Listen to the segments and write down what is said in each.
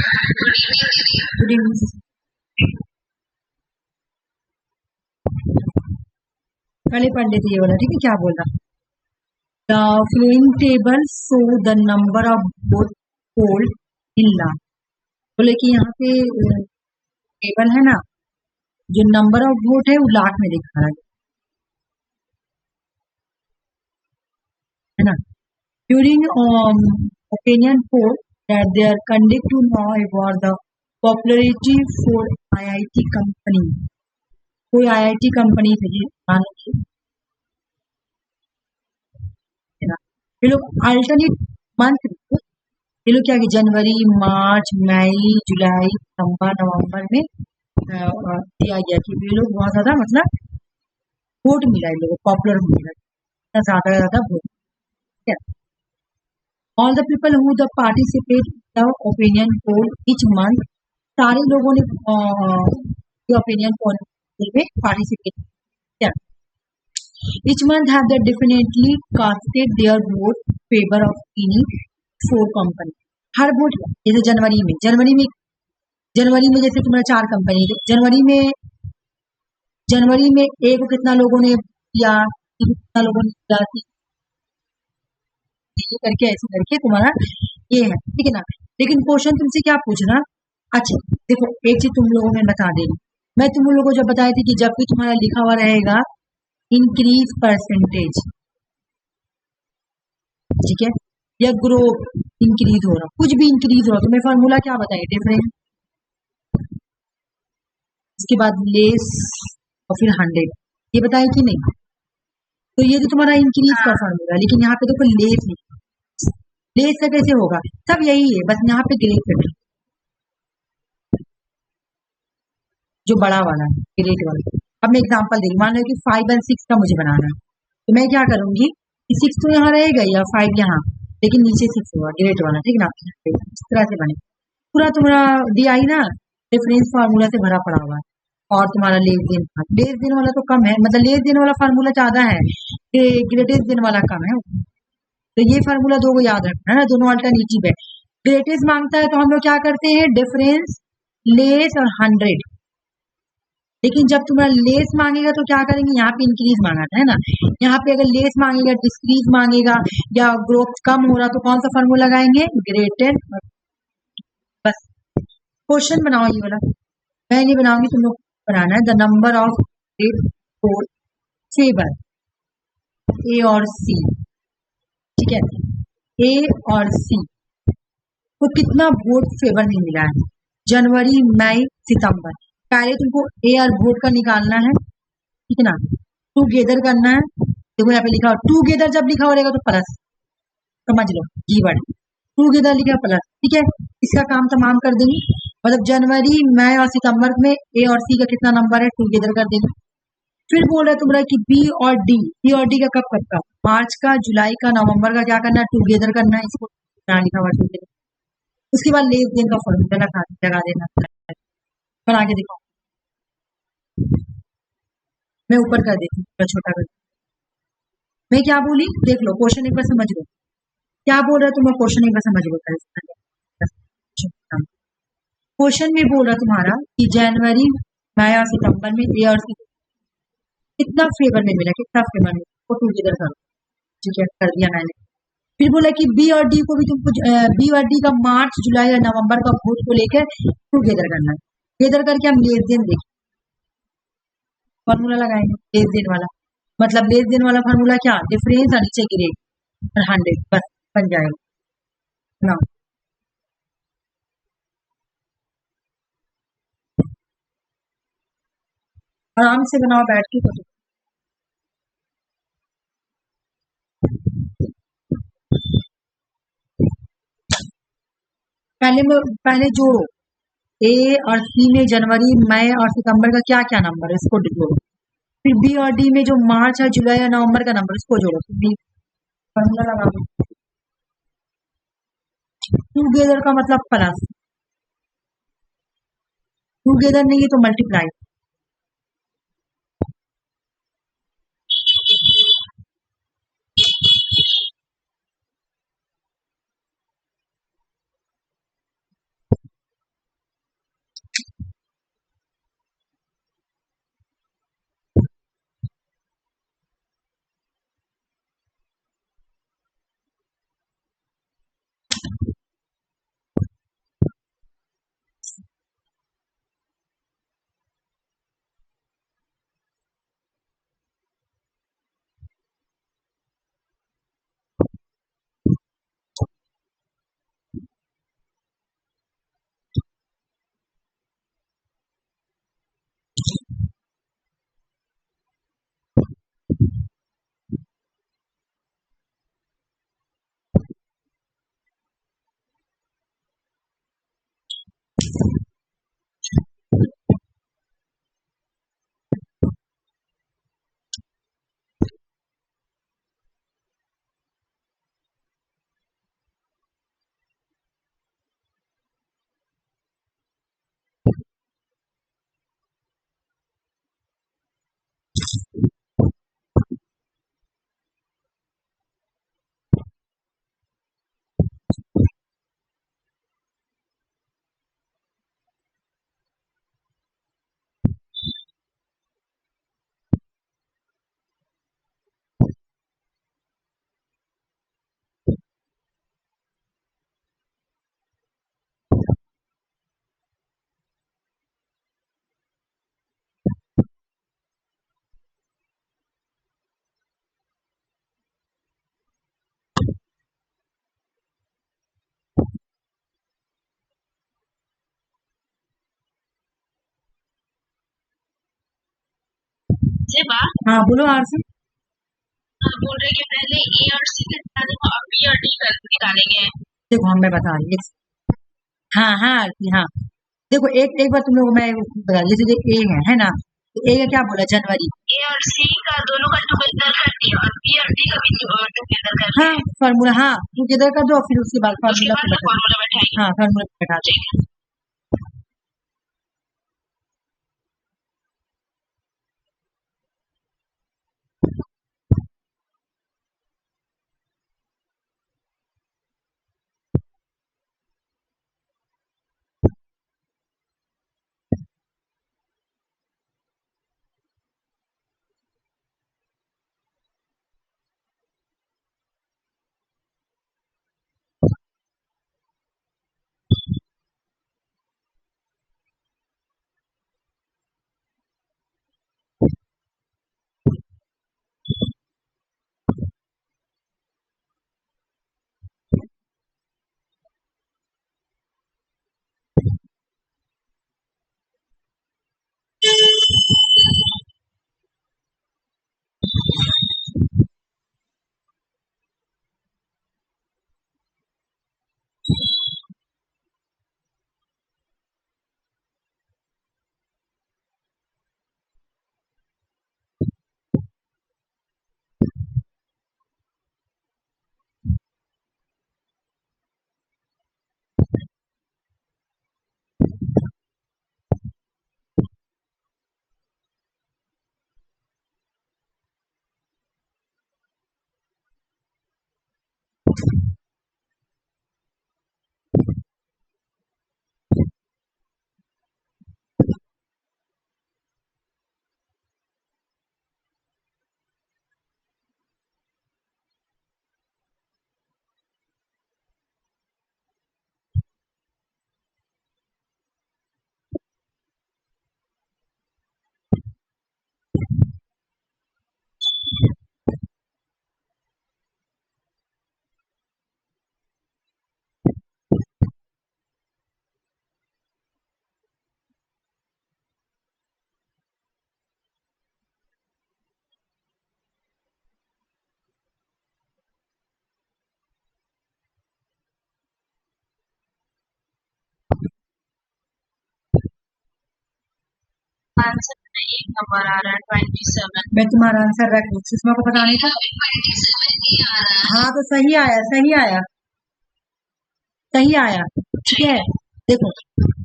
Good evening. पहले पढ़ लेते ये वाला, ठीक है। क्या बोल रहा, the flowing table show the number of vote polled in lakh. बोले कि यहाँ पे टेबल है ना, जो नंबर ऑफ वोट है वो लाख में दिखा रहा है ना। During opinion poll that they are conduct to know about the popularity for IIT company. कोई आईआईटी कंपनी थे ये लोग अल्टरनेट मंथ, ये लोग क्या कि जनवरी, मार्च, मई, जुलाई, सितंबर, नवंबर में दिया गया कि ये लोग बहुत ज्यादा मतलब वोट मिला, इन लोगों को पॉपुलर मिला, ज्यादा वोट। ठीक है। All the people who the participate the opinion poll etch month, सारे लोगों ने ओपिनियन पोल में पार्टिसिपेट किया। Each month have they definitely casted their vote favor of any four company. Her vote जैसे जनवरी में जैसे तुम्हारा 4 कंपनी, जनवरी में एक कितना लोगों ने किया, कितना लोगों ने किया, करके ऐसे करके तुम्हारा ये है, ठीक है ना। लेकिन क्वेश्चन तुमसे क्या पूछना, अच्छा देखो एक चीज तुम लोगों में बता देंगे, मैं तुम लोगों को जब बताई थी कि जब भी तुम्हारा लिखा हुआ रहेगा इंक्रीज परसेंटेज, ठीक है, या ग्रोथ इंक्रीज हो रहा, कुछ भी इंक्रीज हो रहा, तो मैं फॉर्मूला क्या बताइए, डिफरेंस, इसके बाद लेस और फिर 100, ये बताए कि नहीं। तो ये तो तुम्हारा इंक्रीज का फॉर्मूला, लेकिन यहाँ पे देखो लेस नहीं, लेस से कैसे होगा, सब यही है, बस यहाँ पे ग्रेट है, जो बड़ा वाला है ग्रेट वाला। अब मैं एग्जांपल देखिए, मान लो कि 5 और 6 का मुझे बनाना है, तो मैं क्या करूंगी कि 6 तो यहाँ रहेगा या 5 यहाँ, लेकिन नीचे 6 होगा ग्रेट वाला, ठीक है ना। इस तरह से बने पूरा तुम्हारा DI ना डिफरेंस फार्मूला से भरा पड़ा हुआ है, और तुम्हारा लेस देन वाला तो कम है, मतलब लेस देन वाला फार्मूला ज्यादा है, ग्रेटेस्ट देन वाला कम है। तो ये फार्मूला दो को याद रखना है ना, दोनों अल्टरनेटिव है। ग्रेटेस्ट मांगता है तो हम लोग क्या करते हैं, डिफरेंस, लेस और 100। लेकिन जब तुम्हारा लेस मांगेगा तो क्या करेंगे, यहाँ पे इंक्रीज मांगा था है ना, यहाँ पे अगर लेस मांगेगा, डिक्रीज मांगेगा, या ग्रोथ कम हो रहा, तो कौन सा फार्मूला लगाएंगे, ग्रेटर। बस क्वेश्चन बनाओ ये वाला, मैं नहीं बनाऊंगी, तुम लोग बनाना है। The number of for favour A और सी, ठीक है, ए और सी को कितना वोट फेवर में मिला है, जनवरी, मई, सितंबर। पहले तुमको ए और वोट का निकालना है, ठीक है ना, टूगेदर करना है। देखो यहाँ पे लिखा हो टूगेदर, जब लिखा हो रहेगा तो प्लस, समझ लो कीवर्ड टूगेदर लिखा प्लस, ठीक है। इसका काम तमाम कर देंगे, मतलब जनवरी, मई और सितंबर में ए और सी का कितना नंबर है, टूगेदर कर देंगे। फिर बोल रहा है तुम्हारा कि बी और डी, का कब, मार्च का, जुलाई का, नवंबर का क्या करना है, टूगेदर करना है, इसको लिखा हुआ टूगेदर। उसके बाद लेस देन का फॉर्मूला लगा देना, बना के दिखाओ, मैं ऊपर कर देती हूँ, छोटा कर, मैं क्या बोली देख लो, क्वेश्चन एक बार समझ लो, क्या बोल रहा है तुम्हारा क्वेश्चन एक बार समझ लो। क्वेश्चन में बोल रहा तुम्हारा कि जनवरी, मई और सितंबर में ए और सी कितना फेवर में मिला, कितना फेवर में, वो टूगेदर करो, ठीक है, कर दिया मैंने। फिर बोला कि बी और डी को भी तुमको बी और डी का मार्च, जुलाई और नवंबर का वोट को लेकर टूगेदर करना है, टूगेदर करके हम लेस देन देखिए फॉर्मूला लगाएंगे, लेस देन वाला, मतलब लेस देन वाला फॉर्मूला क्या, डिफरेंस और नीचे ग्रेड और 100, बस बन जाएगा ना। आराम से बनाओ बैठ के, तो पहले जोड़ो ए और सी में जनवरी, मई और सितंबर का क्या क्या नंबर है, इसको जोड़ो। फिर बी और डी में जो मार्च और जुलाई और नवंबर का नंबर, इसको जोड़ो, फिर बी फॉर्मूला लगा दो। टूगेदर का मतलब प्लस, टूगेदर नहीं है तो मल्टीप्लाई, हाँ बोलो आरसी। बोल रहे कि पहले ए और सी के निकालेंगे और बी और डी कर निकालेंगे। देखो हम मैं बता रही हूँ। हाँ हाँ आरती हाँ। देखो एक एक बार तुम लोग मैं बता जैसे ए है ना, तो ए का क्या बोला जनवरी। ए और सी का दोनों का टुगेदर कर दिया और बी और डी का भी टुगेदर कर हाँ फार्मूला, हाँ टुगेदर कर दो और फिर उसके बाद उसके फार्मूला बाद फार्मूला बैठाएंगे। हाँ फार्मूला बैठा दो। आंसर में एक नंबर आ रहा है 27। मैं तुम्हारा आंसर रख दूँ, सुषमा को पता नहीं था। 27 ही आ रहा है। हाँ तो सही आया सही आया सही आया, ठीक है। देखो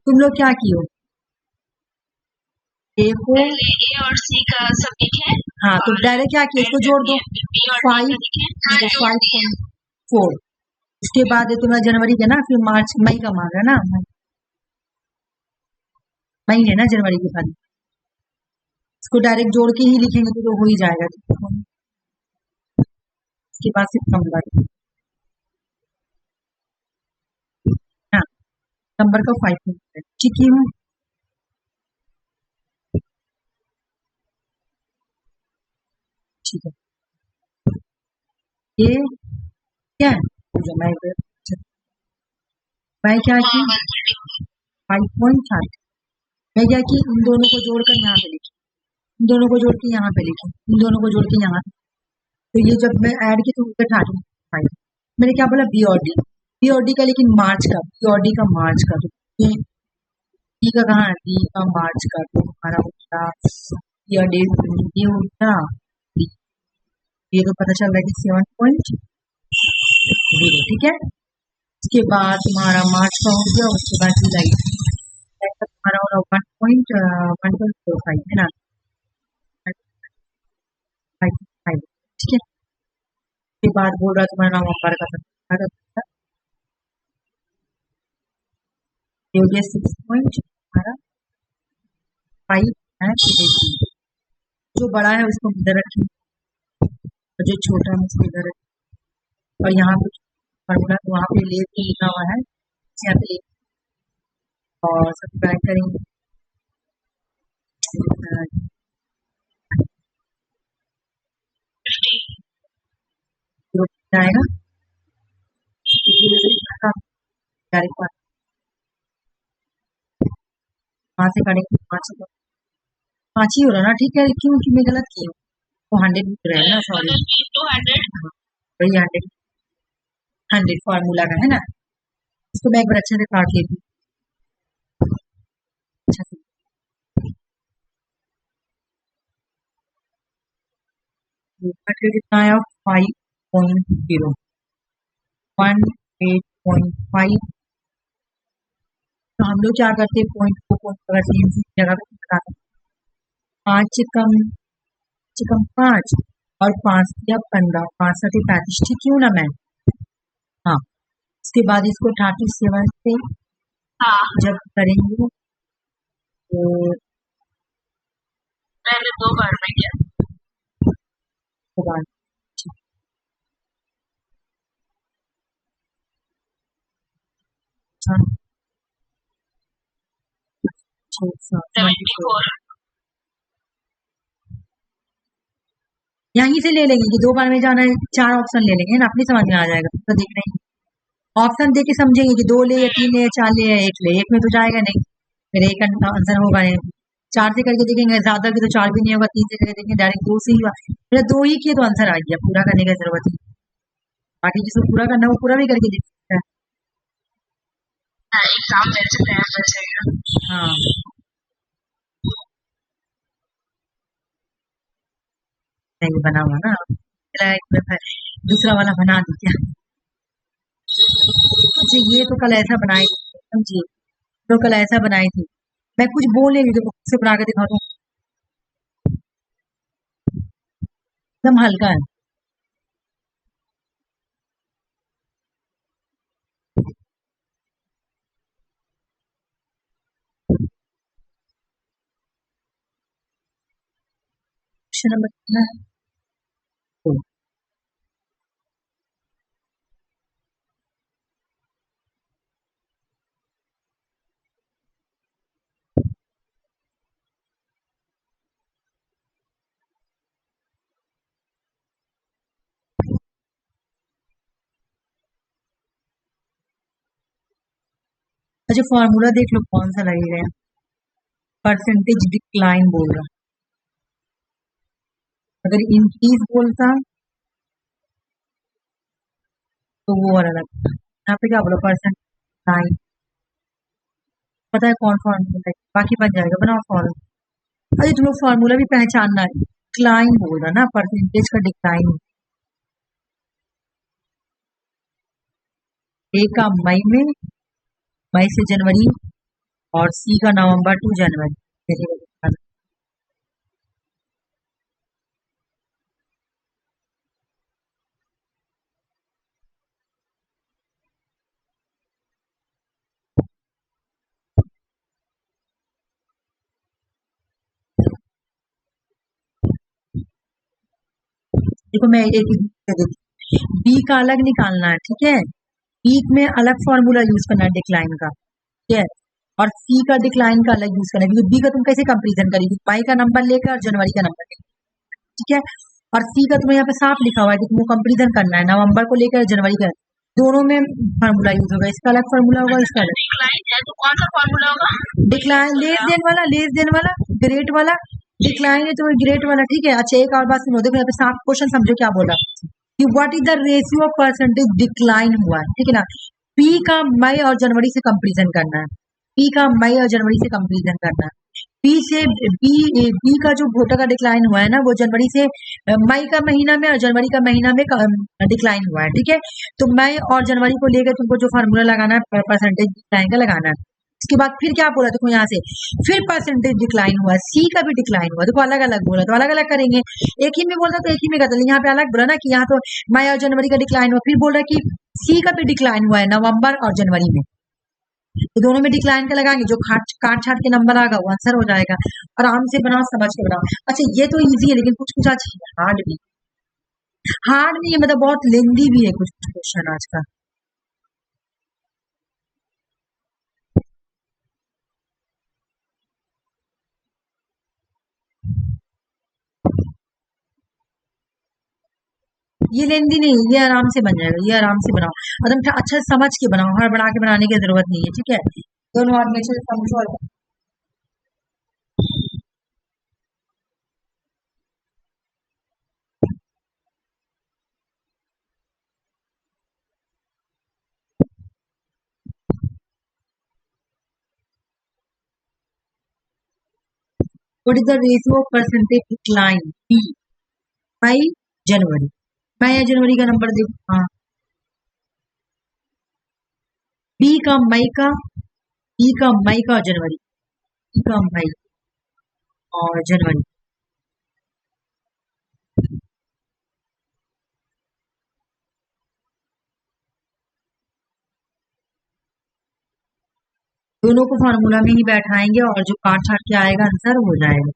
तुम लोग क्या किए, देखो पहले ए और सी का सब लिखे। हाँ तो डायरेक्ट क्या किया, इसको जोड़ दो बी और डी 5 का लिखे। हाँ, जोड़ 5.4। उसके बाद ये तुम्हारा जनवरी का ना, फिर मार्च मई का मांग है ना, मई है ना जनवरी के बाद, इसको डायरेक्ट जोड़ के ही लिखेंगे तो हो ही जाएगा। उसके बाद सितंबर, हाँ नंबर का 5 ठीक है। ठीक है ये क्या है, मैं क्या की 5.5, मैं क्या की इन दोनों को जोड़कर यहाँ पे लिखी, इन दोनों को जोड़ के यहाँ पे लिखी, इन दोनों को जोड़ के यहाँ, तो ये जब मैं ऐड की तो 5 मैंने क्या बोला बी और डी का, लेकिन मार्च का, बी और डी का मार्च का, तो ये डी का कहाँ है, डी का मार्च का, तो हमारा होता ईयर डेट ये होता D। ये तो पता चल रहा है कि 7.0, ठीक है। उसके बाद तुम्हारा मार्च का हो गया, उसके बाद जुलाई तुम्हारा हो रहा 1.45 है ना, 5, ठीक है। उसके बाद बोल रहा तुम्हारा नवंबर का ये हो गया 6.5 है। जो बड़ा है उसको इधर रखिए और जो छोटा है उसको इधर रखिए, और यहाँ पे फॉर्मूला वहाँ पे ले लिखा हुआ है, यहाँ पे और सब्सक्राइब करेंगे। आएगा वहाँ से करेंगे 5 ही हो रहा ना, ठीक है। क्यों कि मैं गलत की हूँ, वो 100 लिख रहा है ना, सॉरी 200 वही 100 फार्मूला का है ना। इसको मैं एक बार अच्छे से काट लेती हूँ, अच्छा से। कितना आया 5.0, 18.5। तो हम लोग क्या करते हैं, पॉइंट को पॉइंट अगर सेम जगह पे लगाते हैं, 5 कम 5 और 5 या 15, 5 7 35, ठीक क्यों ना मैं। हाँ, उसके बाद इसको 37 से जब करेंगे तो पहले 2 बार में किया, बाद यहीं से ले लेंगे कि 2 बार में जाना है, 4 ऑप्शन ले लेंगे ना, अपनी समझ में आ जाएगा। तो देख रहे हैं ऑप्शन देख के समझेंगे कि 2 ले या 3 ले या 4 ले या 1 ले, 1 में तो जाएगा नहीं, फिर एक आंसर होगा नहीं। 4 से करके देखेंगे, ज्यादा की तो 4 भी नहीं होगा, 3 से करके देखेंगे डायरेक्ट 2 से ही हुआ, फिर 2 ही किए तो आंसर आ गया, पूरा करने की जरूरत है। बाकी जिसको पूरा करना है वो पूरा भी करके देख सकता है। एग्जाम मेरे से तैयार कर जाएगा। हाँ नहीं बना हुआ ना, दूसरा वाला बना दी क्या। अच्छा ये तो कल ऐसा बनाई थी, समझिए, तो कल ऐसा बनाई थी, मैं कुछ बोल नहीं तो खुद से बना के दिखा दूँ, एकदम हल्का है। क्वेश्चन नंबर कितना है, 2। अच्छा फॉर्मूला देख लो कौन सा लगेगा, परसेंटेज डिक्लाइन बोल रहा, अगर इंक्रीज बोलता तो वो वाला लगता। यहाँ पे क्या बोला, परसेंट डिक्लाइन, पता है कौन फॉर्मूला है, बाकी बन जाएगा, बनाओ फॉर्मूला। अरे तुम लोग फॉर्मूला भी पहचानना है, डिक्लाइन बोल रहा ना, परसेंटेज का डिक्लाइन, ए का मई में, मई से जनवरी, और सी का नवंबर टू जनवरी। देखो मैं एक बी का अलग निकालना है, ठीक है, बी में अलग फॉर्मूला यूज करना है डिक्लाइन का, ठीक है, और सी का डिक्लाइन का अलग यूज करना है, क्योंकि बी का तुम कैसे कंपेरिजन करेगी, मई का नंबर लेकर और जनवरी का नंबर लेकर, ठीक है, और सी का तुम्हें यहाँ पे साफ लिखा हुआ है कि तुमको कंपेरिजन करना है नवंबर को लेकर जनवरी का, दोनों में फार्मूला यूज होगा, इसका अलग फार्मूला होगा, इसका अलग। डिक्लाइन है तो कौन सा फार्मूला होगा, डिक्लाइन लेस देन वाला ग्रेट वाला, डिक्लाइन है तो ग्रेट वाला, ठीक है। अच्छा एक और बात सुनो, देखो यहाँ पे साफ क्वेश्चन समझो क्या बोला कि what is the ratio of percentage decline हुआ है, ठीक है ना, पी का मई और जनवरी से कंपेरिजन करना है, बी का मई और जनवरी से कंपेरिजन करना है। बी से बी का जो वोटर का डिक्लाइन हुआ है ना, वो जनवरी से मई का महीना में और जनवरी का महीना में डिक्लाइन हुआ है, ठीक है। तो मई और जनवरी को लेकर तुमको जो फार्मूला लगाना है परसेंटेज डिक्लाइन का लगाना है। उसके बाद फिर क्या बोला देखो यहाँ से, फिर परसेंटेज डिक्लाइन हुआ, सी का भी डिक्लाइन हुआ, देखो अलग अलग बोला तो अलग अलग करेंगे, एक ही में बोलता तो एक ही में करते, यहाँ पे अलग बोला ना कि यहाँ तो मई और जनवरी का डिक्लाइन हुआ, फिर बोल रहा है कि सी का भी डिक्लाइन हुआ है नवंबर और जनवरी में, तो दोनों में डिक्लाइन का लगाएंगे, जो काट छाट के नंबर आएगा वो आंसर हो जाएगा। आराम से बनाओ, समझ के बनाओ। अच्छा ये तो इजी है, लेकिन कुछ कुछ आज हार्ड भी है, मतलब बहुत लेंदी भी है कुछ क्वेश्चन आज का। ये लेंदी नहीं, ये आराम से बन जाएगा, ये आराम से बनाओ, एकदम अच्छा समझ के बनाओ, हर बना के बनाने की जरूरत नहीं है, ठीक है। दोनों आदमी से समझो। What is the ratio of percentage decline? B. मई जनवरी, मई या जनवरी का नंबर देखो, हाँ बी का मई का, बी का मई का और जनवरी, बी का मई और जनवरी, दोनों को फार्मूला में ही बैठाएंगे और जो काट छाट के आएगा आंसर हो जाएगा।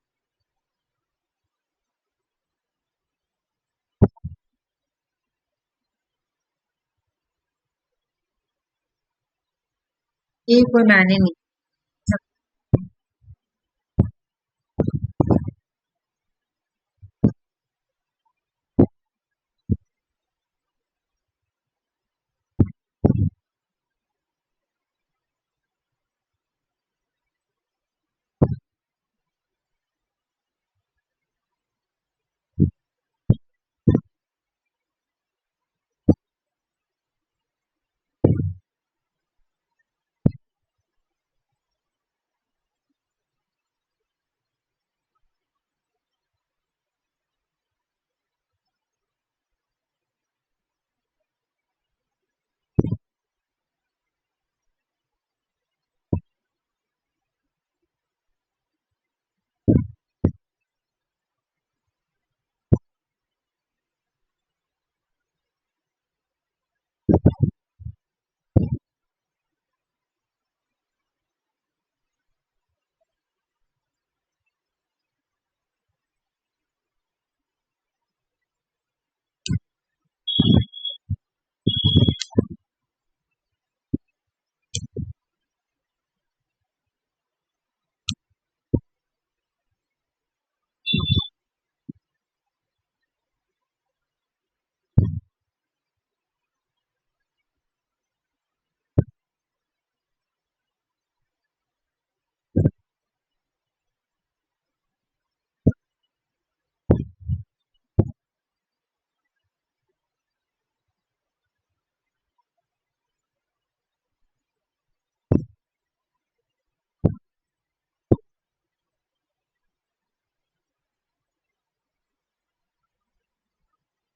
ये कोई मैंने नहीं,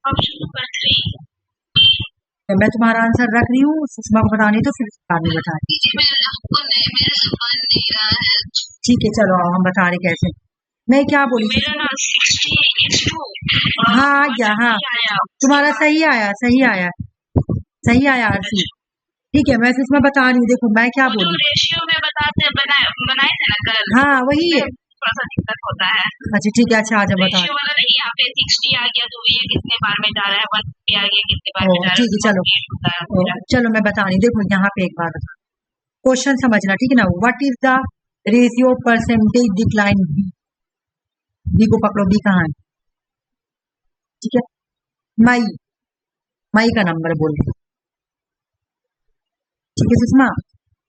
ऑप्शन नंबर 3। मैं तुम्हारा आंसर रख रही हूँ, सुषमा को बतानी तो फिर आगे बता रही। मेरे से बन नहीं रहा है। ठीक है चलो हम बता रहे कैसे। मैं क्या बोली, मेरा ना 60:2 हाँ आ गया, हाँ तुम्हारा सही आया, सही आया, सही आया आरसी, ठीक है। मैं सुषमा बता रही हूँ, देखो मैं क्या वो जो बोली, रेशियो में बनाए थे ना कल, हाँ वही है, थोड़ा सा दिक्कत होता है। अच्छा ठीक है, अच्छा आज बता, रेशियो वाला नहीं, यहाँ पे 60 आ गया तो ये कितने बार में जा रहा है, 150 आ गया कितने बार में जा रहा है, ठीक है चलो चलो मैं बता रही हूँ। देखो यहाँ पे एक बार क्वेश्चन समझना, ठीक है ना। What is the ratio percentage decline B, B को पकड़ो, बी कहाँ है, ठीक है। मई, मई का नंबर बोल दो, ठीक है सुषमा,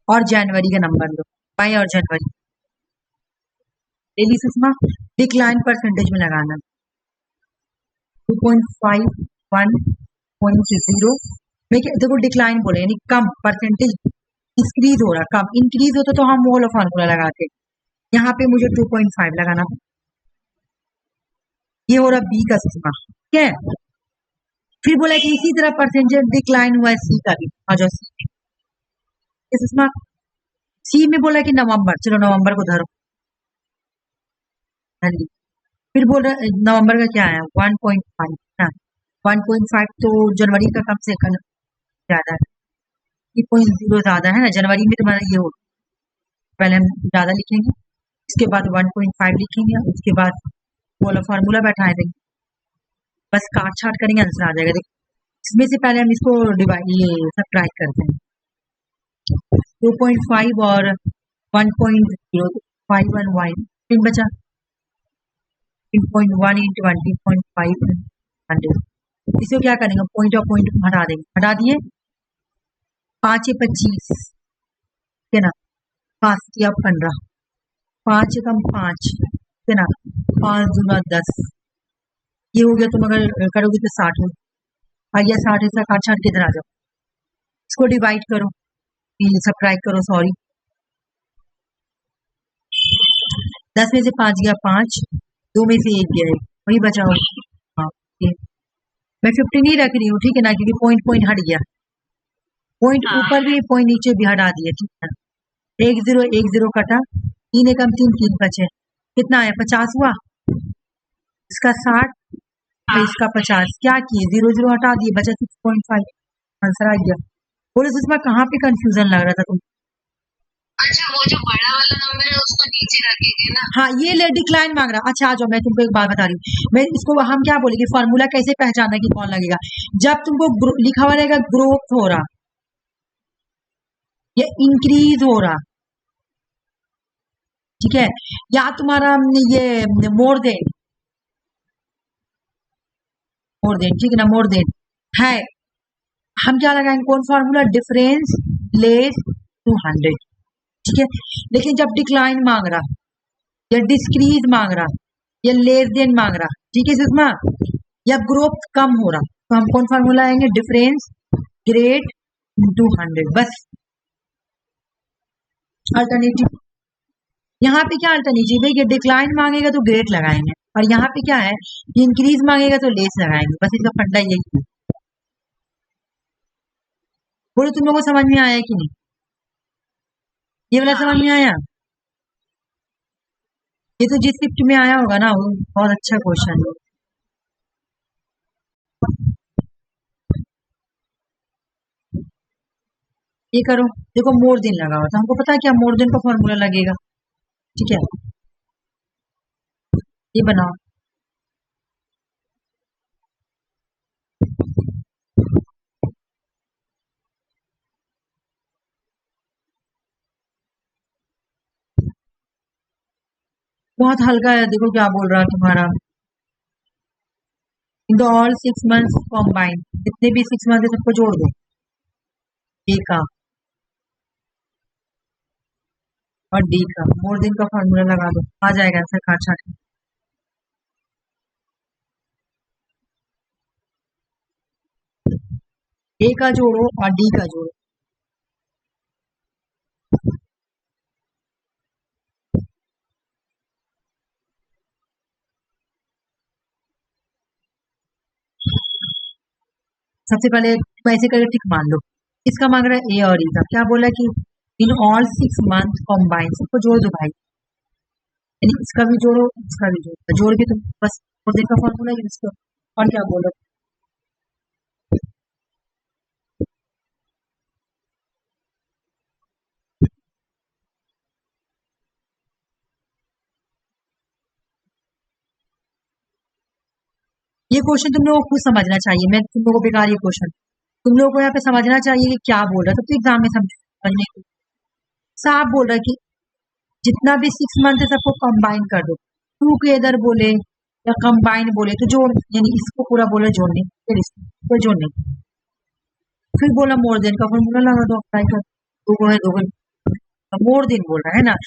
और जनवरी का नंबर लो, मई और जनवरी डेली सुषमा, डिक्लाइन परसेंटेज में लगाना 2.5 1.0 में देखो डिक्लाइन बोले यानी कम परसेंटेज डिक्रीज हो रहा, कम, इंक्रीज होता तो हम वो वाला फार्मूला लगाते, यहाँ पे मुझे 2.5 लगाना था। ये हो रहा बी का सिग्मा, ठीक है। फिर बोला कि इसी तरह परसेंटेज डिक्लाइन हुआ है सी का भी, आ जाओ सी सिग्मा। सी में बोला कि नवंबर, चलो नवंबर को धरो, फिर बोल रहा नवंबर का क्या है 1.5 ना, 1.5 तो जनवरी का कम से कम ज्यादा है, 3.0 ज्यादा है ना, जनवरी में तुम्हारा ये हो, पहले हम ज्यादा लिखेंगे, इसके बाद 1.5 लिखेंगे, उसके बाद बोला फार्मूला बैठा देंगे, बस काट छाट करेंगे, आंसर आ जाएगा। देखो इसमें से पहले हम इसको डिवाइड, ये सब्ट्रैक्ट करते हैं, 2.5 और 1.0, 5 और 1 फिर बचा 3.1 इंटू 20.5 100। इसको क्या करेंगे, पॉइंट और पॉइंट हटा देंगे, हटा दिए, 5 25, है ना, 5 या 15, 5 कम 5, है ना, 5 दूना 10, ये हो गया। तुम अगर करोगे तो 60 हो, और यह 60 ऐसा काट छाट किधर आ जाओ, इसको डिवाइड करो, सब्ट्रैक्ट करो, सॉरी, 10 में से 5 गया 5, 2 में से 1 गया 1, वही बचा हो। हाँ, मैं 50 नहीं रख रही हूँ, ठीक है ना, क्योंकि पॉइंट पॉइंट हट गया, पॉइंट ऊपर भी पॉइंट नीचे भी हटा दिए, ठीक है। 1 0 कटा, 3 एकम 3 3 बचे, कितना आया 50 हुआ, इसका 60 और इसका 50, क्या किए 0 0 हटा दिए, बचा 6.5, आंसर आ गया। बोले सुषमा कहाँ पे कंफ्यूजन लग रहा था तुम? अच्छा, वो जो बड़ा वाला नंबर है उसको नीचे रख दीजिए ना। हाँ, ये ले डिक्लाइन मांग रहा। अच्छा आ जाओ, मैं तुमको एक बात बता रही हूँ, मैं इसको हम क्या बोलेंगे, फार्मूला कैसे पहचाना कि कौन लगेगा, जब तुमको लिखा हुआ रहेगा ग्रोथ हो रहा या इंक्रीज हो रहा, ठीक है, या तुम्हारा ये मोर देन, ठीक है ना, मोर देन है, हम क्या लगाएंगे, कौन फार्मूला, डिफरेंस लेस 200, ठीक है। लेकिन जब डिक्लाइन मांग रहा या डिस्क्रीज मांग रहा या लेस देन मांग रहा, ठीक है सुषमा, या ग्रोथ कम हो रहा, तो हम कौन फार्मूला आएंगे, डिफरेंस ग्रेट 200, बस। अल्टरनेटिव यहाँ पे क्या अल्टरनेटिव है, कि डिक्लाइन मांगेगा तो ग्रेट लगाएंगे, और यहाँ पे क्या है, इंक्रीज मांगेगा तो लेस लगाएंगे, बस इसका फंडा यही है। बोलो तुम लोगों को समझ में आया कि नहीं, ये वाला समझ में आया, ये तो जिस शिफ्ट में आया होगा ना, वो बहुत अच्छा क्वेश्चन है। ये करो, देखो मोर दिन लगा हुआ था, हमको पता है क्या मोर दिन का फॉर्मूला लगेगा, ठीक है, ये बनाओ, बहुत हल्का है, देखो क्या बोल रहा है तुम्हारा, in the all 6 months combine, जितने भी 6 मंथ है सबको जोड़ दो, ए का और डी का, मोर दिन का फॉर्मूला लगा दो, आ जाएगा आंसर काट छाट के। ए का जोड़ो और डी का जोड़ो, सबसे पहले ऐसे करके टिक मान लो, इसका मांग रहा है ए और ई का, क्या बोला कि इन ऑल 6 मंथ कॉम्बाइन, सबको जोड़ दो भाई, यानी इसका भी जोड़ो इसका भी जोड़ो, जोड़ के तुम बस मोर दिन का फॉर्मूला यूज करो, और क्या बोलो। ये क्वेश्चन तुम लोगों को खुद समझना चाहिए, मैं तुम लोगों को बेकार ये क्वेश्चन, तुम लोगों को यहाँ पे समझना चाहिए कि क्या बोल रहा है, तब तो एग्जाम में समझने की साफ बोल रहा है कि जितना भी 6 मंथ है सबको कंबाइन कर दो, टू के इधर बोले या कंबाइन बोले तो जोड़, यानी इसको पूरा बोले जोड़ने, फिर इसको जोड़ने, फिर बोला मोर देन का फॉर्मूला लगा दो, अप्लाई कर, दो है दो, मोर देन बोल रहा है ना,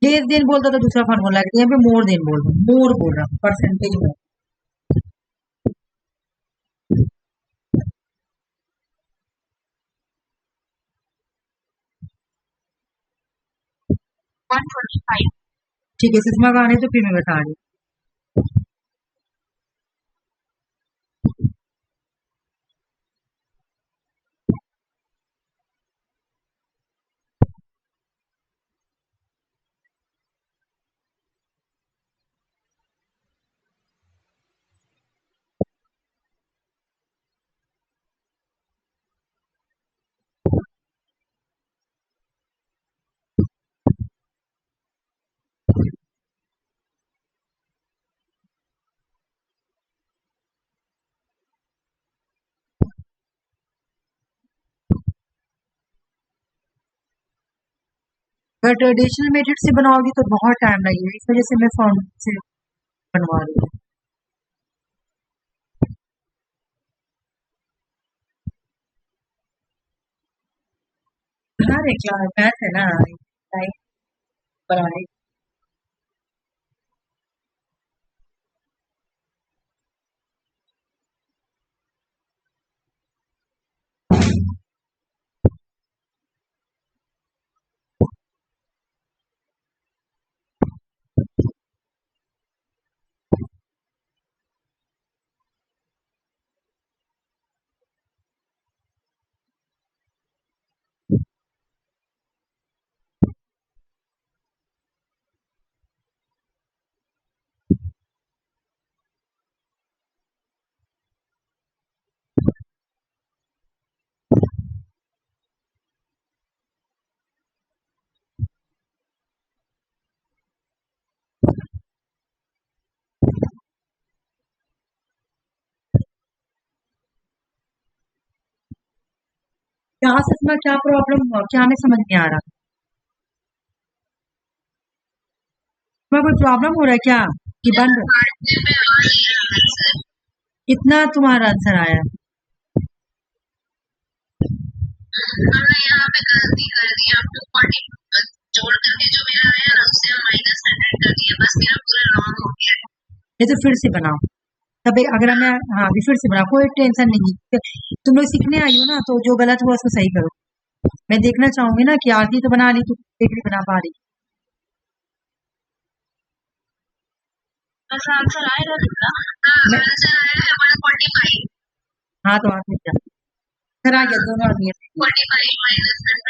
लेस देन बोलता तो दूसरा फॉर्मूला, यहाँ पे मोर देन बोल रहा है, मोर बोल रहा है परसेंटेज में। 125। ठीक है, सिस्मा का आने तो फिर मैं बता रही हूँ। अगर ट्रेडिशनल मेथड से बनाओगी तो बहुत टाइम लगेगा, इस वजह से मैं फॉर्म से बनवा रही हूँ। अरे क्या मैथ है ना, बनाने क्या सच में क्या प्रॉब्लम हुआ, क्या हमें समझ नहीं आ रहा। तुम्हें कोई प्रॉब्लम हो रहा है क्या कि बन रहा? काटने में आ नहीं रहा आंसर। कितना तुम्हारा आंसर आया? हमने यहाँ पे गलती कर दी, हम 240 जोड़ करके जो मेरा आया ना उससे हम -100 कर दिया, बस मेरा पूरा रॉन्ग हो गया। ये तो फिर से बनाओ। तब अगर हमें हाँ अभी फिर से बनाओ, कोई टेंशन नहीं। तुम लोग सीखने आई हो ना, तो जो गलत हुआ उसको सही करो। मैं देखना चाहूंगी ना कि आरती तो बना ली, तो एक भी बना पा रही। बस आंसर आएगा ना, आंसर आया है 145। हाँ तो आरती क्या सर आ गया, दोनों आदमी 45 -100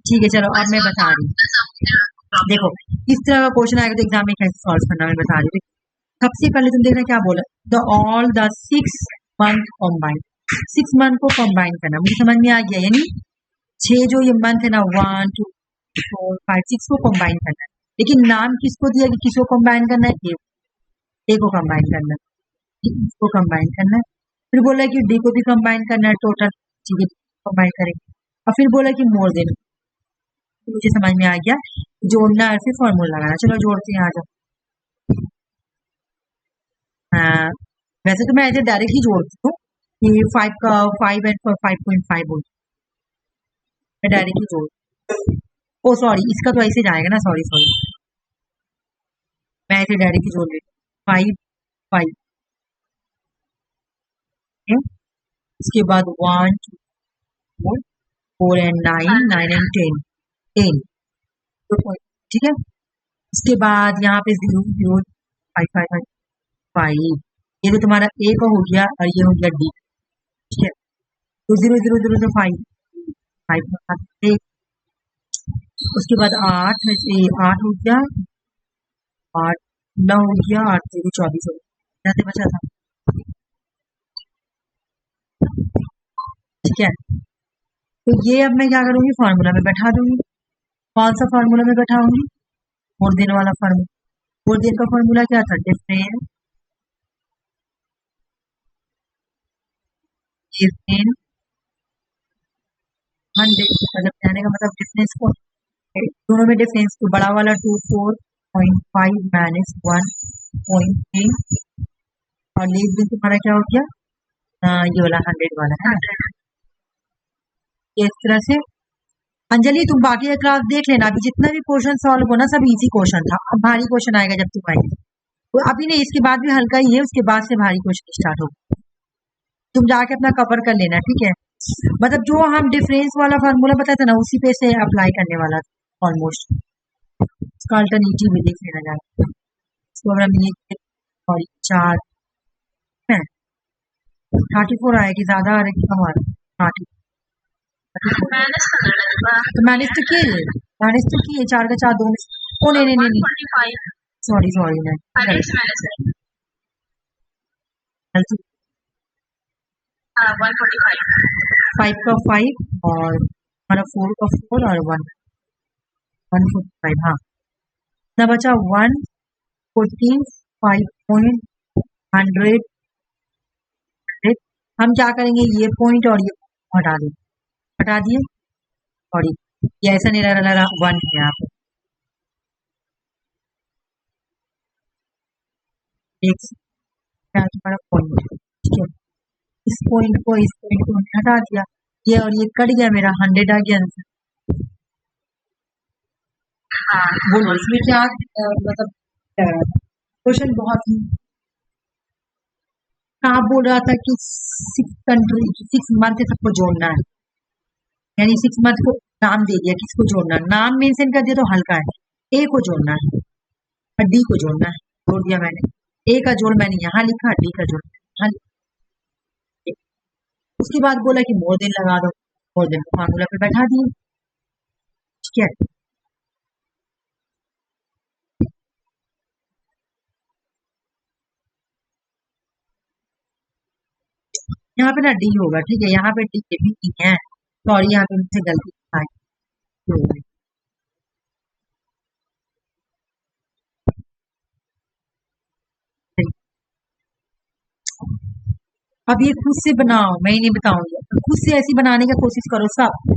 ठीक है चलो अब मैं बता रही हूँ। देखो इस तरह का क्वेश्चन आएगा तो एग्जाम में कैसे सॉल्व करना मैं बता रही हूँ। सबसे पहले तुम देखना क्या बोला, the all the 6 month combine, 6 month को कॉम्बाइन करना, मुझे समझ में आ गया। यानी 6 जो ये मंथ है ना 1 2 4 5 6 को कॉम्बाइन करना है, लेकिन नाम किसको दिया कि किसको कॉम्बाइन करना है, ए को कॉम्बाइन करना है, इसको कॉम्बाइन करना है। फिर बोला कि डी को भी कॉम्बाइन करना है, टोटल चीजें कॉम्बाइन करेंगे। और फिर बोला कि मोर देन, मुझे समझ में आ गया जोड़ना है, फिर फॉर्मूला लगाना। चलो जोड़ते हैं, आ जाओ। हाँ, वैसे तो मैं ऐसे डायरेक्ट ही जोड़ती हूँ कि 5 का 5 एंड 5.5 बोल, मैं डायरेक्ट ही जोड़। ओ सॉरी, इसका तो ऐसे जाएगा ना, सॉरी सॉरी, मैं ऐसे डायरेक्ट ही जोड़ लेती हूँ 5 5। इसके बाद 1 2 4 4 एंड 9 9 एंड 10 10, ठीक है। इसके बाद यहाँ पे 0 0 5 5 5, ये तो तुम्हारा ए का हो गया और ये हो गया डी, ठीक है। तो 0 0 0 तो 5 5, उसके बाद 8 8 हो गया, 8 9 हो गया, 8 0 24 हो गया, यहाँ से बचा था, ठीक है। तो ये अब मैं क्या करूंगी, फॉर्मूला में बैठा दूंगी। कौन सा फॉर्मूला में बैठाऊंगी, मोर देन वाला फॉर्मूला। मोर देन का फॉर्मूला क्या था, डिफरेंस डिफरेंस 100, मतलब कहने का मतलब डिफरेंस को दोनों में डिफरेंस, तो बड़ा वाला 24.5 माइनस 1.3 और लेस देन तुम्हारा क्या हो गया, ये वाला 100 वाला है ना। इस तरह से अंजलि तुम बाकी का क्लास देख लेना, अभी जितना भी क्वेश्चन सॉल्व हो ना सब इजी क्वेश्चन था, अब भारी क्वेश्चन आएगा जब तुम आएगी, तो अभी नहीं, इसके बाद भी हल्का ही है, उसके बाद से भारी क्वेश्चन स्टार्ट होगा। तुम जाके अपना कवर कर लेना, ठीक है। मतलब जो हम डिफरेंस वाला फार्मूला बताया था ना उसी पे से अप्लाई करने वाला था ऑलमोस्ट। इसका अल्टरनेटिव भी देख लेना जाए। इसको अगर हम ये और 4 है 34 आएगी, ज्यादा आ रही कम आ रही 34। तो मैनेज तो किए, मैनेज तो किए 4 का 4 2 में। ओ नहीं नहीं नहीं सॉरी सॉरी नहीं 5 का 5 और हमारा 4 का 4 और 145। हाँ ना बचा 145.100। हम क्या करेंगे, ये पॉइंट और ये हटा दें, हटा दिए और ये ऐसा नहीं लग रहा 1 है यहाँ पे। एक तुम्हारा पॉइंट, ठीक है, इस पॉइंट को हटा दिया, ये और ये कट गया, मेरा 100 आ गया आंसर। बोलो इसमें क्या मतलब क्वेश्चन बहुत ही कहाँ बोल रहा था कि 6 मंथ सबको जोड़ना है, यानी 6 मंथ को नाम दे दिया, किसको जोड़ना है, नाम मेंशन कर दिया तो हल्का है। ए को जोड़ना है और डी को जोड़ना है, जोड़ दिया मैंने। ए का जोड़ मैंने यहाँ लिखा, डी का जोड़ यहाँ लिखा। उसके बाद बोला कि मोर देन लगा दो, मोर देन फार्मूला पे बैठा दिए, ठीक है। यहाँ पे ना डी होगा, ठीक है, यहाँ पे डी भी नहीं है, सॉरी यहाँ पे मुझसे गलती आई। अब ये खुद से बनाओ, मैं ही नहीं बताऊंगी, खुद से ऐसी बनाने की कोशिश करो सब।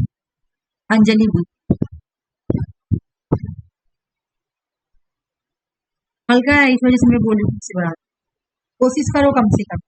अंजलि भी हल्का है, इस वजह से मैं बोली खुद से बना, कोशिश करो कम से कम।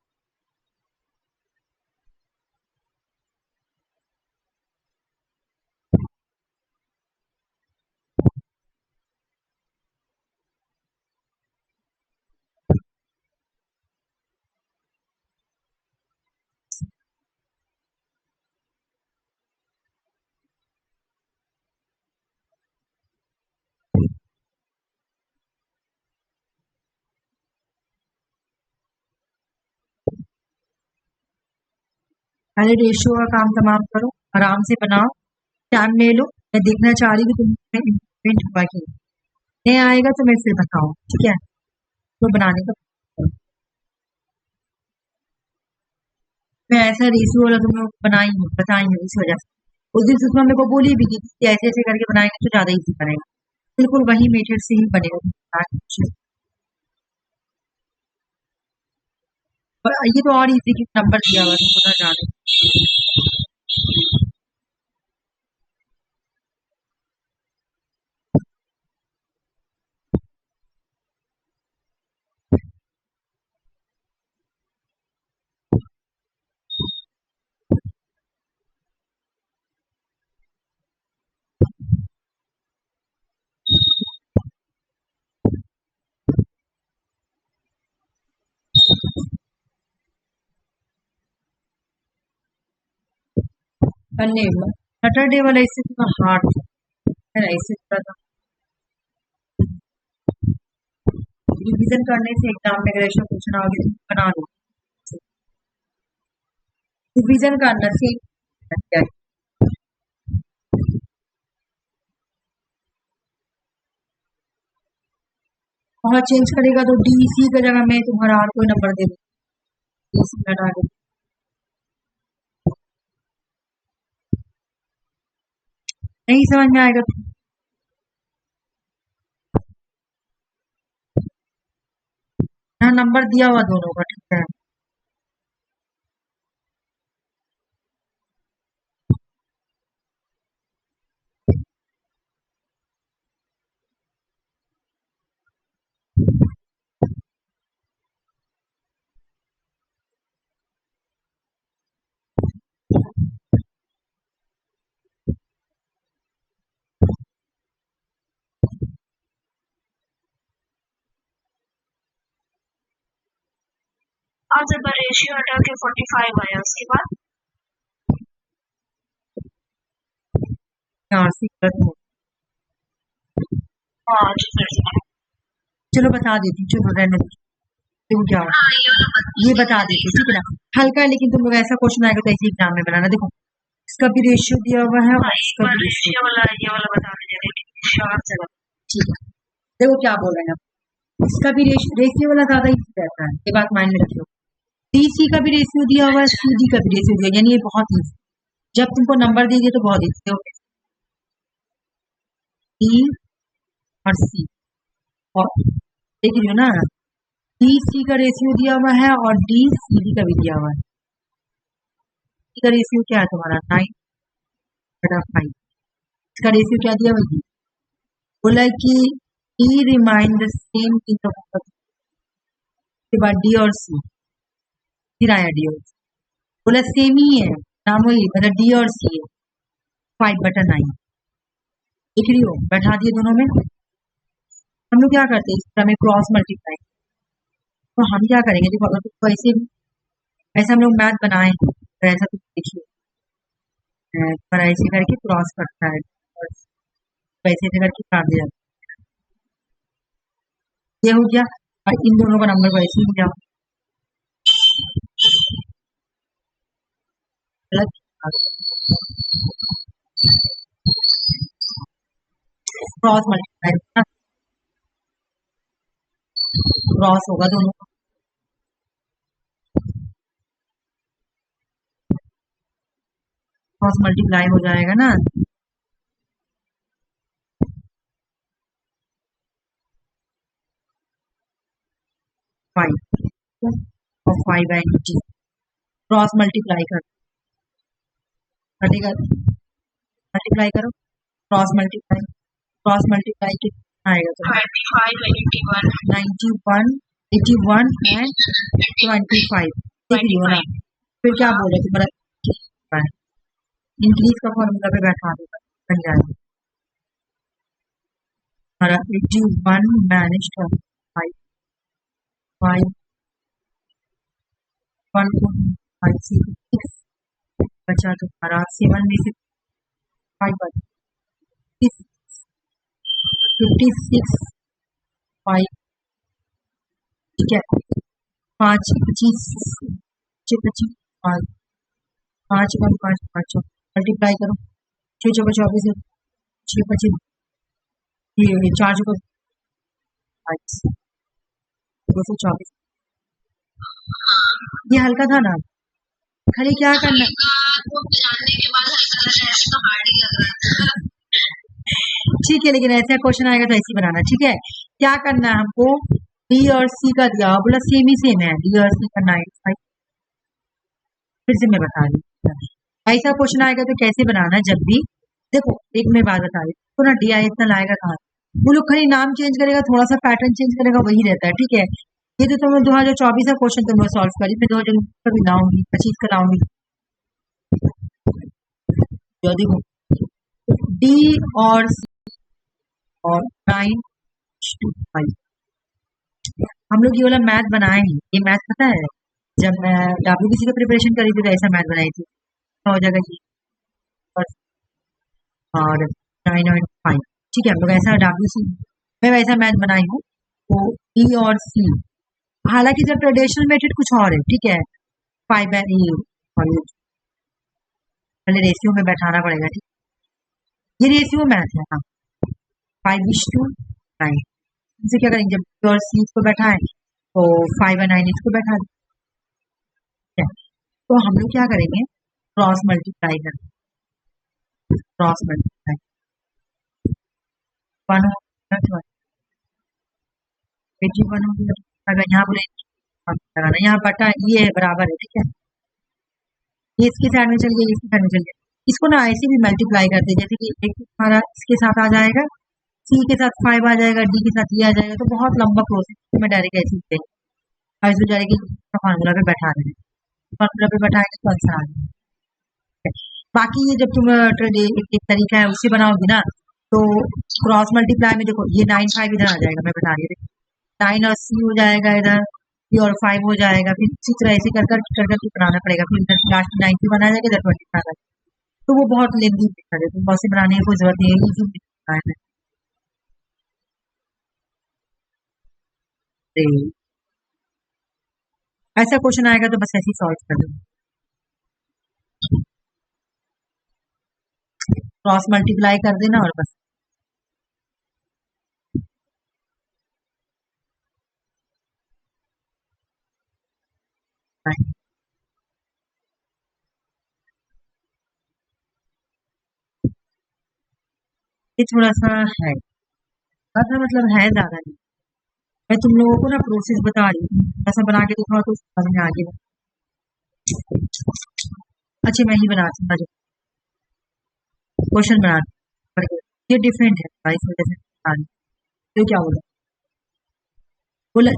पहले रेशियो का काम तमाम करो, आराम से बनाओ, टाइम ले लो। मैं देखना चाह रही हूँ कि तुम्हें इम्प्रूवमेंट हुआ कि नहीं आएगा तो मैं फिर बताऊँ, ठीक है, तो बनाने का मैं ऐसा रेशियो वाला तुम्हें बनाई हूँ, बताई हूँ, इस वजह से उस दिन सुषमा मेरे को बोली भी कि ऐसे ऐसे करके बनाएंगे तो ज्यादा इजी बनेगा, बिल्कुल वही मेथड से ही बनेगा। पर ये तो और इजी, की नंबर दिया हुआ तुमको ना जाने। संडे सैटरडे वाला इससे थोड़ा हार्ड है ना, इससे थोड़ा सा रिविजन करने से एग्जाम में अगर ऐसा क्वेश्चन आ गया तो बना लो, रिविजन करना से वहाँ चेंज करेगा तो डीसी की जगह मैं तुम्हारा और कोई नंबर दे दूँ, डीसी हटा दो, नहीं समझ में आएगा तो यहाँ नंबर दिया हुआ दोनों का, ठीक है। और जब रेशियो हटा के 45 आया उसके बाद RC गलत हो। हाँ जी फिर से। चलो बता देती हूँ, चलो रहने दो। देखो क्या होता हाँ है, ये बता देती हूँ, ठीक है ना। हल्का है, लेकिन तुम लोग ऐसा क्वेश्चन आएगा तो ऐसे एग्जाम में बनाना। देखो इसका भी रेशियो दिया हुआ है और इसका भी रेशियो, ये वाला बता दीजिए शार्प से। ठीक है। देखो क्या बोल रहे हैं आप, इसका भी रेशियो वाला ज्यादा इजी रहता है, ये बात माइंड में रखियो। DC का भी रेशियो दिया हुआ है, CD का भी रेशियो दिया, यानी ये बहुत इजी। जब तुमको नंबर दीजिए तो बहुत इजी हो, D और C, और देख रही हो ना, DC का रेशियो दिया हुआ है और CD का भी दिया हुआ है। C का रेशियो क्या है तुम्हारा 9/5, इसका रेशियो क्या दिया हुआ है, बोला कि E remain the same in the के बाद D और C, फिर आया D और C, बोला सेम ही है, नाम वही, मतलब D और C है, 5/9। देख रही हो, बैठा दिए दोनों में। हम लोग क्या करते हैं, इस तरह में क्रॉस मल्टीप्लाई, तो हम क्या करेंगे, देखो अगर तुमको ऐसे ऐसा हम लोग मैथ बनाए हैं तो ऐसा कुछ देखिए, पर ऐसे करके क्रॉस करता है और वैसे करके काट दिया, ये हो गया, और इन दोनों का नंबर वैसे ही जाओ, क्रॉस मल्टीप्लाई, क्रॉस होगा दोनों का, क्रॉस मल्टीप्लाई हो जाएगा ना, 5 और 5 है नीचे, क्रॉस मल्टीप्लाई कटेगा, मल्टीप्लाई करो, क्रॉस मल्टीप्लाई कितना आएगा तो 91, 81 एंड 25, देख रही हो ना। फिर क्या बोले तुम्हारा इंक्रीज का फॉर्मूला पे बैठा देगा, बन जाएगा हमारा 81 माइनस 25, 5 1.56 बचा तुम्हारा 7 में से 5 बचा 56 5, ठीक है, 5 25 25 5 1 5 5 मल्टीप्लाई करो, 6 चौके 24, 6 25, ये 4 चौके 224, ये हल्का था ना, खाली क्या करना, जानने के बाद हल्का लग रहा है तो हार्ड ही लग रहा है। ठीक है, लेकिन ऐसा क्वेश्चन आएगा तो ऐसे ही बनाना, ठीक है। क्या करना है हमको, D और C का दिया, बोला सेम ही सेम है, D और C का 95, फिर से मैं बता रही हूँ, ऐसा क्वेश्चन आएगा तो कैसे बनाना है, जब भी देखो एक मैं बात बता रही हूँ, तो ना DI लाएगा कहाँ, वो लोग खाली नाम चेंज करेगा, थोड़ा सा पैटर्न चेंज करेगा, वही रहता है, ठीक है। ये तो तुम 2024 का क्वेश्चन तुम लोग सॉल्व करी, मैं 2024 का भी लाऊंगी, 25 का लाऊंगी, देखो D और C और 9/5, हम लोग ये वाला मैथ बनाए हैं, ये मैथ पता है, जब मैं WBC का प्रिपरेशन करी थी तो ऐसा मैथ बनाई थी, हो जाएगा ये और 9/5, ठीक है। हम लोग ऐसा WBC में वैसा मैथ बनाई हूँ, तो E और C, हालांकि जब ट्रेडिशनल मेथड कुछ और है, ठीक है, 5 और ये पहले रेशियो में बैठाना पड़ेगा, ठीक, ये रेशियो मैथ है, हाँ 5:9, इनसे क्या करेंगे, जब और C को बैठाएं तो 5 और 9 इसको बैठा दें, ठीक है। तो हम लोग क्या करेंगे, क्रॉस मल्टीप्लाई करेंगे, क्रॉस मल्टीप्लाई 1 हो 81 हो गया, अगर यहाँ बोले लगाना, यहाँ बटा ये है बराबर है, ठीक है, ये इसके साइड में चल गया, इसके साइड में चल गया, इसको ना ऐसे भी मल्टीप्लाई करते हैं, जैसे कि एक हमारा इसके साथ आ जाएगा, C के साथ 5 आ जाएगा, D के साथ ये आ जाएगा, तो बहुत लंबा प्रोसेस में डायरेक्ट ऐसे ही और इसको डायरेक्ट फॉर्मूला पे बैठा देंगे, फॉर्मूला पे बैठाएंगे तो आंसर आ जाएगा। बाकी ये जब तुम एक तरीका है उससे बनाओगी ना, तो क्रॉस मल्टीप्लाई में देखो ये 9 5 इधर आ जाएगा, मैं बता रही हूँ, 9 और C हो जाएगा इधर, C और 5 हो जाएगा, फिर इसी तरह ऐसे कर कर बनाना पड़ेगा, फिर लास्ट 90 बना जाएगा, इधर 20 बना जाएगा, तो वो बहुत लेंदी मेथड है, तो बहुत से बनाने की कोई जरूरत नहीं है, इजी बनाना है। ऐसा क्वेश्चन आएगा तो बस ऐसे ही सॉल्व कर दो, क्रॉस मल्टीप्लाई कर देना और बस। ये थोड़ा सा है, मतलब है ज्यादा नहीं, मैं तुम लोगों को ना प्रोसेस बता रही हूँ, ऐसा बना के दिखाओ तो समझ में आ गया। अच्छा मैं ही बनाती हूँ, क्वेश्चन बनाती हूँ, ये डिफरेंट है इस वजह से बता रही हूँ। तो क्या बोला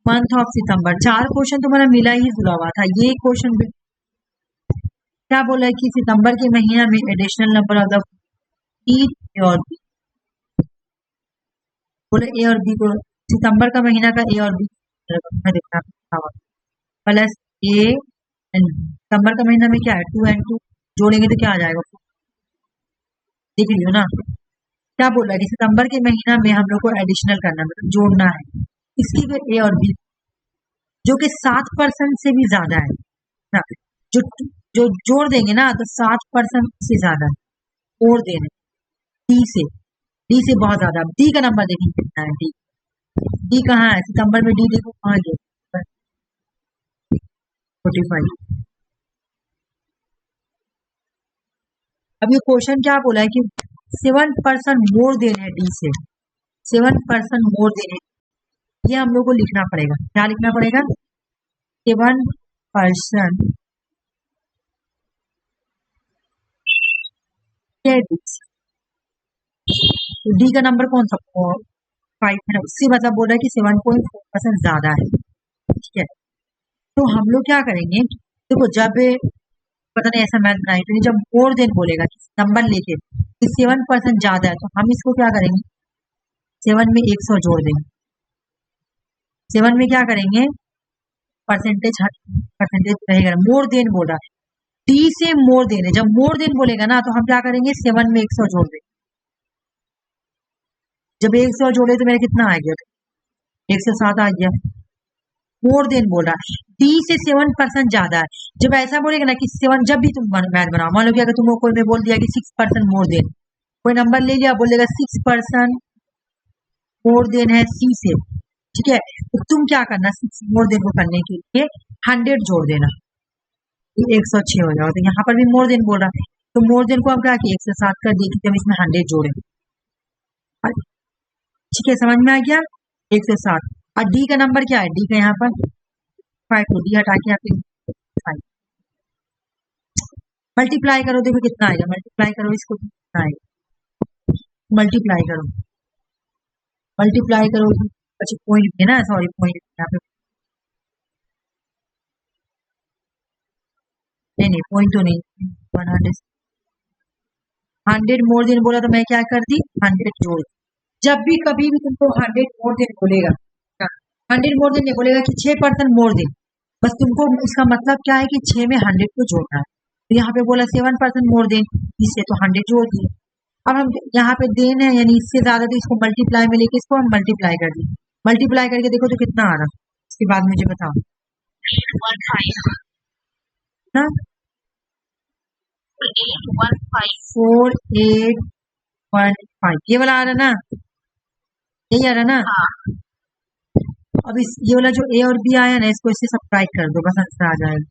मंथ ऑफ सितंबर, 4 क्वेश्चन तुम्हारा मिला ही जुला हुआ था। ये क्वेश्चन क्या बोला है कि सितंबर के महीना में एडिशनल नंबर ऑफ द ए और बी, बोले ए और बी को सितंबर का महीना का ए और बी प्लस ए एंड सितंबर का महीना में क्या है 2 and 2 जोड़ेंगे तो क्या आ जाएगा, देख लियो ना। क्या बोल रहा है कि सितंबर के महीना में हम लोग को एडिशनल करना मतलब जोड़ना है इसकी ए और बी जो कि 7% से भी ज्यादा है ना, जो जो जोड़ देंगे ना तो 7% से ज्यादा है और देने डी से बहुत ज्यादा। डी का नंबर देखिए कितना है, डी कहाँ है सितंबर में, डी देखो कहाँ गया 45। अब ये क्वेश्चन क्या बोला है कि 7% मोर देन है डी से, 7% मोर देन है, ये हम लोग को लिखना पड़ेगा। क्या लिखना पड़ेगा, 7% डी का नंबर कौन सा 5 है, उससे मतलब बोल रहा है कि 7.4% ज्यादा है, ठीक है। तो हम लोग क्या करेंगे, देखो जब पता नहीं ऐसा मैथ बनाए तो जब मोर देन बोलेगा नंबर लेके कि 7% ज्यादा है तो हम इसको क्या करेंगे 7 में 100 जोड़ देंगे, 7 में क्या करेंगे परसेंटेज रहेगा, मोर देन बोल रहा है डी से मोर देन है, जब मोर देन बोलेगा ना तो हम क्या करेंगे 7 में 100 जोड़ देंगे, जब 100 जोड़े तो मेरा कितना आ गया 107 आ गया, मोर देन बोल रहा है डी से 7% ज्यादा है। जब ऐसा बोलेगा ना कि 7, जब भी तुम मैथ बनाओ मान लो कि अगर तुमको कोई में बोल दिया कि 6% मोर देन, कोई नंबर ले लिया बोलेगा 6% मोर देन है सी से, ठीक है, तो तुम क्या करना 6 मोर देन को करने के लिए 100 जोड़ देना, 106 हो जाएगा। तो यहाँ पर भी मोर देन बोल रहा है तो मोर देन को हम क्या किए 107 कर दिए, जब इसमें 100 जोड़े, ठीक है समझ में आ गया 107। और डी का नंबर क्या है, डी का यहाँ पर 5 को डी हटा के यहाँ पे 5 मल्टीप्लाई करो, देखो कितना आएगा, मल्टीप्लाई करो इसको कितना आएगा, मल्टीप्लाई करो अच्छा पॉइंट है ना, सॉरी पॉइंट यहाँ पे नहीं पॉइंट तो नहीं, 100 मोर देन बोला तो मैं क्या कर दी 100 जोड़, जब भी कभी भी तुमको 100 मोर देन बोलेगा, 100 मोर देन नहीं बोलेगा कि 6% मोर देन, बस तुमको इसका मतलब क्या है कि 6 में 100 को जोड़ना है। तो यहाँ पे बोला 7% मोर देन, इससे तो 100 जोड़ दिए। अब हम यहाँ पे देन है यानी इससे ज्यादा, तो इसको मल्टीप्लाई में लेके इसको हम मल्टीप्लाई कर दिए, मल्टीप्लाई करके देखो तो कितना आ रहा, उसके बाद मुझे बताओ ना 4815 ये वाला आ रहा ना, यही आ रहा ना। अब इस ये वाला जो ए और बी आया ना इसको इससे सब्ट्रैक्ट कर दो, बस आंसर आ जाएगा।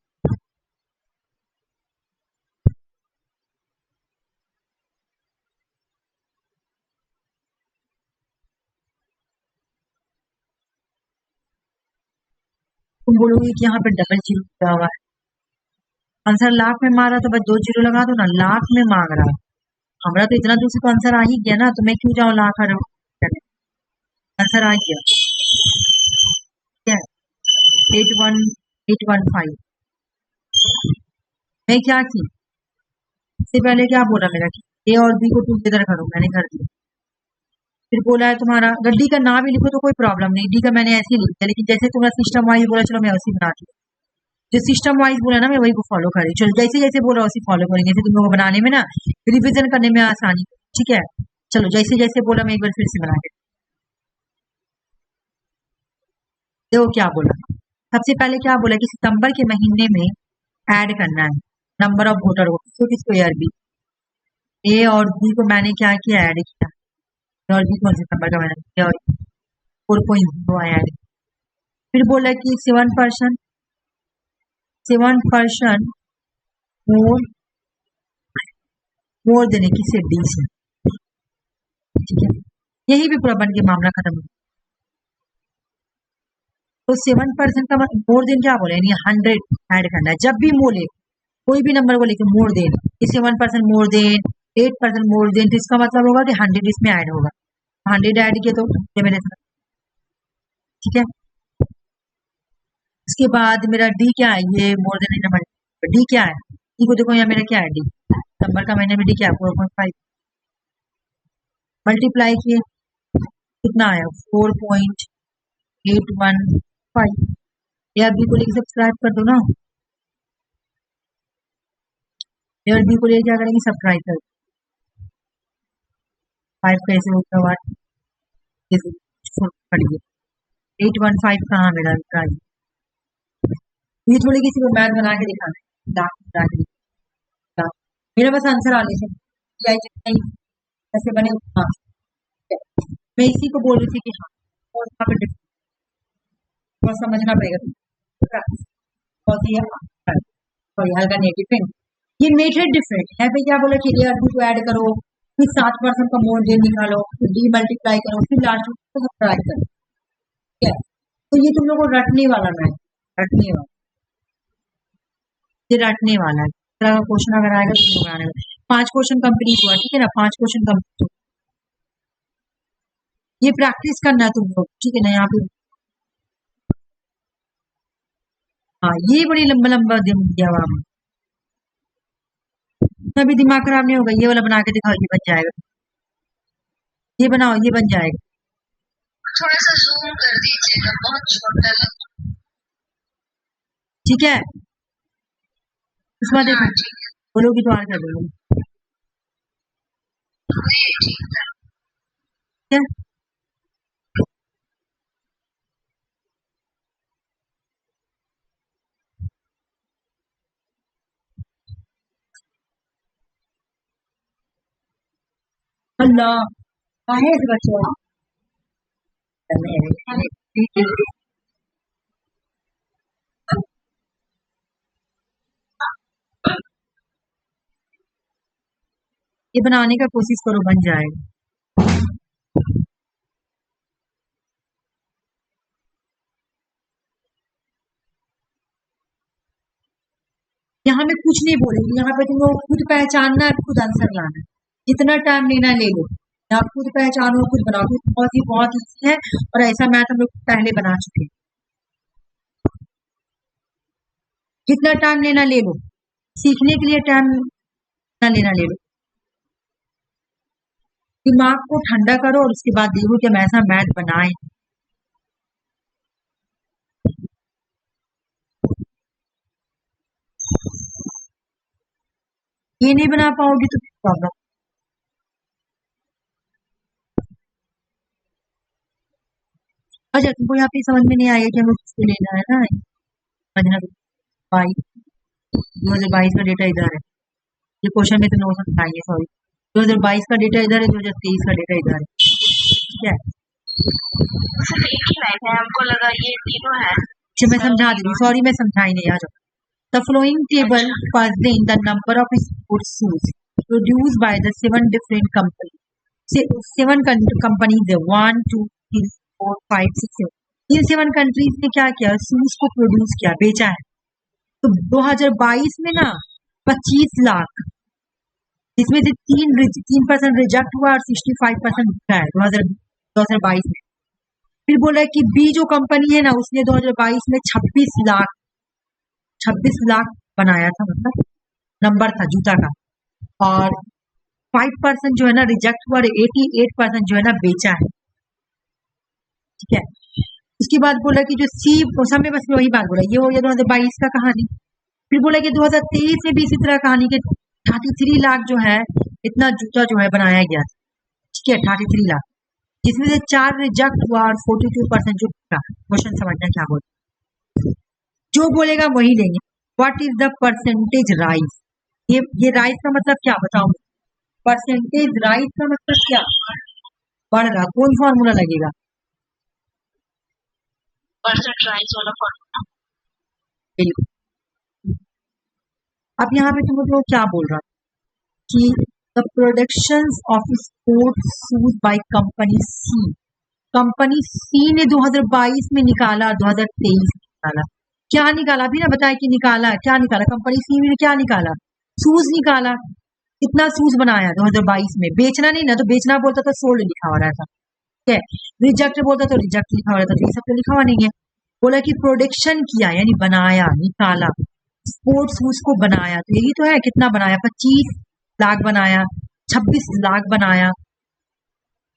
तुम बोलोगे कि यहाँ पे डबल जीरो दिया हुआ है, आंसर लाख में मारा तो बस 2 जीरो लगा दो ना, लाख में मांग रहा है हमारा, तो इतना दूर से तो आंसर आ ही गया ना, तो मैं क्यों जाऊँ लाख आंसर आ गया क्या 81815। मैं क्या की इससे पहले क्या बोला मेरा कि ए और बी को टुगेदर करो, मैंने कर दिया। फिर बोला है तुम्हारा अगर डी का ना भी लिखो तो कोई प्रॉब्लम नहीं, डी का मैंने ऐसे ही लिख दिया, लेकिन जैसे तुम्हारा सिस्टम वाइज बोला चलो मैं वैसे ही बनाती हूँ, जो सिस्टम वाइज बोला ना मैं वही को फॉलो करें। चलो जैसे जैसे बोला वैसे फॉलो करेंगे, फिर तुम लोगों को बनाने में ना रिविजन करने में आसानी, ठीक है। चलो जैसे जैसे बोला मैं एक बार फिर से बना के देखो क्या बोला। सबसे पहले क्या बोला कि सितंबर के महीने में ऐड करना है नंबर ऑफ वोटर को, किसको किसको, ए और बी। ए और बी को मैंने क्या किया, ऐड किया। ए और बी कौन सितंबर का महीना, ए और 4.0 ऐड। फिर बोला कि 7% मोर देने की से डी से, ठीक है। यही भी पूरा बन के मामला खत्म हो। तो 7% का मोर देन क्या बोले, यानी 100 ऐड करना है। जब भी बोले कोई भी नंबर को लेकर more than, 7% more than, 8% more than, तो इसका मतलब होगा कि 100 इसमें ऐड होगा। 100 ऐड किया तो ये मेरे साथ, ठीक है। इसके बाद मेरा डी क्या है, ये मोर देन नंबर, डी क्या है, डी को देखो यहाँ मेरा क्या है, डी नंबर का महीने में डी क्या है 4.5, मल्टीप्लाई किए कितना आया 4.815। या बी को लेकर सब्सक्राइब कर दो ना, ए और बी को लेकर क्या करेंगे, सब्सक्राइब कर 5 कैसे होगा, 815 कहाँ मेरा प्राइस। ये थोड़ी किसी को मैथ बना के दिखाना है, मेरा बस आंसर आने से ऐसे बने। हाँ मैं इसी को बोल रही थी कि हाँ और वहाँ पे थोड़ा समझना पड़ेगा, हल्का नेगेटिव। ये मेथड डिफरेंट है। पे क्या बोला कि ए और बी को ऐड करो, फिर 7% का मोर देन निकालो, फिर डी मल्टीप्लाई करो, फिर लास्ट में सब्ट्रैक्ट करो, ठीक है। तो ये तुम लोग को रटने वाला है, रटने वाला, ये रटने वाला है। तरह का क्वेश्चन अगर आएगा तो तुम आने 5 क्वेश्चन कंप्लीट हुआ, ठीक है ना, 5 क्वेश्चन कंप्लीट। ये प्रैक्टिस करना है तुम लोग, ठीक है ना। यहाँ पे हाँ ये बड़ी लंबा लंबा दिया हुआ, अभी दिमाग खराब नहीं होगा। ये वाला बना के दिखाओ, ये बन जाएगा, ये बनाओ, ये बन जाएगा। थोड़ा सा जूम कर दीजिएगा, बहुत छोटा लग, ठीक है। इसमें देखो बोलोगी तो आर कर दूंगी, ठीक है। अल्लाह काहे से बच्चों ये बनाने का कोशिश करो, बन जाएगा। यहाँ में कुछ नहीं बोलेगी, यहाँ पे तुम लोग खुद पहचानना है, खुद आंसर लाना है, जितना टाइम लेना ले लो। आप खुद पहचानो, खुद बनाओ, बहुत ईजी है। और ऐसा मैथ हम लोग पहले बना चुके हैं। जितना टाइम लेना ले लो, सीखने के लिए टाइम ना लेना ले लो। दिमाग को ठंडा करो और उसके बाद देखो कि हम ऐसा मैथ बनाए। ये नहीं बना पाओगे तो प्रॉब्लम। अच्छा तुमको यहाँ पे समझ में नहीं आएगा कि हमें किसको लेना है ना, समझना। 2022 का डेटा इधर है, ये क्वेश्चन में तुम लोग समझाएंगे, सॉरी 2022 का डेटा इधर है, 2023 का डेटा इधर है, ठीक है। एक ही लाइन है, हमको लगा ये तीनों है। अच्छा मैं समझा दे रही, सॉरी मैं समझाई नहीं। आ जाओ। The following table contains the number of sports shoes produced by the 7 different companies. 7 companies है, 1 2 3 4 5 6 7। इन 7 कंट्रीज ने क्या किया, शूज को प्रोड्यूस किया, बेचा है। तो 2022 में ना 25 लाख, इसमें से 3% रिजेक्ट हुआ और 65% बिका है 2022 में। फिर बोला कि बी जो कंपनी है ना उसने 2022 में 26 लाख बनाया था, मतलब नंबर था जूता का। और 5% जो है ना रिजेक्ट हुआ और 88% जो है ना बेचा है, ठीक है। उसके बाद बोला कि जो सी समय बस में वही बात बोला, ये हो गया 2022 का कहानी। फिर बोला कि 2023 में भी इसी तरह कहानी के 33 लाख जो है इतना जूता जो है बनाया गया, ठीक है 33 लाख, जिसमें से 4 रिजेक्ट हुआ और 42% जो क्वेश्चन समझना क्या बोल, जो बोलेगा वही लेंगे। What is the percentage rise, ये राइज का मतलब क्या बताओ, परसेंटेज राइज का मतलब क्या, बढ़ रहा, कौन फॉर्मूला लगेगा, परसेंट राइज वाला फॉर्मूला। बिल्कुल। अब यहाँ पे तुम लोग क्या बोल रहा कि the production of sports shoes by company C, company C ने 2022 में निकाला, 2023 में निकाला, क्या निकाला भी ना बताया कि निकाला, क्या निकाला, कंपनी सी ने क्या निकाला, शूज निकाला। कितना शूज बनाया 2022 में, बेचना नहीं ना, तो बेचना बोलता तो सोल्ड लिखा हो रहा था, ठीक है, रिजेक्ट बोलता तो रिजेक्ट लिखा हो रहा था, तो ये सब तो लिखा हुआ नहीं है। बोला कि प्रोडक्शन किया यानी बनाया, निकाला, स्पोर्ट्स शूज को बनाया, तो यही तो है, कितना बनाया, 25 लाख बनाया, 26 लाख बनाया,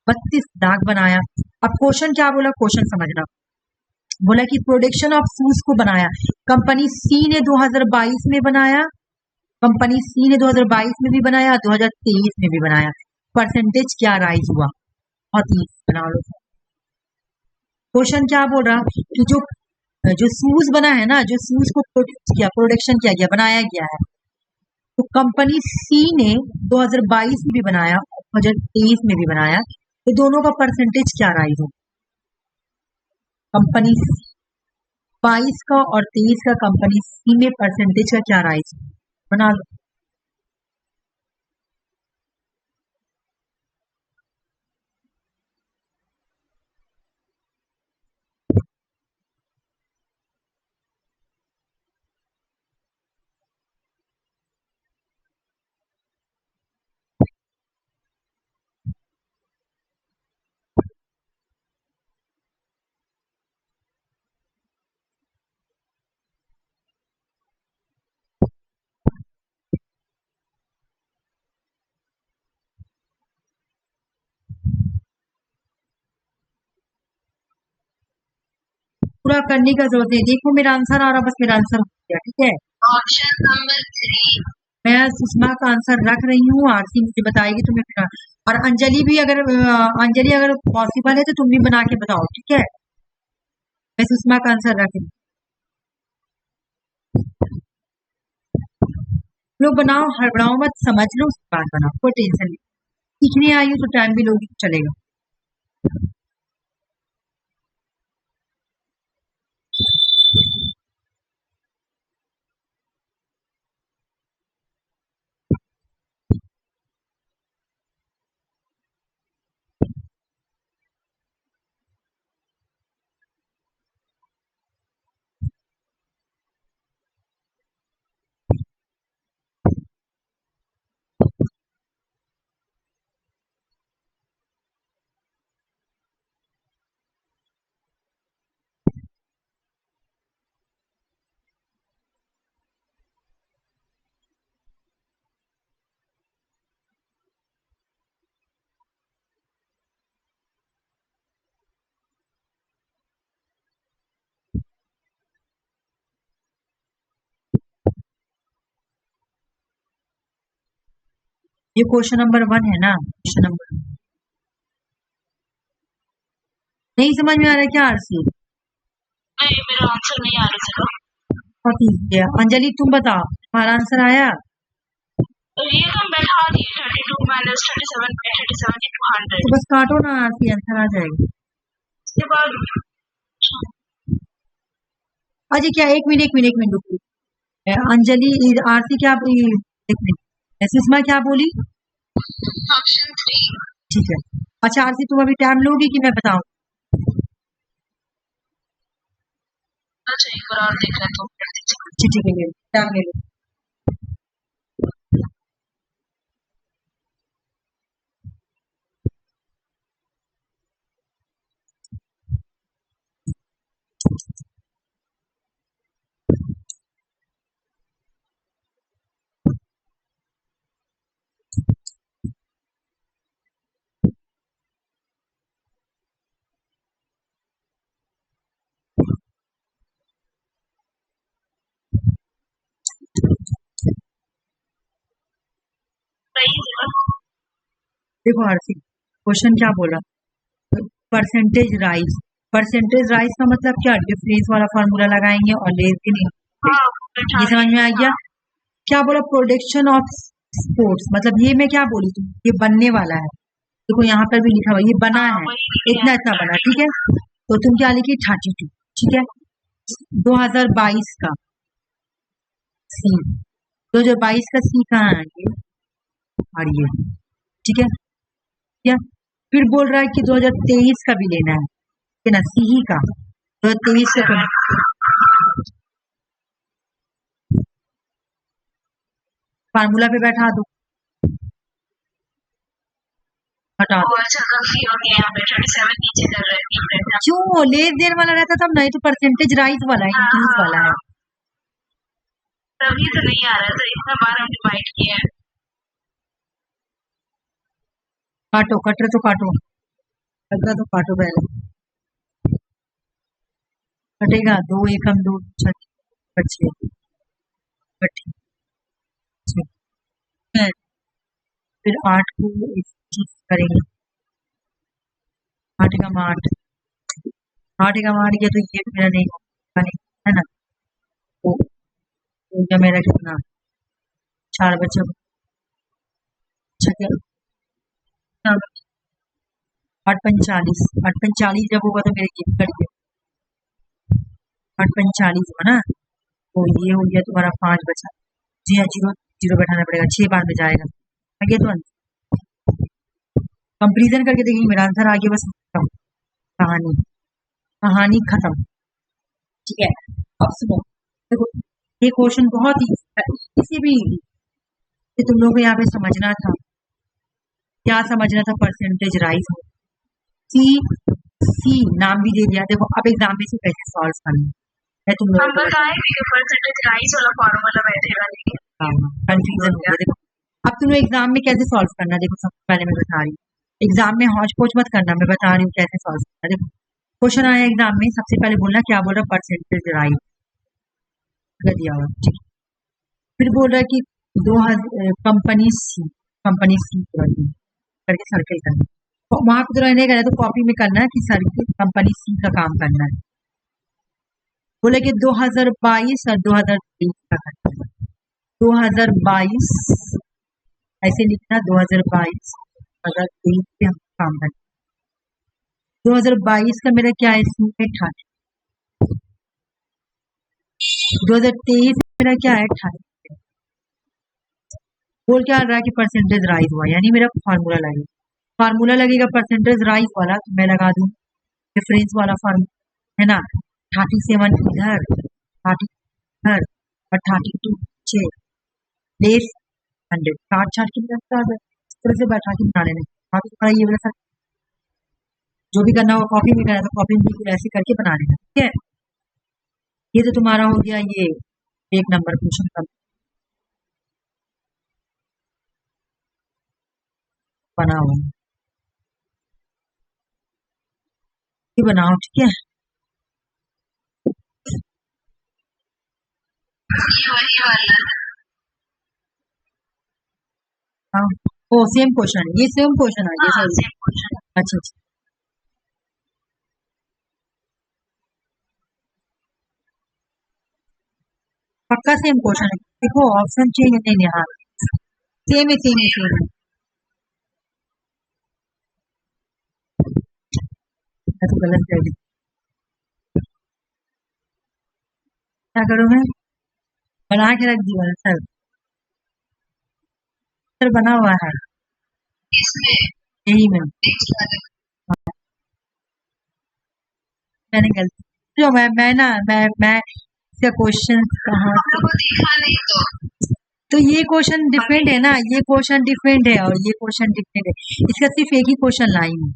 32 लाख बनाया। अब क्वेश्चन क्या बोला, क्वेश्चन समझना, बोला कि प्रोडक्शन ऑफ शूज को बनाया, कंपनी सी ने 2022 में बनाया, कंपनी सी ने 2022 में भी बनाया, 2023 में भी बनाया, परसेंटेज क्या राइज हुआ, बहुत ही बना लो। क्वेश्चन क्या बोल रहा कि जो शूज बना है ना, जो शूज को प्रोड्यूस किया, प्रोडक्शन किया गया, बनाया गया है, तो कंपनी सी ने 2022 में भी बनाया, 2023 में भी बनाया, तो दोनों का परसेंटेज क्या राइज हो, कंपनी 22 का और 23 का, कंपनी सी में परसेंटेज का क्या राइज, बना लो। पूरा करने का जरूरत नहीं, देखो मेरा आंसर आ रहा, बस मेरा आंसर हो गया, ठीक है। ऑप्शन नंबर 3, मैं सुषमा का आंसर रख रही हूँ, आरती मुझे बताएगी, तुम्हें फिर, और अंजलि भी अगर पॉसिबल है तो तुम भी बना के बताओ, ठीक है। मैं सुषमा का आंसर रख रही हूँ, लोग बनाओ, हड़बड़ाओ मत, समझ लो उसके बाद बनाओ, कोई टेंशन नहीं, सीखने आई हो तो टाइम भी लोगी तो चलेगा। ये क्वेश्चन नंबर 1 है ना, क्वेश्चन नंबर, नहीं समझ में आ रहा है क्या आरसी, नहीं मेरा आंसर नहीं आ रहा था। बहुत ईजी है। अंजलि तुम बताओ, तुम्हारा आंसर आया, ये कम बैठा दिए 32 माइनस 37 37 into 100 तो बस काटो ना आरसी, आंसर आ जाएगा। इसके बाद अजय क्या, एक मिनट रुको, अंजलि, आरती क्या, एक मिनट, सुषमा क्या बोली, ऑप्शन 3, ठीक है। अच्छा आरती तुम अभी टाइम लोगी कि मैं बताऊं, अच्छा एक बार और देख लेता हूँ। ठीक है, ले लो, टाइम ले लो। देखो हर्षित, क्वेश्चन क्या बोला, परसेंटेज राइज। परसेंटेज राइज का मतलब क्या, डिफरेंस वाला फॉर्मूला लगाएंगे और लेस देन, ये समझ में आ गया। क्या बोला, प्रोडक्शन ऑफ स्पोर्ट्स, मतलब ये मैं क्या बोली तुम, ये बनने वाला है। देखो यहाँ पर भी लिखा हुआ ये बना है, इतना इतना बना, ठीक है। तो तुम क्या लिखी, 32, ठीक है। 2022 का सी, 2022 का सी कहाँ है ये, और ये, ठीक है क्या। फिर बोल रहा है कि 2023 का भी लेना है ना, सी ही का 2023 का फार्मूला पे बैठा दो, हटा दो। क्यों, लेस देन वाला रहता तब नहीं, तो परसेंटेज राइज वाला है, इंक्रीज वाला है, तभी तो नहीं आ रहा है, तो इतना बार हम डिवाइड किया है। काटो, कट रहे तो काटो, कट रहा तो काटो पहले, कटेगा। 2 एकम 2 6 फिर 8 को इस चीज करेंगे, 8 का 8, 8 का 8 किया तो ये मेरा नहीं होगा, नहीं है ना। तो क्या मेरा कितना, 4 बच्चे, 8 45, 8 45 जब होगा तो मेरे ये कट गए, 8 45 हुआ ना, तो ये हो गया तुम्हारा 5 बचा। जी हाँ, 0 0 बैठाना पड़ेगा, 6 बार में जाएगा, आगे तो कंपेरिजन करके देखेंगे, मेरा आंसर आगे, बस खत्म कहानी, कहानी खत्म, ठीक है। अब सुनो, देखो ये क्वेश्चन बहुत ही, किसी भी कि तुम लोगों को यहाँ पे समझना था, क्या समझना था, परसेंटेज राइज हो, सी सी नाम भी दे दिया। देखो अब एग्जाम में से कैसे सॉल्व करना है तुम लोगों को, परसेंटेज राइज वाला फॉर्मूला बैठेगा, लेकिन कंफ्यूजन हो गया। देखो अब तुम एग्जाम में कैसे सॉल्व करना, देखो सबसे पहले मैं बता रही हूँ, एग्जाम में हौच पौच मत करना, मैं बता रही हूँ कैसे सॉल्व करना। देखो क्वेश्चन आया एग्जाम में, सबसे पहले बोलना क्या बोल रहा, परसेंटेज राइज दिया हुआ, ठीक। फिर बोल रहा है कि 2000 कंपनी सी करके सर्किल करना, तो वहां पे तो रहने का है, तो कॉपी में करना है कि सर्किल कंपनी सी का काम करना है। बोले कि 2022 और 2023 का करना है, 2022 ऐसे लिखना, 2022 2023 पे हम काम करना। 2022 का मेरा क्या है, सी में 28, 2023 मेरा क्या है 28, बोल क्या रहा है कि परसेंटेज राइज हुआ, यानी मेरा फार्मूला लगेगा, फार्मूला लगेगा परसेंटेज राइज वाला, तो मैं लगा दूं डिफरेंस वाला फार्मूला, है ना। 37 इधर, 30 इधर और 32 नीचे, लेस 100, 60 की लगता है, इस तरह से बैठा के बना लेना। बाकी थोड़ा ये वाला जो भी करना हो कॉपी में करना, तो कॉपी में बिल्कुल ऐसे करके बना लेना, ठीक है। ये तो तुम्हारा हो गया ये 1 नंबर क्वेश्चन का बना हुआ, ये बनाओ, ठीक है। हाँ, ओ सेम क्वेश्चन, ये सेम क्वेश्चन है, ये सही, अच्छा अच्छा, पक्का सेम क्वेश्चन है, देखो ऑप्शन चेंज नहीं, यहाँ सेम है, सेम है, सेम है। मैं तो गलत कर दी, क्या करूँ मैं, बना के रख दिया सर, सर बना हुआ है यही में, मैंने गलती, जो मैं ना मैं इसका क्वेश्चन कहाँ, तो ये क्वेश्चन डिफरेंट है ना, ये क्वेश्चन डिफरेंट है और ये क्वेश्चन डिफरेंट है, इसका सिर्फ एक ही क्वेश्चन लाई हूँ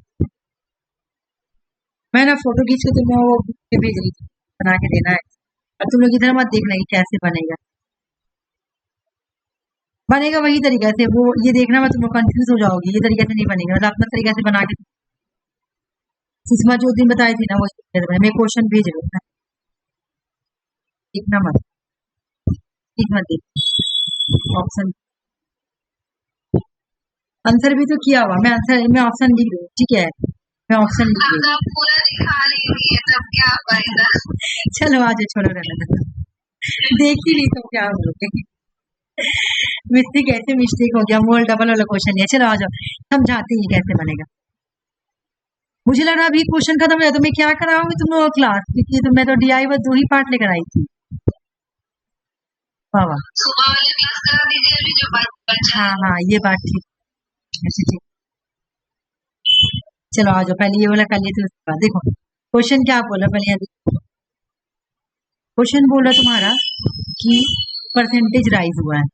मैं ना, फोटो खींच के तुम्हें वो भेज रही थी, बना के देना है, और तुम लोग इधर मत देखना कि कैसे बनेगा, बनेगा वही तरीका से, वो ये देखना मत, तुम लोग कंफ्यूज हो जाओगी, ये तरीके से नहीं बनेगा, मतलब अपना तरीका से बना के, सुषमा जो दिन बताई थी ना वो मैं क्वेश्चन भेज रही हूँ, देखना मत, ठीक मत देख ऑप्शन, आंसर भी तो किया हुआ, मैं आंसर में ऑप्शन लिख रही हूँ, ठीक है, मैं ऑप्शन लिख रही अब पूरा दिखा रही है तब क्या फायदा। हूँ। चलो आज छोड़ो रहने दो, देख ही नहीं तो क्या बोलोगे। मिस्टेक कैसे मिस्टेक हो गया, मोल डबल वाला क्वेश्चन है। चलो आ जाओ, समझाते हैं कैसे बनेगा। मुझे लग रहा अभी क्वेश्चन खत्म हो गया तो मैं क्या कराऊंगी तुम लोगों को क्लास, क्योंकि तो मैं तो DI बस 2 ही पार्ट लेकर आई थी। वाह वाह, सुबह वाली क्लास करा दीजिए अभी जो बच्चा हाँ हाँ ये बात ठीक, अच्छा ठीक। चलो आ जाओ, पहले ये वाला कर लिए थे, उसके बाद देखो क्वेश्चन क्या बोला, पहले यहाँ देखो। क्वेश्चन बोला तुम्हारा कि परसेंटेज राइज हुआ है,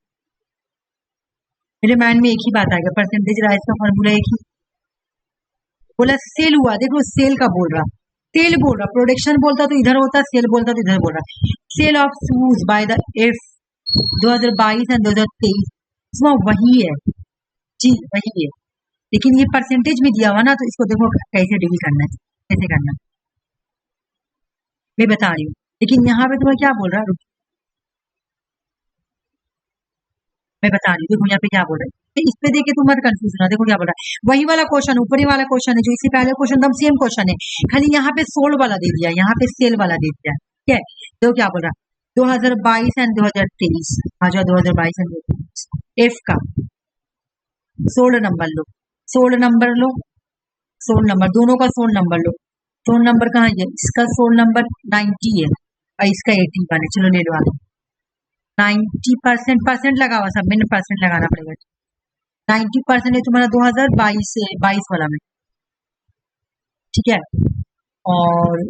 मेरे माइंड में एक ही बात आ गया, परसेंटेज राइज का फॉर्मूला एक ही, बोला सेल हुआ, देखो सेल का बोल रहा, सेल बोल रहा, प्रोडक्शन बोलता तो इधर होता, सेल बोलता तो इधर बोल रहा। Sale of shoes by the F 2022 and 2023, इसमें वही है चीज, वही है, लेकिन ये परसेंटेज में दिया हुआ ना, तो इसको देखो कैसे डील करना है, कैसे करना, मैं बता रही हूँ। लेकिन यहाँ पे तुम्हें क्या बोल रहा है, मैं बता रही हूँ, देखो यहाँ पे क्या बोल रहा है, इस पे देखे तुम मत कंफ्यूज ना, देखो क्या बोल रहा है, वही वाला क्वेश्चन, ऊपरी वाला क्वेश्चन है जो इससे पहले क्वेश्चन था, सेम क्वेश्चन है, खाली यहाँ पे सोल्ड वाला दे दिया, यहाँ पे सेल वाला दे दिया, ठीक है। देखो क्या बोल रहा है, 2022 एंड 2023, आ जाओ 2022 एंड 2023, एफ का सोल्ड नंबर लो, सोल्ड नंबर लो, सोल्ड नंबर दोनों का सोल्ड नंबर लो, सोल्ड नंबर कहाँ है, इसका सोल्ड नंबर 90 है और इसका 81 है, चलो ले लो आगे। 90% परसेंट लगा हुआ, सब में परसेंट लगाना पड़ेगा, 90% है तुम्हारा 2022 से 22 वाला में, ठीक है। और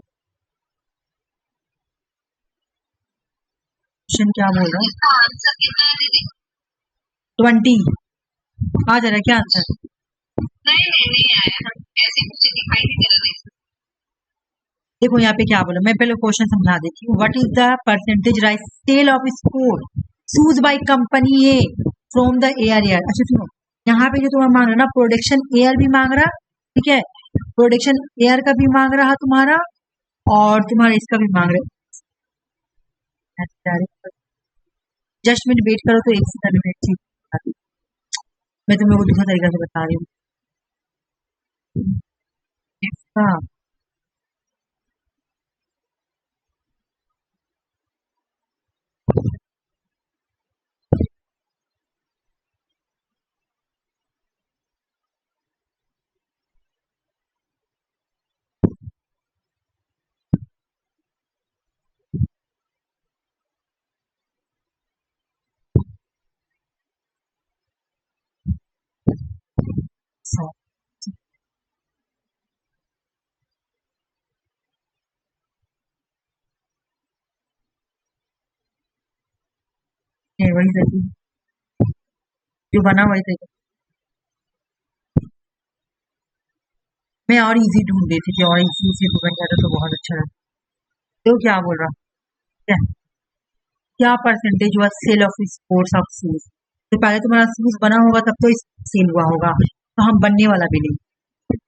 क्वेश्चन क्या बोल रहा है, इसका आंसर कितना है दीदी? 20 आ जा रहा है क्या आंसर, नहीं आया, ऐसे कुछ दिखाई नहीं दे रहा है। देखो यहाँ पे क्या बोला, मैं पहले क्वेश्चन समझा देती हूँ। What is the percentage rise sale of sport shoes by company A from the air year. अच्छा सुनो, यहाँ पे जो तुम्हारा मांग रहा ना, प्रोडक्शन एयर भी मांग रहा, ठीक है, प्रोडक्शन एयर का भी मांग रहा तुम्हारा, और तुम्हारा इसका भी मांग रहा। जस्ट मिनट वेट करो तो एक सेकंड में ठीक बता दूं। मैं तुम्हें वो दूसरा तरीका से बता रही हूँ इसका, वही सही जो बना वही सही। मैं और इजी ढूंढ रही थी कि और इजी से बन जाता तो बहुत अच्छा रहता। तो क्या बोल रहा, क्या क्या परसेंटेज हुआ sale of sports of shoes, तो पहले तुम्हारा शूज बना होगा तब तो सेल हुआ होगा, तो हम बनने वाला भी नहीं,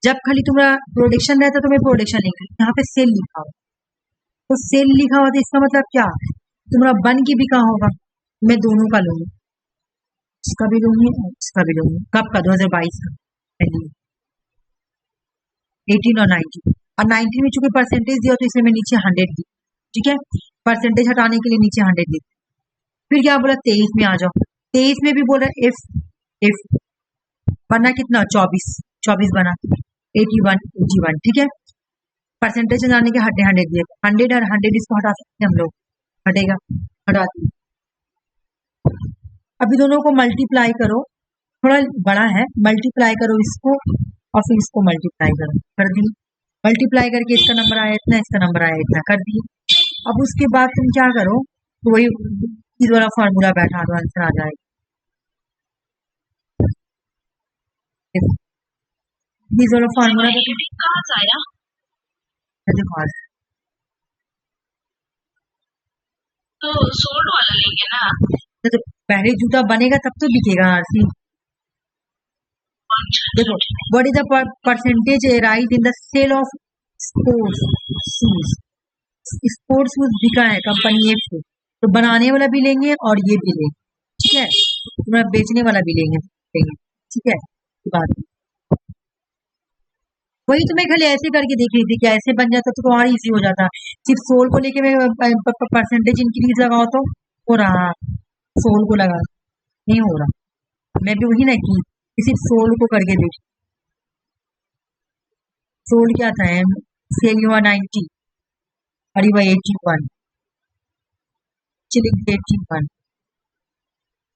जब खाली तुम्हारा प्रोडक्शन रहता तो मैं प्रोडक्शन लिख रही, यहाँ पे सेल लिखा हो, तो सेल लिखा हुआ तो इसका मतलब क्या, तुम्हारा बन के बिका होगा, मैं दोनों का लूंगी, इसका भी लूंगी इसका भी लूंगी, कब का 2022 का, 18 और 19, और 19 में चूंकि परसेंटेज दिया तो इसमें मैं नीचे 100 दी, ठीक है, परसेंटेज हटाने के लिए नीचे 100 दी। फिर क्या बोला 23 में आ जाओ, 23 में भी बोला इफ इफ बना कितना 24 बना 81, ठीक है, परसेंटेज हटाने के 100 दिए, 100 और 100 इसको हटा सकते हैं हम लोग, हटेगा, हटा दिए। अभी दोनों को मल्टीप्लाई करो, थोड़ा बड़ा है, मल्टीप्लाई करो इसको और फिर इसको मल्टीप्लाई करो, कर दी, मल्टीप्लाई करके इसका नंबर आया इतना, इसका नंबर आया इतना, कर दिए। अब उसके बाद तुम क्या करो, तो वही इस वाला फॉर्मूला बैठा दो, आंसर आ जाएगा। इस वाला फॉर्मूला कहाँ से आया? देखो तो सोल्ड वाला लेंगे ना, तो पहले जूता बनेगा तब तो बिकेगा आरसी। देखो what is the percentage rise in the sale of sports shoes, sports shoes बिका है कंपनी एफ से, तो बनाने वाला भी लेंगे और ये भी लेंगे, ठीक है, तुम्हारा बेचने वाला भी लेंगे, ठीक है, की बात है। वही तो मैं खाली ऐसे करके देख रही थी कि ऐसे बन जाता तो और इजी हो जाता। सिर्फ सोल को लेके मैं परसेंटेज इंक्रीज लगाओ तो हो रहा, सोल को लगा नहीं हो रहा। मैं भी वही ना की सिर्फ सोल को करके देख। सोल क्या था, सेल हुआ 90 और ये 81, चिलिंग 81।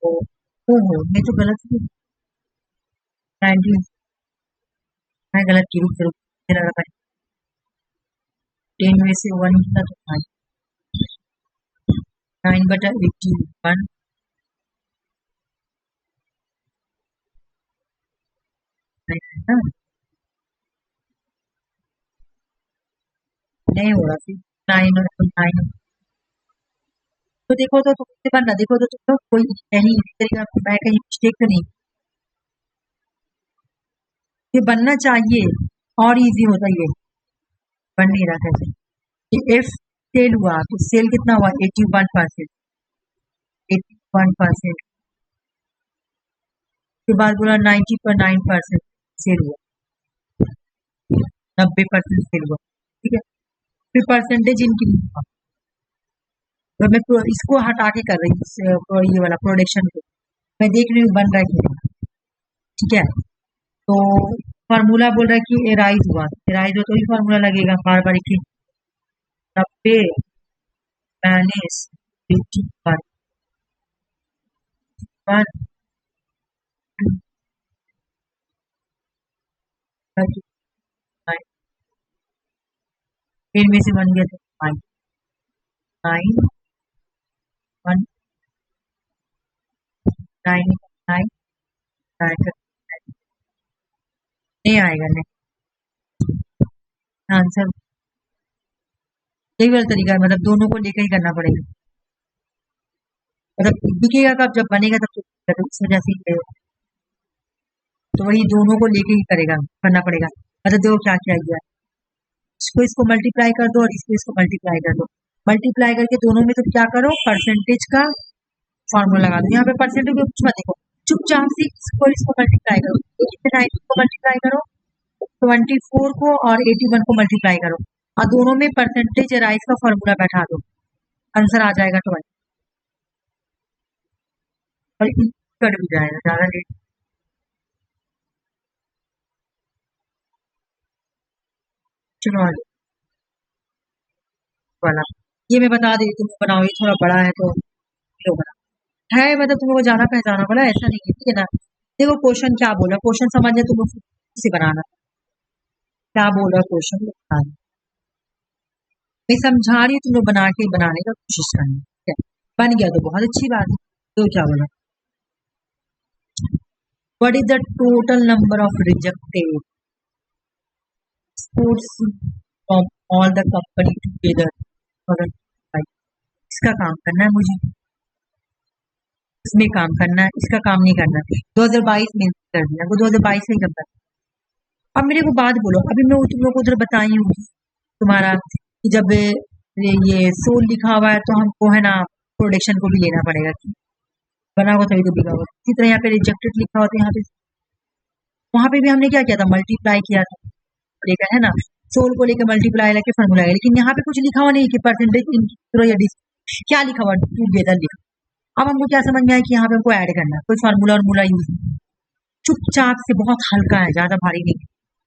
तो ओहो मैं तो गलत की 90, मैं गलत की रुक रुक मेरा लगा 10 में से 1 कितना तो 9/81 ना, नहीं हो रहा फिर 9 और 9। तो देखो तो तुम बनना, देखो तो तुम कोई कहीं तरीका मैं कहीं मिस्टेक तो नहीं, ये बनना चाहिए और इजी होता ये, बन नहीं रहा कैसे। ये एफ सेल हुआ तो सेल कितना हुआ 81%, 81% के बाद बोला 90.9% सेल हुआ, 90% सेल हुआ, ठीक है। फिर परसेंटेज इंक्रीज हुआ, तो मैं इसको हटा के कर रही हूँ ये वाला प्रोडक्शन को, मैं देख रही हूँ बन रहा है कि नहीं, ठीक है। तो फार्मूला बोल रहा है कि एराइज हुआ, एराइज हो तो ही फार्मूला लगेगा बार बार की 90 माइनस 81 10 में से बन गया तो 5 9 1 9 9 नहीं आएगा, नहीं आंसर यही वाला तरीका है, मतलब दोनों को लेकर ही करना पड़ेगा, मतलब दिखेगा कब जब बनेगा तब तो इस वजह से ही, तो वही दोनों को लेके ही करेगा करना पड़ेगा। मतलब देखो क्या क्या गया, इसको मल्टीप्लाई कर दो और इसको मल्टीप्लाई कर दो, मल्टीप्लाई करके दोनों में तो क्या करो परसेंटेज का फॉर्मूला लगा दो। यहाँ पे परसेंटेज में कुछ मत देखो, चुपचाप से इसको मल्टीप्लाई करो, 90 को मल्टीप्लाई करो, 24 को और 81 को मल्टीप्लाई करो और दोनों में परसेंटेज राइज का फॉर्मूला बैठा दो, आंसर आ जाएगा 12 और कट भी जाएगा ज्यादा लेट। चलो वाला ये मैं बता देती हूँ, बनाओ, ये थोड़ा बड़ा है तो लो बना है, मतलब तुम लोग को जाना पहचाना वाला ऐसा नहीं है, ठीक है ना। देखो क्वेश्चन क्या बोला, क्वेश्चन समझ जाए तुम लोग से बनाना, क्या बोल रहा क्वेश्चन बताना, मैं समझा रही हूँ, तुम लोग बना के बनाने का कोशिश करना, ठीक है। बन गया तो बहुत अच्छी बात है। तो क्या बोला, what is the total number of rejected sports from all the company together, इसका काम करना है मुझे, इसमें काम करना है, इसका काम नहीं करना। 2022 में कर दिया, वो 2022 में करता। अब मेरे को बात बोलो, अभी मैं तुम लोग को उधर बताई हूँ तुम्हारा कि जब ये सोल लिखा हुआ है तो हमको है ना प्रोडक्शन को भी लेना पड़ेगा, बना हुआ तभी तो बिका हुआ। इसी तरह यहाँ पे रिजेक्टेड लिखा हुआ, तो यहाँ पे वहां पे भी हमने क्या किया था, मल्टीप्लाई किया था, लेकर है ना सोल को लेकर मल्टीप्लाई लेके फॉर्मूला है, लेकिन यहाँ पे कुछ लिखा हुआ नहीं कि परसेंटेज या क्या लिखा हुआ टुगेदर लिखा। अब हमको क्या समझ में आया कि यहाँ पे हमको ऐड करना है, कोई फार्मूला और मूला यूज नहीं, चुपचाप से, बहुत हल्का है, ज्यादा भारी नहीं।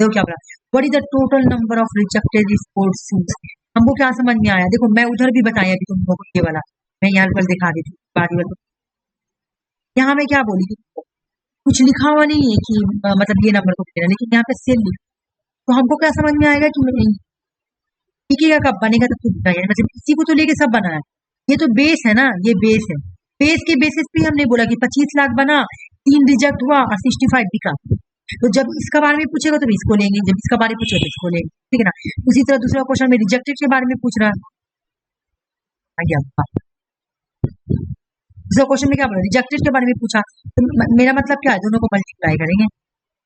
देखो क्या बोला, what is the total number of rejected sports shoes. हमको क्या समझ में आया, देखो मैं उधर भी बताया अभी तुम लोगों को, ये वाला मैं यहाँ पर दिखा दी थी बारी वाला, यहाँ में क्या बोली थी, कुछ लिखा हुआ नहीं है कि मतलब ये नंबर को देना, लेकिन यहाँ पे सेल लिखा, तो हमको क्या समझ में आएगा कि नहीं दिखेगा कब बनेगा तब तो दिखाएगा, मतलब इसी को तो लेके सब बना है, ये तो बेस है ना, ये बेस है, बेस के बेसिस पे हमने बोला कि 25 लाख बना, 3 रिजेक्ट हुआ और 65 बिका। तो जब इसका बारे में पूछेगा तो इसको लेंगे, जब इसका बारे में पूछेगा तो इसको लेंगे, ठीक है ना। उसी तरह दूसरा क्वेश्चन में रिजेक्टेड के बारे में पूछ रहा है, दूसरा क्वेश्चन में क्या बोला, रिजेक्टेड के बारे में पूछा, तो मेरा मतलब क्या है, दोनों को मल्टीप्लाई करेंगे,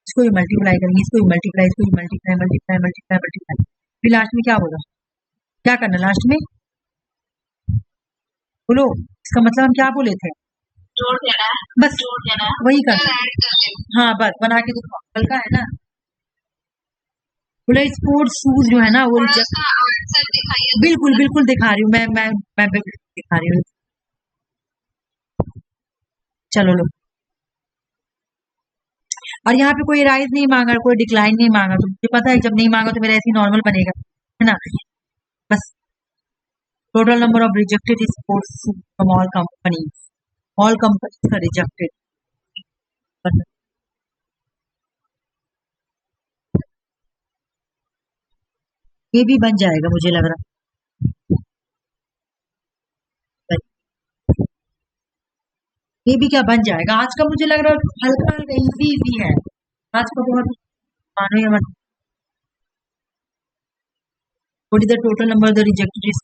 इसको भी मल्टीप्लाई करेंगे, इसको भी मल्टीप्लाई, इसको भी मल्टीप्लाई मल्टीप्लाई मल्टीप्लाई मल्टीप्लाई, फिर लास्ट में क्या बोला, क्या करना लास्ट में बोलो, इसका मतलब हम क्या बोले थे, जोड़ देना है, बस जोड़ देना है, वही कर फिर ऐड कर देना। हाँ बस बना के देखो हल्का है ना। बोले स्पोर्ट्स शूज जो है ना वो थोड़ा रिजेक्ट। सा आंसर दिखाइए। बिल्कुल बिल्कुल दिखा रही हूँ मैं बिल्कुल दिखा रही हूँ। चलो लो। और यहाँ पे कोई राइज नहीं मांगा, कोई डिक्लाइन नहीं मांगा, तो मुझे पता है जब नहीं मांगा तो मेरा ऐसे नॉर्मल बनेगा, है ना। बस total number of rejected sports from all companies are rejected. ये भी बन जाएगा मुझे लग रहा है। ये भी क्या बन जाएगा आज का, मुझे लग रहा है हल्का हल्का इजी इजी है आज का बहुत। मानो या मत। What is the total number of the rejected.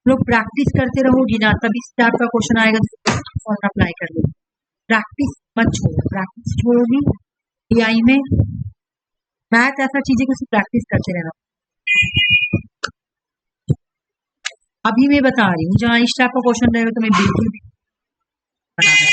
लोग प्रैक्टिस करते रहोगी ना तभी इस टाइप का क्वेश्चन आएगा तो फॉर्म अप्लाई कर लो। प्रैक्टिस मत छोड़ो, प्रैक्टिस छोड़ोगी पीआई में मैथ ऐसा चीज है कि उसे प्रैक्टिस करते रहना। अभी मैं बता रही हूँ जहाँ इस टाइप का क्वेश्चन रहेगा तो मैं बिल्कुल भी बनाना है।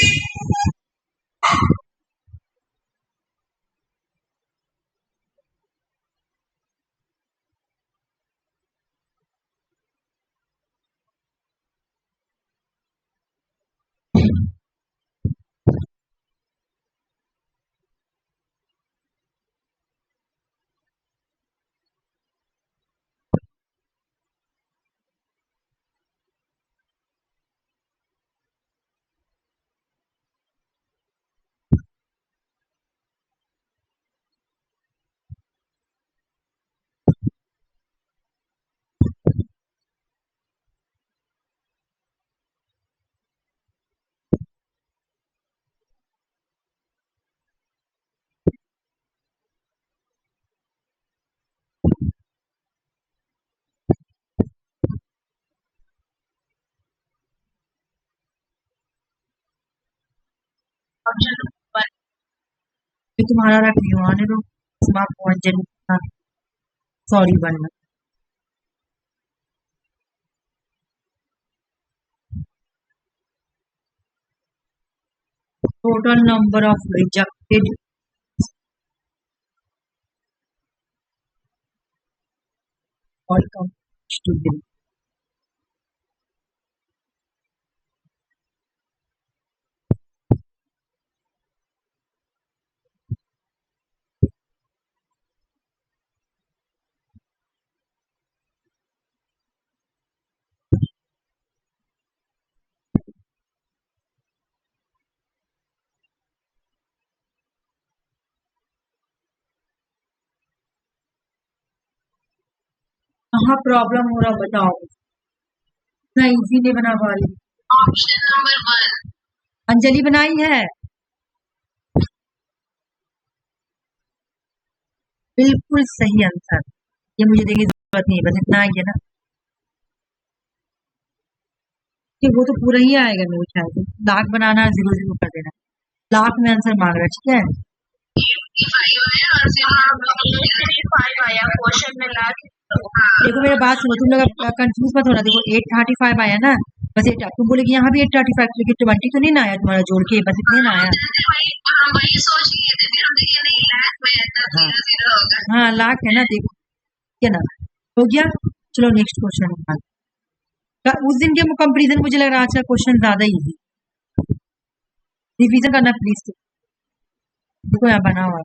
ऑप्शन नंबर ये तुम्हारा रख लियो आने दो। स्मार्ट सॉरी बनना। Total number of rejected all comes to them. कहाँ प्रॉब्लम हो रहा बताओ। इतना इजी नहीं बना पा रही। ऑप्शन नंबर 1 अंजलि बनाई है बिल्कुल सही आंसर। ये मुझे देखने की जरूरत नहीं है, बस इतना ही है ना कि वो तो पूरा ही आएगा मेरे ख्याल से। लाख बनाना 0 0 कर देना। लाख में आंसर मांग रहा है, ठीक है। 85 आया और 0.5 आया क्वेश्चन में लास्ट। देखो मेरी बात सुनो, तुम लोग कंफ्यूज मत होना। देखो 835 आया ना, बस 8 तुम बोलेगी यहाँ भी 835, लेकिन 20 तो नहीं ना आया तुम्हारा जोड़ के, बस इतने ना आया। हम वही सोच लिए थे, फिर हम देखे नहीं लाख में हाँ 0 होगा। हाँ लाख है ना, देखो क्या ना हो गया। चलो नेक्स्ट क्वेश्चन। उस दिन के कंपेरिजन मुझे लग रहा है आज का क्वेश्चन ज्यादा इजी। रिवीजन करना प्लीज। देखो यहाँ बना हुआ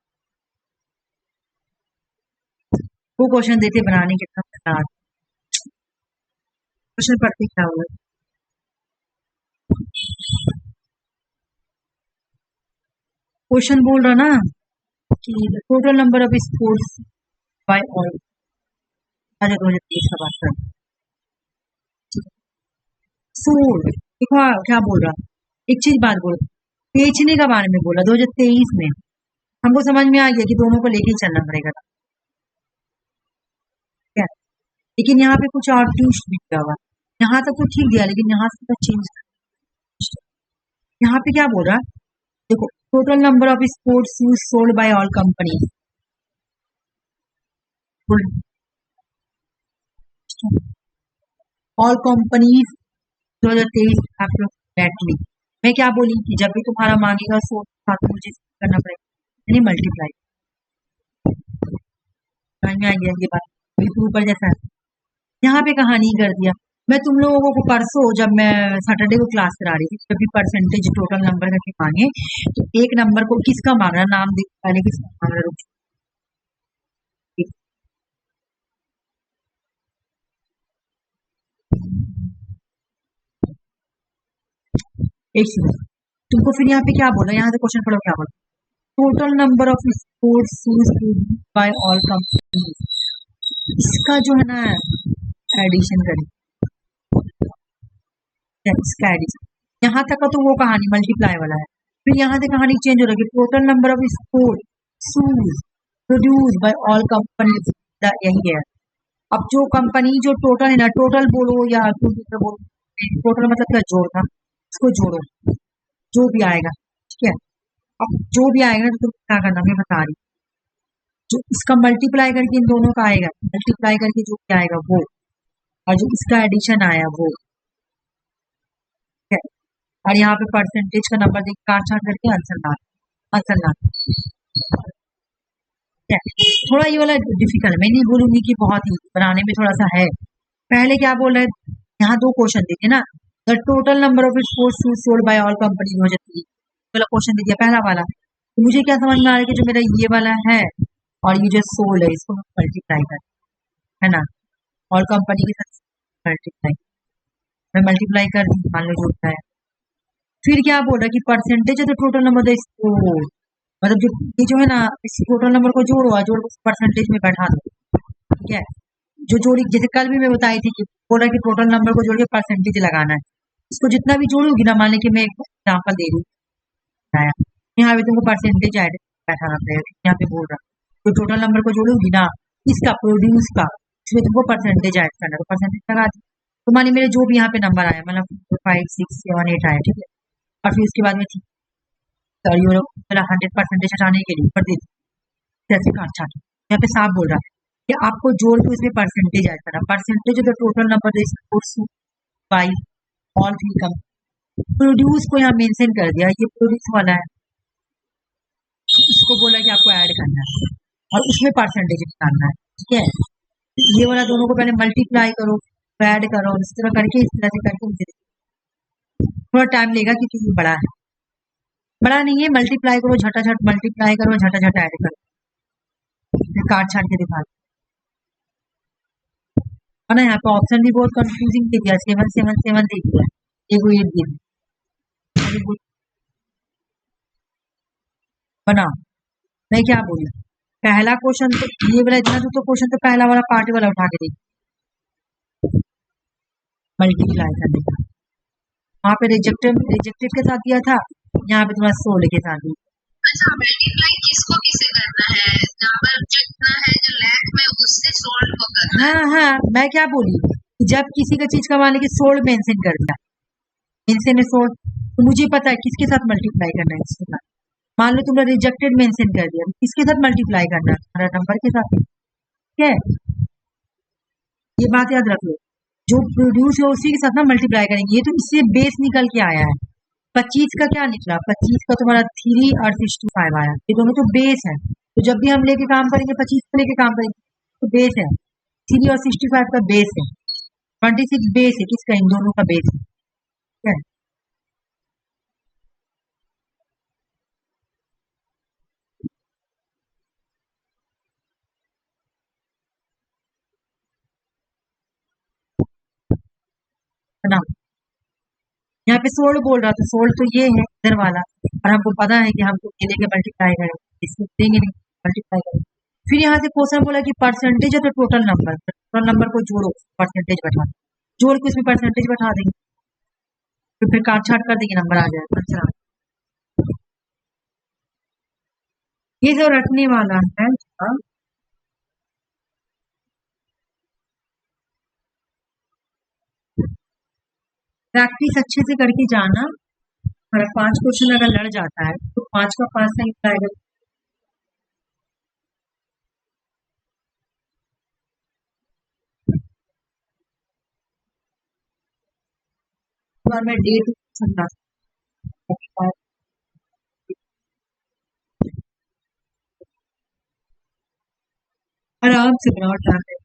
वो क्वेश्चन देते बनाने के साथ क्वेश्चन पढ़ते क्या हुआ। क्वेश्चन बोल रहा ना कि total number of sports by all. अच्छा 2023 का बात कर। सोल्ड देखो क्या बोल रहा, एक चीज बात बोल, बेचने का बारे में बोला 2023 में। हमको समझ में आ गया कि दोनों को लेके ही चलना पड़ेगा, क्या। लेकिन यहाँ पे कुछ और ट्विस्ट दिख रहा। यहाँ तक तो ठीक दिया, लेकिन यहाँ से चेंज। यहाँ पे क्या बोल रहा, देखो total number of sports shoes sold by all company. All companies 2023 approximately. मैं क्या बोली कि जब भी तुम्हारा मांगेगा सो साथ मुझे करना पड़ेगा यानी मल्टीप्लाई। समझ में आ गया ये बात, बिल्कुल ऊपर जैसा है। यहाँ पे कहानी कर दिया। मैं तुम लोगों को परसों जब मैं सैटरडे को क्लास करा रही थी जब भी परसेंटेज टोटल नंबर करके मांगे तो एक नंबर को किसका मांग रहा, नाम देख पहले किसका मांग रहा, रुक एक सेकंड। तुमको फिर यहाँ पे क्या बोला, यहाँ से क्वेश्चन पढ़ो क्या बोला, total number of sports shoes by all companies. इसका जो है ना एडिशन करें, इसका एडिशन यहाँ तक का तो वो कहानी मल्टीप्लाई वाला है। फिर यहाँ से कहानी चेंज हो रही है, total number of sport shoes produce by all companies, यही है। अब जो कंपनी जो टोटल है ना, टोटल बोलो या बोलो, टोटल मतलब क्या जोड़ था, इसको जोड़ो जो भी आएगा, ठीक है। अब जो भी आएगा तो तुम क्या करना मैं बता रही, जो इसका मल्टीप्लाई करके इन दोनों का आएगा, मल्टीप्लाई करके जो भी आएगा वो, और जो इसका एडिशन आया वो, ठीक है। और यहाँ पे परसेंटेज का नंबर देख काट छाट करके आंसर ला, थोड़ा ये वाला डिफिकल्ट, मैं नहीं बोलूंगी कि बहुत ही, बनाने में थोड़ा सा है। पहले क्या बोल रहे, यहाँ दो क्वेश्चन देखे ना, the total number of sports shoes sold by all company हो जाती है, वाला क्वेश्चन दे दिया पहला वाला। तो मुझे क्या समझ में आ रहा है कि जो मेरा ये वाला है और ये जो सोल्ड है इसको मल्टीप्लाई कर, है ना, ऑल कंपनी के साथ मल्टीप्लाई, मैं मल्टीप्लाई कर दी, मान लो जोड़ता है। फिर क्या बोल रहा है कि परसेंटेज है तो टोटल नंबर इसको, मतलब जो ये जो है ना इस टोटल नंबर को जोड़ो और जोड़ परसेंटेज में बैठा दो, ठीक है। जो जोड़ी जैसे कल भी मैं बताई थी कि बोल रहा है कि टोटल नंबर को जोड़ के परसेंटेज लगाना है, इसको जितना भी जोड़ूगी ना, मान ली कि मैं एक एग्जाम्पल दे रही हूँ, यहाँ पे तुमको परसेंटेज ऐड बैठाना पड़ेगा, यहाँ पे बोल रहा तो टोटल नंबर को जोड़ूगी ना इसका प्रोड्यूस का, इसमें तुमको परसेंटेज ऐड करना, तो परसेंटेज लगा दी। तो मानिए मेरे जो भी यहाँ पे नंबर आया, मतलब 5 6 7 8 आया, ठीक है। और फिर उसके बाद में 100% हटाने के लिए कर देती, जैसे अच्छा यहाँ पे साफ बोल रहा है कि आपको जोड़ के उसमें परसेंटेज ऐड करना, percentage of the total number by all three come. Produce को यहाँ मेंशन कर दिया, ये प्रोड्यूस वाला है, इसको बोला कि आपको ऐड करना है और उसमें परसेंटेज निकालना है, ठीक है। ये वाला दोनों को पहले मल्टीप्लाई करो, ऐड करो, इस तरह करके, इस तरह से करके मुझे थोड़ा टाइम लेगा क्योंकि ये बड़ा है, बड़ा नहीं है, मल्टीप्लाई करो झटाझट, मल्टीप्लाई करो झटाझट, ऐड करो, काट छाट के दिखा, है ना। यहाँ पे ऑप्शन भी बहुत कंफ्यूजिंग दे दिया, 7 7 7 दे दिया, एगो ये दिया बना। मैं क्या बोली, पहला क्वेश्चन तो ये वाला इतना तो क्वेश्चन तो पहला वाला पार्ट वाला उठा के देखिए, मल्टीप्लाई करने का, वहाँ पे रिजेक्टेड के साथ दिया था, यहाँ पे तुम्हारा 16 के साथ दिया। अच्छा, मल्टीप्लाई किसको किसे करना है, नंबर जितना है जो लैख में उससे सोल्ड को करना है। हाँ, मैं क्या बोली, जब किसी का चीज का मान लीजिए सोल्ड मेंशन कर दिया, मेंशन में सोल्ड, तो मुझे पता है किसके साथ मल्टीप्लाई करना है, इसके साथ। मान लो तुमने रिजेक्टेड मेंशन कर दिया, किसके साथ मल्टीप्लाई करना है, तुम्हारा नंबर के साथ, ठीक है। ये बात याद रख लो, जो प्रोड्यूस है उसी के साथ ना मल्टीप्लाई करेंगे। ये तो इससे बेस निकल के आया है, 25 का क्या निकला, 25 का तुम्हारा 3 और 65 आया, ये दोनों तो बेस है। तो जब भी हम लेके काम करेंगे 25 को लेके काम करेंगे तो बेस है, 3 और 65 का बेस है, 26 बेस है, किसका, इन दोनों का बेस है, ठीक है। ना यहाँ पे सोल्ड बोल रहा था, सोल्ड तो ये है इधर वाला, और हमको पता है कि हमको ये लेके मल्टीप्लाई करेंगे, इसको देंगे नहीं, मल्टीप्लाई करेंगे। फिर यहाँ से क्वेश्चन बोला कि परसेंटेज है तो टोटल नंबर को जोड़ो, परसेंटेज बैठा, जोड़ के उसमें परसेंटेज बैठा देंगे, तो फिर काट छाट कर देंगे, नंबर आ जाएगा। अच्छा, ये जो रखने वाला है, प्रैक्टिस अच्छे से करके जाना, और 5 क्वेश्चन अगर लड़ जाता है तो 5 का 5 सही आएगा। बार मैं डेट समझा आराम से बनाओ टाइम।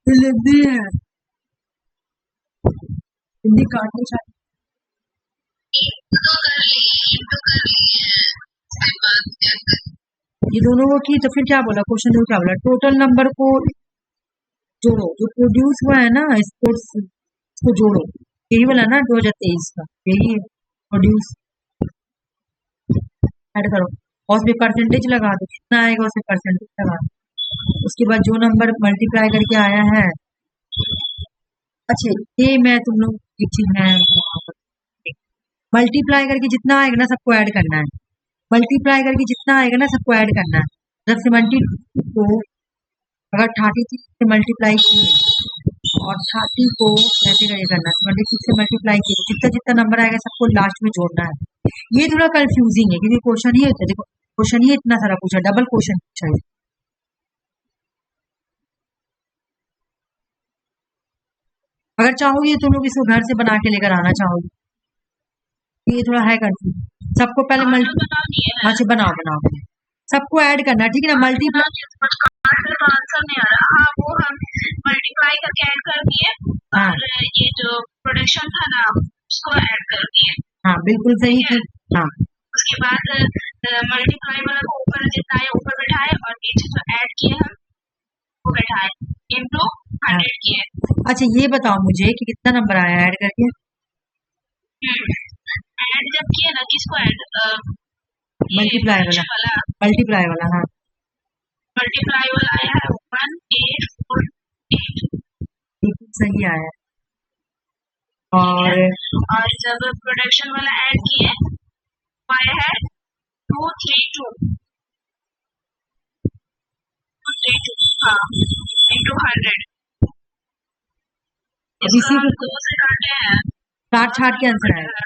हिंदी है, हिंदी काटनी चाहिए। ये दोनों को की तो फिर क्या बोला, क्वेश्चन में क्या बोला, टोटल नंबर को जोड़ो, जो प्रोड्यूस हुआ है ना स्पोर्ट्स को जोड़ो, यही वाला ना 2023 का, यही है प्रोड्यूस, ऐड करो और उसमें परसेंटेज लगा दो, कितना आएगा उसमें परसेंटेज लगा दो। उसके बाद जो नंबर मल्टीप्लाई करके आया है, अच्छा ये मैं तुम लोग एक चीज मैं मल्टीप्लाई करके जितना आएगा ना सबको ऐड करना है, मल्टीप्लाई करके जितना आएगा ना सबको ऐड करना है। जब 72 को अगर 33 से मल्टीप्लाई किए और 30 को ऐसे करके करना है, 76 से मल्टीप्लाई किए, जितना जितना नंबर आएगा सबको लास्ट में जोड़ना है। ये थोड़ा कंफ्यूजिंग है क्योंकि क्वेश्चन ही होता है, देखो क्वेश्चन ही इतना सारा पूछा, डबल क्वेश्चन पूछा है। अगर चाहोगे तुम लोग इसको घर से बना के लेकर आना चाहोगे, ये थोड़ा है कंफ्यूज। सबको पहले अच्छा बनाओ बनाओ, सबको ऐड करना है, ठीक है ना, मल्टीप्लाई आंसर नहीं आ रहा। हाँ वो हम मल्टीप्लाई करके ऐड कर दिए, और ये जो प्रोडक्शन था ना उसको ऐड कर दिए। हाँ बिल्कुल सही है। हाँ उसके बाद मल्टीप्लाई वाला को ऊपर जितना है ऊपर बैठाए और नीचे जो ऐड किए हम वो बैठाए, इनटू 100 किए। अच्छा ये बताओ मुझे कि कितना नंबर आया ऐड करके? ऐड जब किए ना, किसको ऐड, मल्टीप्लाई वाला, मल्टीप्लाई वाला, हाँ मल्टीप्लाई वाला आया है 1848, बिल्कुल सही आया। और जब प्रोडक्शन वाला ऐड किए आया है 232, हाँ इनटू 100। इसी को 2 से काटे हैं, काट छाट के आंसर आएगा।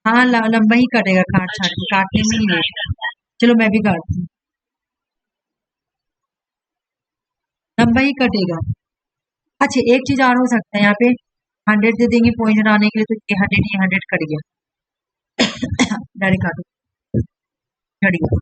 हाँ लंबा ही कटेगा, काट छाट के, काटने में ही नहीं। चलो मैं भी काटती हूँ, लंबा ही कटेगा। अच्छा एक चीज और हो सकता है, यहाँ पे 100 दे देंगे पॉइंट बनाने के लिए, तो ये 100 कट गया, डायरेक्ट काटो, कट गया।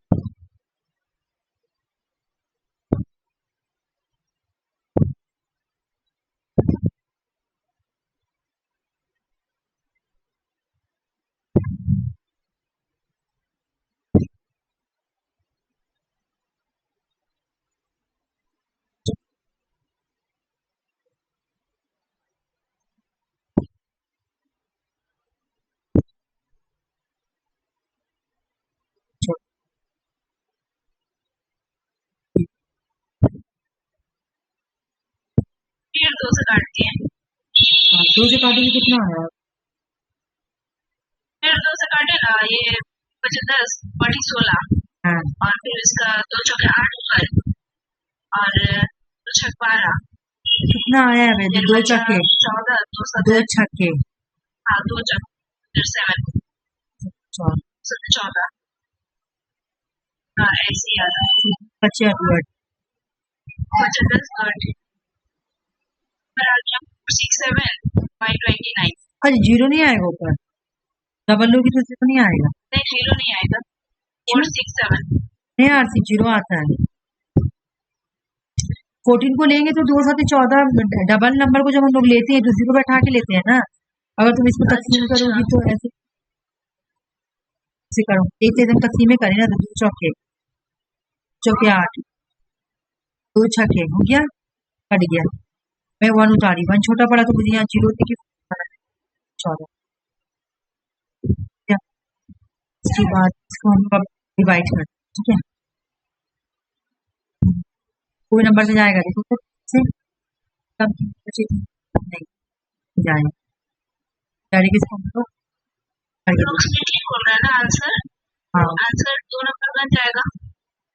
फिर 2 से काटते हैं, 2 से काटेंगे कितना आया? फिर 2 से काटे ना, ये 10 बड़ी 16, हाँ और फिर इसका 2 चौके 8 ऊपर और 2 छक 12, कितना आया है? 2 छक्के 14, 2 छक्के, हाँ 2 चक फिर 7 14, हाँ ऐसे ही आ रहा है। 25 10 30 6 7 by 29, अच्छा जीरो नहीं आएगा ऊपर, डबल लोगी तो जीरो नहीं आएगा। नहीं जीरो नहीं आएगा, 467 नहीं आरसी जीरो आता है। 14 को लेंगे तो 2 7 14, डबल नंबर को जब हम लोग लेते हैं तो जीरो बैठा के लेते हैं ना। अगर तुम इसको तकसीम करोगी तो ऐसे करो, एक से एकदम तकसीमें करें ना तो 2 चौके चौके 8, 2 छक्के हो गया, कट गया। मैं 1 उतारी, 1 छोटा पड़ा तो मुझे यहाँ जीरो दिखी 14। उसके बाद इसको हम डिवाइड कर, ठीक है, कोई नंबर से जाएगा देखो तो से कम बचे नहीं जाए डायरेक्ट इसको हम लोग ठीक हो रहा है ना आंसर। हाँ आंसर 2 नंबर बन जाएगा।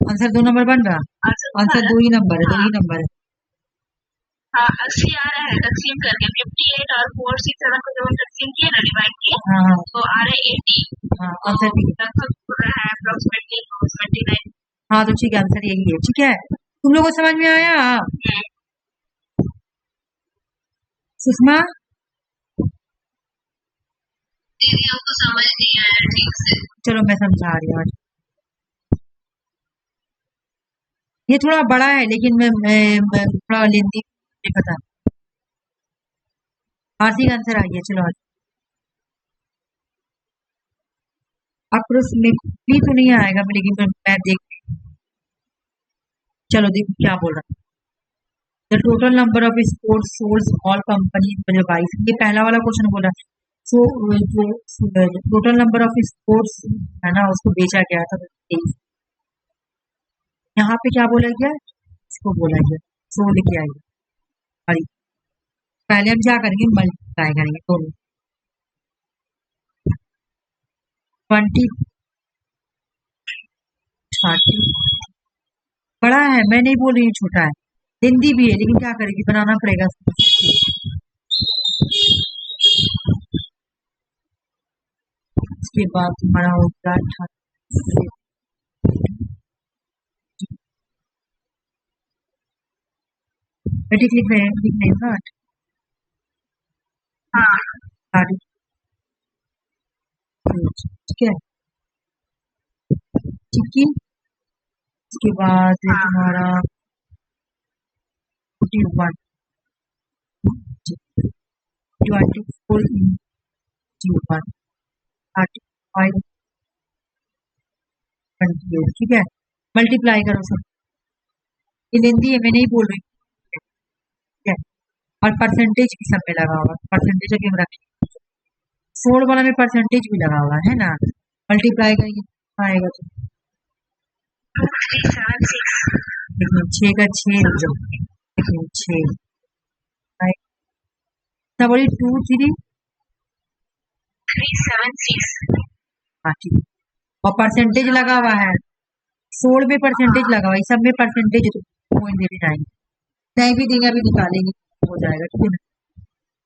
आंसर 2 नंबर बन रहा, आंसर 2 ही नंबर है, 2 ही नंबर है। हाँ 80 आ रहा है तकसीम करके, 58 और 4 6 7 को जब हम तकसीम किए ना डिवाइड किए हाँ तो आ रहा है 80। हाँ आंसर भी लगभग हो रहा है अप्रोक्सीमेटली 29। हाँ तो ठीक है, आंसर यही है, ठीक है। तुम लोगों को समझ में आया सुषमा? दीदी हमको समझ नहीं आया ठीक से। चलो मैं समझा रही हूँ। ये थोड़ा बड़ा है लेकिन मैं थोड़ा लेंदी नहीं पता। आरती का आंसर आ गया, चलो अप्रोक्सीमेटली तो नहीं आएगा लेकिन मैं देख, चलो देखो क्या बोल रहा है। The total number of sports soles all company 22, ये पहला वाला क्वेश्चन बोला। सो जो टोटल नंबर ऑफ स्पोर्ट्स है ना उसको बेचा गया था 23। यहाँ पे क्या बोला गया, इसको बोला गया सो लेके आएगा। अरे पहले हम क्या करेंगे, मल्टीप्लाई करेंगे दोनों, 20 30 बड़ा है, मैं नहीं बोल रही हूँ छोटा है, हिंदी भी है लेकिन क्या करेगी, बनाना पड़ेगा। उसके बाद तुम्हारा होगा 38, लिख नहीं होगा हाँ ठीक है, ठीक है। उसके बाद तुम्हारा 41 24 into 1 35 28, ठीक है। मल्टीप्लाई करो सब, ये लेंदी है मैं नहीं बोल रही, ठीक है। और परसेंटेज भी सब में लगा हुआ, परसेंटेज अभी हम रखें, 16 वाला में परसेंटेज भी लगा हुआ है ना, मल्टीप्लाई करेंगे आएगा तो देखिए 6 का 6 जो देखिए 6 बोली 2 3 376 हाँ ठीक है। और परसेंटेज लगा हुआ है 16 में परसेंटेज लगा हुआ है, सब में परसेंटेज पॉइंट दे जाएंगे, नहीं भी देंगे अभी निकालेंगे हो जाएगा, ठीक है ना।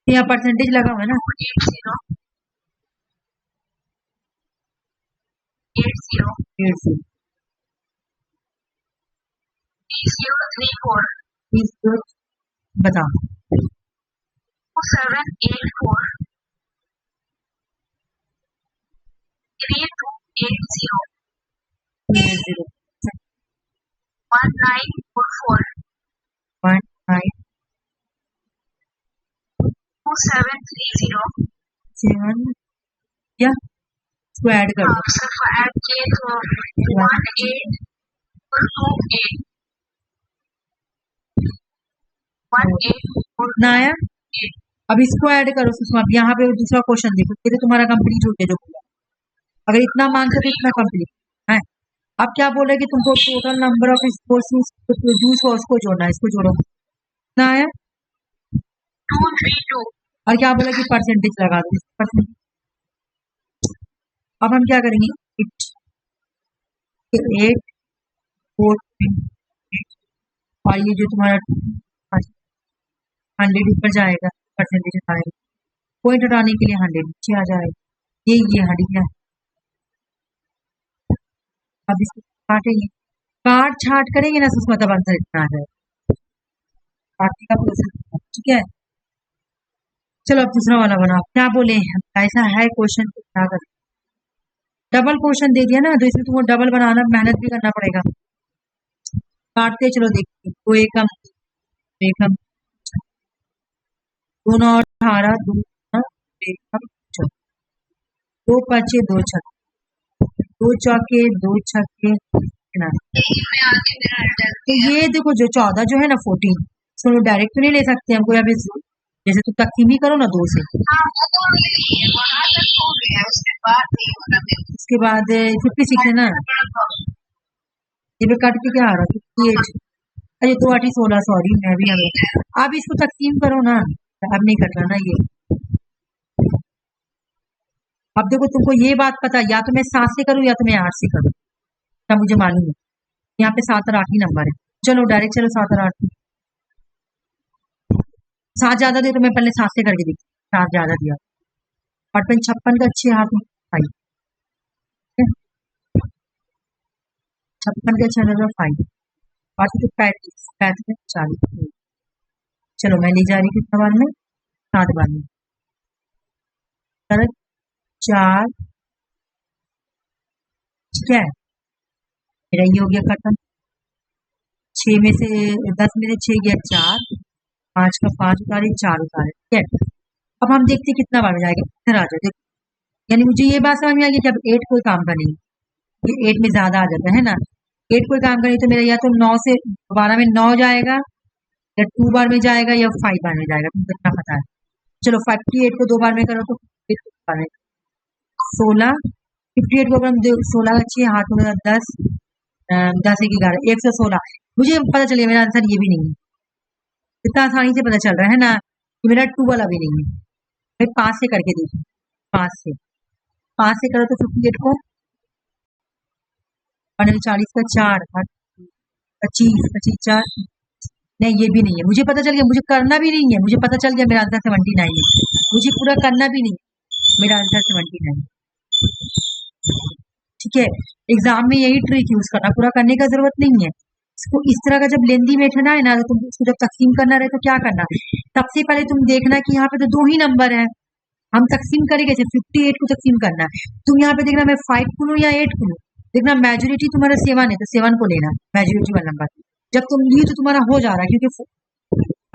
यहाँ परसेंटेज लगा हुआ है ना 80 बताओ 784 3280 1944 2730 7 या इसको ऐड कर दो, ऐड किए तो 1828 ना आया। अब इसको ऐड करो सुषमा, अब यहाँ पे दूसरा क्वेश्चन देखो, ये तो तुम्हारा कंप्लीट हो गया जो बोला, अगर इतना मांगते तो इतना कंप्लीट है। अब क्या बोले कि तुमको total number of sports produce हुआ उसको जोड़ना है, इसको जोड़ो ना आया। 232 और क्या बोला कि परसेंटेज लगा दो, परसेंटेज। अब हम क्या करेंगे 8 4 और ये जो तुम्हारा 100 ऊपर जाएगा, परसेंटेज आएगा, पॉइंट हटाने के लिए 100 नीचे आ जाएगा, ये 100 है। अब इसको काटेंगे, काट छाट करेंगे ना सुषमा तब आंसर इतना आ जाएगा, काटने का प्रोसेस, ठीक है। चलो अब दूसरा वाला बनाओ, क्या बोले ऐसा है क्वेश्चन तो क्या करें, डबल क्वेश्चन दे दिया ना तो इसमें तुमको डबल बनाना मेहनत भी करना पड़ेगा। काटते चलो देखते, दो एकम एकम दो नौ 18 दो नौ एकम 14, दो पाँचे दो छक्के, दो चौके दो छक्के ना। यही में आके मेरा डर तो गया। ये देखो जो 14 जो है ना 14, इसको डायरेक्ट तो नहीं ले सकते हमको, या फिर जैसे तुम तकसीम ही करो ना दो से, हाँ वो तो वहां तक हो गया, उसके बाद नहीं होगा मेरे को। उसके बाद 56 है ना, बड़ा प्रॉब्लम। ये पे कट के क्या आ रहा है 58, अरे दो आठी 16, सॉरी मैं भी अब इसको तकसीम करो ना, अब नहीं कट रहा ना ये। अब देखो तुमको ये बात पता, या तो मैं 7 से करूँ या तो मैं 8 से करूँ, तब मुझे मालूम है यहाँ पे 7 और 8 ही नंबर है। चलो डायरेक्ट चलो 7 और 8, 7 ज्यादा दे तो मैं पहले 7 से करके देखती, 7 ज्यादा दिया, 56 का अच्छे हाथ में फाइव, 56 के अच्छे हाथ में फाइव, और तो 35 में 40। चलो मैं ले जा रही कितना बार में, 7 बार में, 4, ठीक है मेरा ये हो गया खत्म। 6 में से 10 में से 6 गया 4, 5 का 5 उतारे 4 उतारे, ठीक है। अब हम देखते हैं कितना बार में जाएगा, इधर आ जाए, यानी मुझे ये बात समझ में आ गई कि अब 8 कोई काम का नहीं, ये 8 में ज्यादा आ जाता है ना, 8 कोई काम का नहीं, तो मेरा या तो 9 से 12 में 9 जाएगा, या 2 बार में जाएगा, या 5 बार में जाएगा, तुमको इतना पता है। चलो 58 को 2 बार में करो तो 16, 58 को अगर हम 16 का 6 हाथ में 10, 10 एक 11, 116, मुझे पता चलिए मेरा आंसर ये भी नहीं है, इतना आसानी से पता चल रहा है ना कि मेरा 2 वाला भी नहीं है। भाई 5 से करके देखिए, 5 से करो तो 58 को 40 का 4, 25, 25 4, नहीं ये भी नहीं है, मुझे पता चल गया, मुझे करना भी नहीं है, मुझे पता चल गया मेरा आंसर 79 है, मुझे पूरा करना भी नहीं, मेरा आंसर 79। ठीक है, एग्जाम में यही ट्रिक यूज करना, पूरा करने का जरूरत नहीं है इसको। इस तरह का जब लेंदी मेथड है ना, तो तुम इसको जब तकसीम करना रहे तो क्या करना, सबसे पहले तुम देखना कि यहाँ पे तो 2 ही नंबर है, हम तकसीम करेंगे, 58 को तकसीम करना है, तुम यहाँ पे देखना मैं 5 को लूं या 8 को लूं, देखना मेजोरिटी तुम्हारा 7 है तो 7 को लेना, मेजोरिटी वाला नंबर जब तुम ली तो तुम्हारा हो जा रहा है, क्योंकि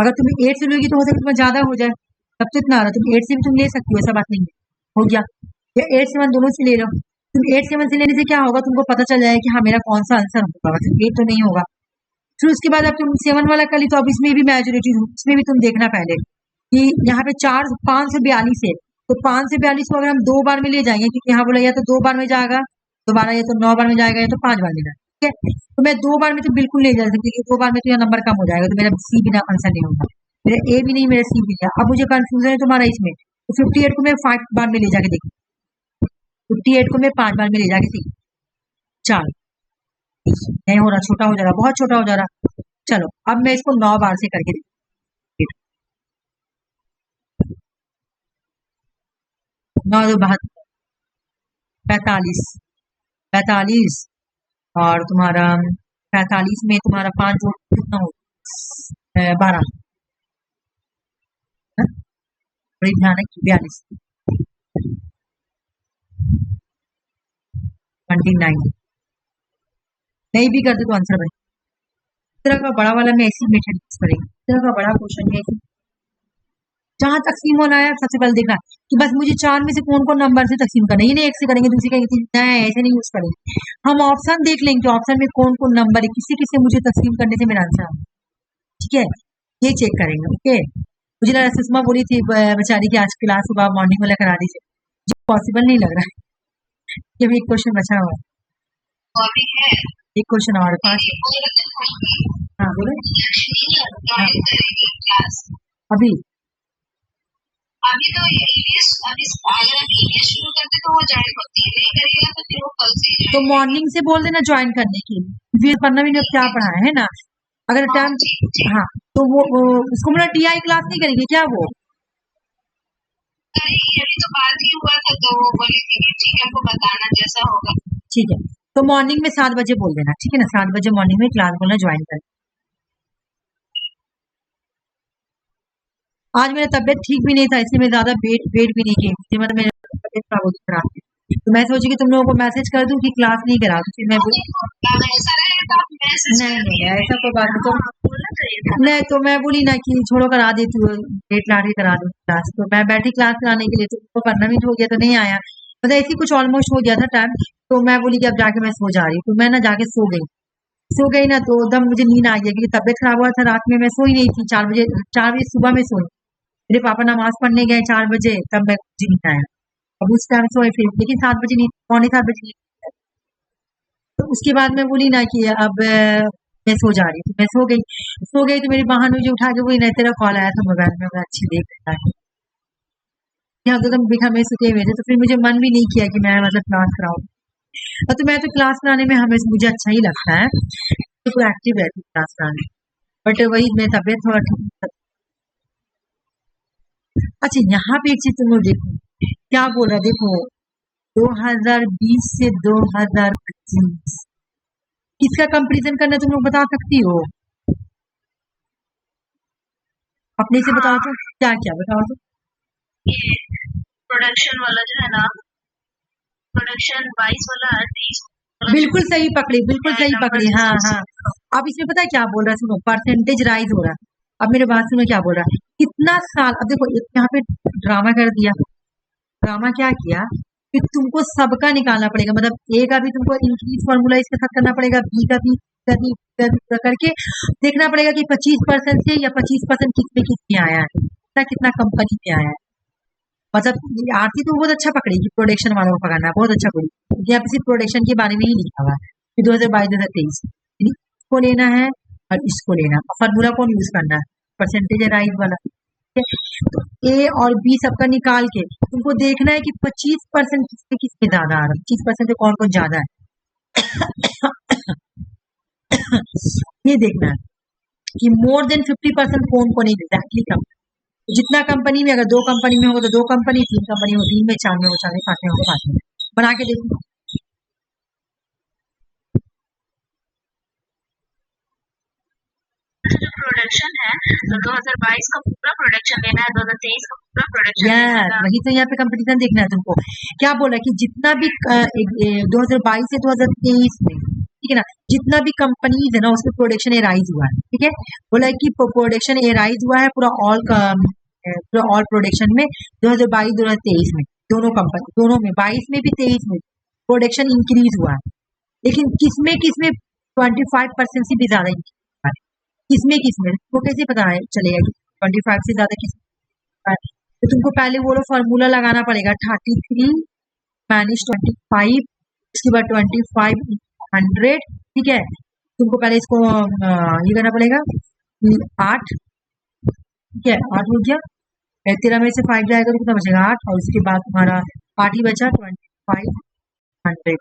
अगर तुम 8 से लोगी तो हो सकता है तुम्हारा ज्यादा हो जाए, तब तो इतना आ रहा है, तुम 8 से भी तुम ले सकती हो, ऐसा बात नहीं है, हो गया, या 8 7 दोनों से ले लो, तुम 8 7 से लेने से क्या होगा, तुमको पता चल जाएगा कि हाँ मेरा कौन सा आंसर होगा, मतलब 8 तो नहीं होगा। फिर उसके बाद अब तुम 7 वाला कर ली, तो अब इसमें भी मेजोरिटी, इसमें भी तुम देखना पहले कि यहाँ पे 5 से 42 है, तो 5 से 42 को अगर हम 2 बार में ले जाएंगे, क्योंकि यहाँ बोला या तो 2 बार में जाएगा दोबारा, या तो 9 बार में जाएगा, या तो 5 बार में जाएगा, ठीक है। तो मैं 2 बार में तो बिल्कुल नहीं जा सकती, 2 बार में तो यह नंबर कम हो जाएगा, तो मेरा सी बिना आंसर नहीं होगा, मेरा ए भी नहीं, मेरा सी भी नहीं। अब मुझे कंफ्यूजन है तुम्हारा इसमें, तो 58 को मैं 5 बार में ले जाके देखी, 58 को मैं 5 बार में ले जाके देखी, 4 नहीं हो रहा, छोटा हो जा रहा, बहुत छोटा हो जा रहा। चलो अब मैं इसको 9 बार से करके देखती, 9 2 72, 45, 45 और तुम्हारा 45 में तुम्हारा 5 जोड़ कितना हो, 12, बड़ी ध्यान है, 42, 29, नहीं भी करते तो आंसर बने। इस तरह का बड़ा वाला में ऐसी मेथड यूज करेंगे, इस तरह का बड़ा क्वेश्चन है, जहां तकसीम होना है सबसे पहले देखना कि बस मुझे 4 में से कौन कौन नंबर से तकसीम करना है, ये नहीं 1 से करेंगे, दूसरी करेंगे, ऐसे नहीं यूज करेंगे, हम ऑप्शन देख लेंगे कि ऑप्शन में कौन कौन नंबर है, किसी किसी मुझे तकसीम करने से मेरा आंसर आएगा, ठीक है, ये चेक करेंगे। ओके, मुझे लगा सुषमा बोली थी बेचारी की आज क्लास सुबह मॉर्निंग वाला करा दीजिए, जो पॉसिबल नहीं लग रहा है, ये भी एक क्वेश्चन बचा हुआ है, अभी है एक क्वेश्चन और 5, हाँ बोले, हाँ, क्लास अभी अभी तो अभी अगर ये शुरू करते तो वो ज्वाइन होती है, नहीं करेगा तो फिर वो कल से तो मॉर्निंग से बोल देना ज्वाइन करने के लिए, फिर 15 मिनट क्या पढ़ा है ना, अगर टाइम, हाँ तो वो उसको बोला टीआई क्लास नहीं करेंगे क्या वो, करेंगे, अभी तो बात ही हुआ था, तो वो बोली थी कि ठीक है हमको बताना जैसा होगा, ठीक है, तो मॉर्निंग में 7 बजे बोल देना, ठीक है ना, 7 बजे मॉर्निंग में क्लास बोलना ज्वाइन कर। आज मेरा तबियत ठीक भी नहीं था, इसलिए मैं ज्यादा वेट वेट भी नहीं की थी, मतलब मेरी तबियत खराब हो खराब थी। तो मैं सोची कि तुम लोगों को मैसेज कर दूं कि क्लास नहीं करा दूं, फिर मैं ऐसा रहेगा तो आप मैसेज नहीं कर नहीं दिए, ऐसा कोई बात नहीं। तो बोलना चाहिए था। नहीं तो मैं बोली ना कि छोड़ो करा देती हूँ, डेट ला के करा दूँ क्लास। तो मैं बैठी क्लास कराने के लिए, तो उसको 15 मिनट हो गया तो नहीं आया, मतलब ऐसी कुछ ऑलमोस्ट हो गया था टाइम। तो मैं बोली कि अब जाके मैं सो जा रही हूँ, तो मैं ना जाके सो गई ना, तो एकदम मुझे नींद आ गई क्योंकि तबियत खराब हुआ था, रात में मैं सोई नहीं थी। 4 बजे, 4 बजे सुबह में सोई। मेरे पापा नमाज पढ़ने गए 4 बजे, तब मैं मुझे नींद आया। अब उस टाइम सोए फिर, लेकिन 7 बजे नींद, पौने 7 बजे नींद। तो उसके बाद मैं बोली ना कि अब मैं सो जा रही थी, मैं सो गई तो मेरी बहन मुझे उठा के बोली, नहीं तेरा कॉल आया था मोबाइल में, मैं अच्छी देख रहा है। यहाँ तो एकदम बिखा में सुते हुए थे, तो फिर मुझे मन भी नहीं किया कि मैं मतलब क्लास कराऊं। तो मैं तो क्लास कराने में हमें मुझे अच्छा ही लगता है, तो एक्टिव रहती हूँ क्लास कराने में। बट वही मेरी तबियत थोड़ा ठीक। अच्छा यहाँ पे एक चीज तुम लोग देखो, क्या बोल रहा है देखो, 2020 से 2025 किसका कंपैरिजन करना तुम लोग बता सकती हो? अपने से बताओ तो, क्या क्या बताओ तो। ये प्रोडक्शन वाला जो है ना, प्रोडक्शन 22 वाला 23 बिल्कुल सही पकड़ी, बिल्कुल सही पकड़ी, हाँ हाँ। अब इसमें पता है क्या बोल रहा है, सुनो, परसेंटेज राइज हो रहा है। अब मेरे बात सुनो क्या बोल रहा है, कितना साल, अब देखो यहाँ पे ड्रामा कर दिया। ड्रामा क्या किया कि तुमको सबका निकालना पड़ेगा, मतलब ए का भी तुमको इंक्रीज फॉर्मूला इसके साथ करना पड़ेगा, बी का भी करके देखना पड़ेगा कि 25% से या 25% किसमें किसमें आया है, कितना कंपनी में आया है। मतलब आरती तो बहुत अच्छा पकड़ी कि प्रोडक्शन वालों को पकड़ना है, बहुत अच्छा पकड़ी। यहाँ पे सिर्फ प्रोडक्शन के बारे में ही लिखा हुआ है कि 2022-2023 इसको लेना है और इसको लेना है। फॉर्मूला कौन यूज करना है, परसेंटेज राइज वाला। ठीक है? तो ए और बी सबका निकाल के तुमको देखना है कि 25% किसमें किसमें ज्यादा आ रहा है, 25% से कौन कौन ज्यादा है। ये देखना है कि मोर देन 50% कौन कौन एग्जैक्टली कम। जितना कंपनी में, अगर 2 कंपनी में होगा तो 2 कंपनी, 3 कंपनी हो 3 में, 4 में हो 4 में, 5 में हो 5 में। बना के देखो। प्रोडक्शन है तो 2022 का पूरा प्रोडक्शन लेना है, 2023 का पूरा प्रोडक्शन लेना यस, है। वही तो यहाँ पे कंपटीशन देखना है तुमको। क्या बोला कि जितना भी 2022 से 2023 में, ठीक है ना, जितना भी कंपनीज है ना उसमें प्रोडक्शन ए राइज हुआ है। ठीक है, बोला है कि प्रोडक्शन ए राइज हुआ है पूरा ऑल प्रोडक्शन में 2022-2023 में, दोनों कंपनी, दोनों में, 22 में भी 23 में प्रोडक्शन इंक्रीज हुआ है। लेकिन किसमें किसमें 25% से भी ज्यादा increase हुआ है। किसमें किसमें तो कैसे पता है चलेगा कि 25 से ज्यादा किस। तो तुमको पहले वो फॉर्मूला लगाना पड़ेगा, 33 माइनस 25, उसके बाद 25 100। ठीक है, तुमको पहले इसको ये करना पड़ेगा 8। ठीक है, 8 हो गया, 13 में से 5 जाएगा तो कितना बचेगा 8, और उसके बाद तुम्हारा 8 ही बचा, 25 100।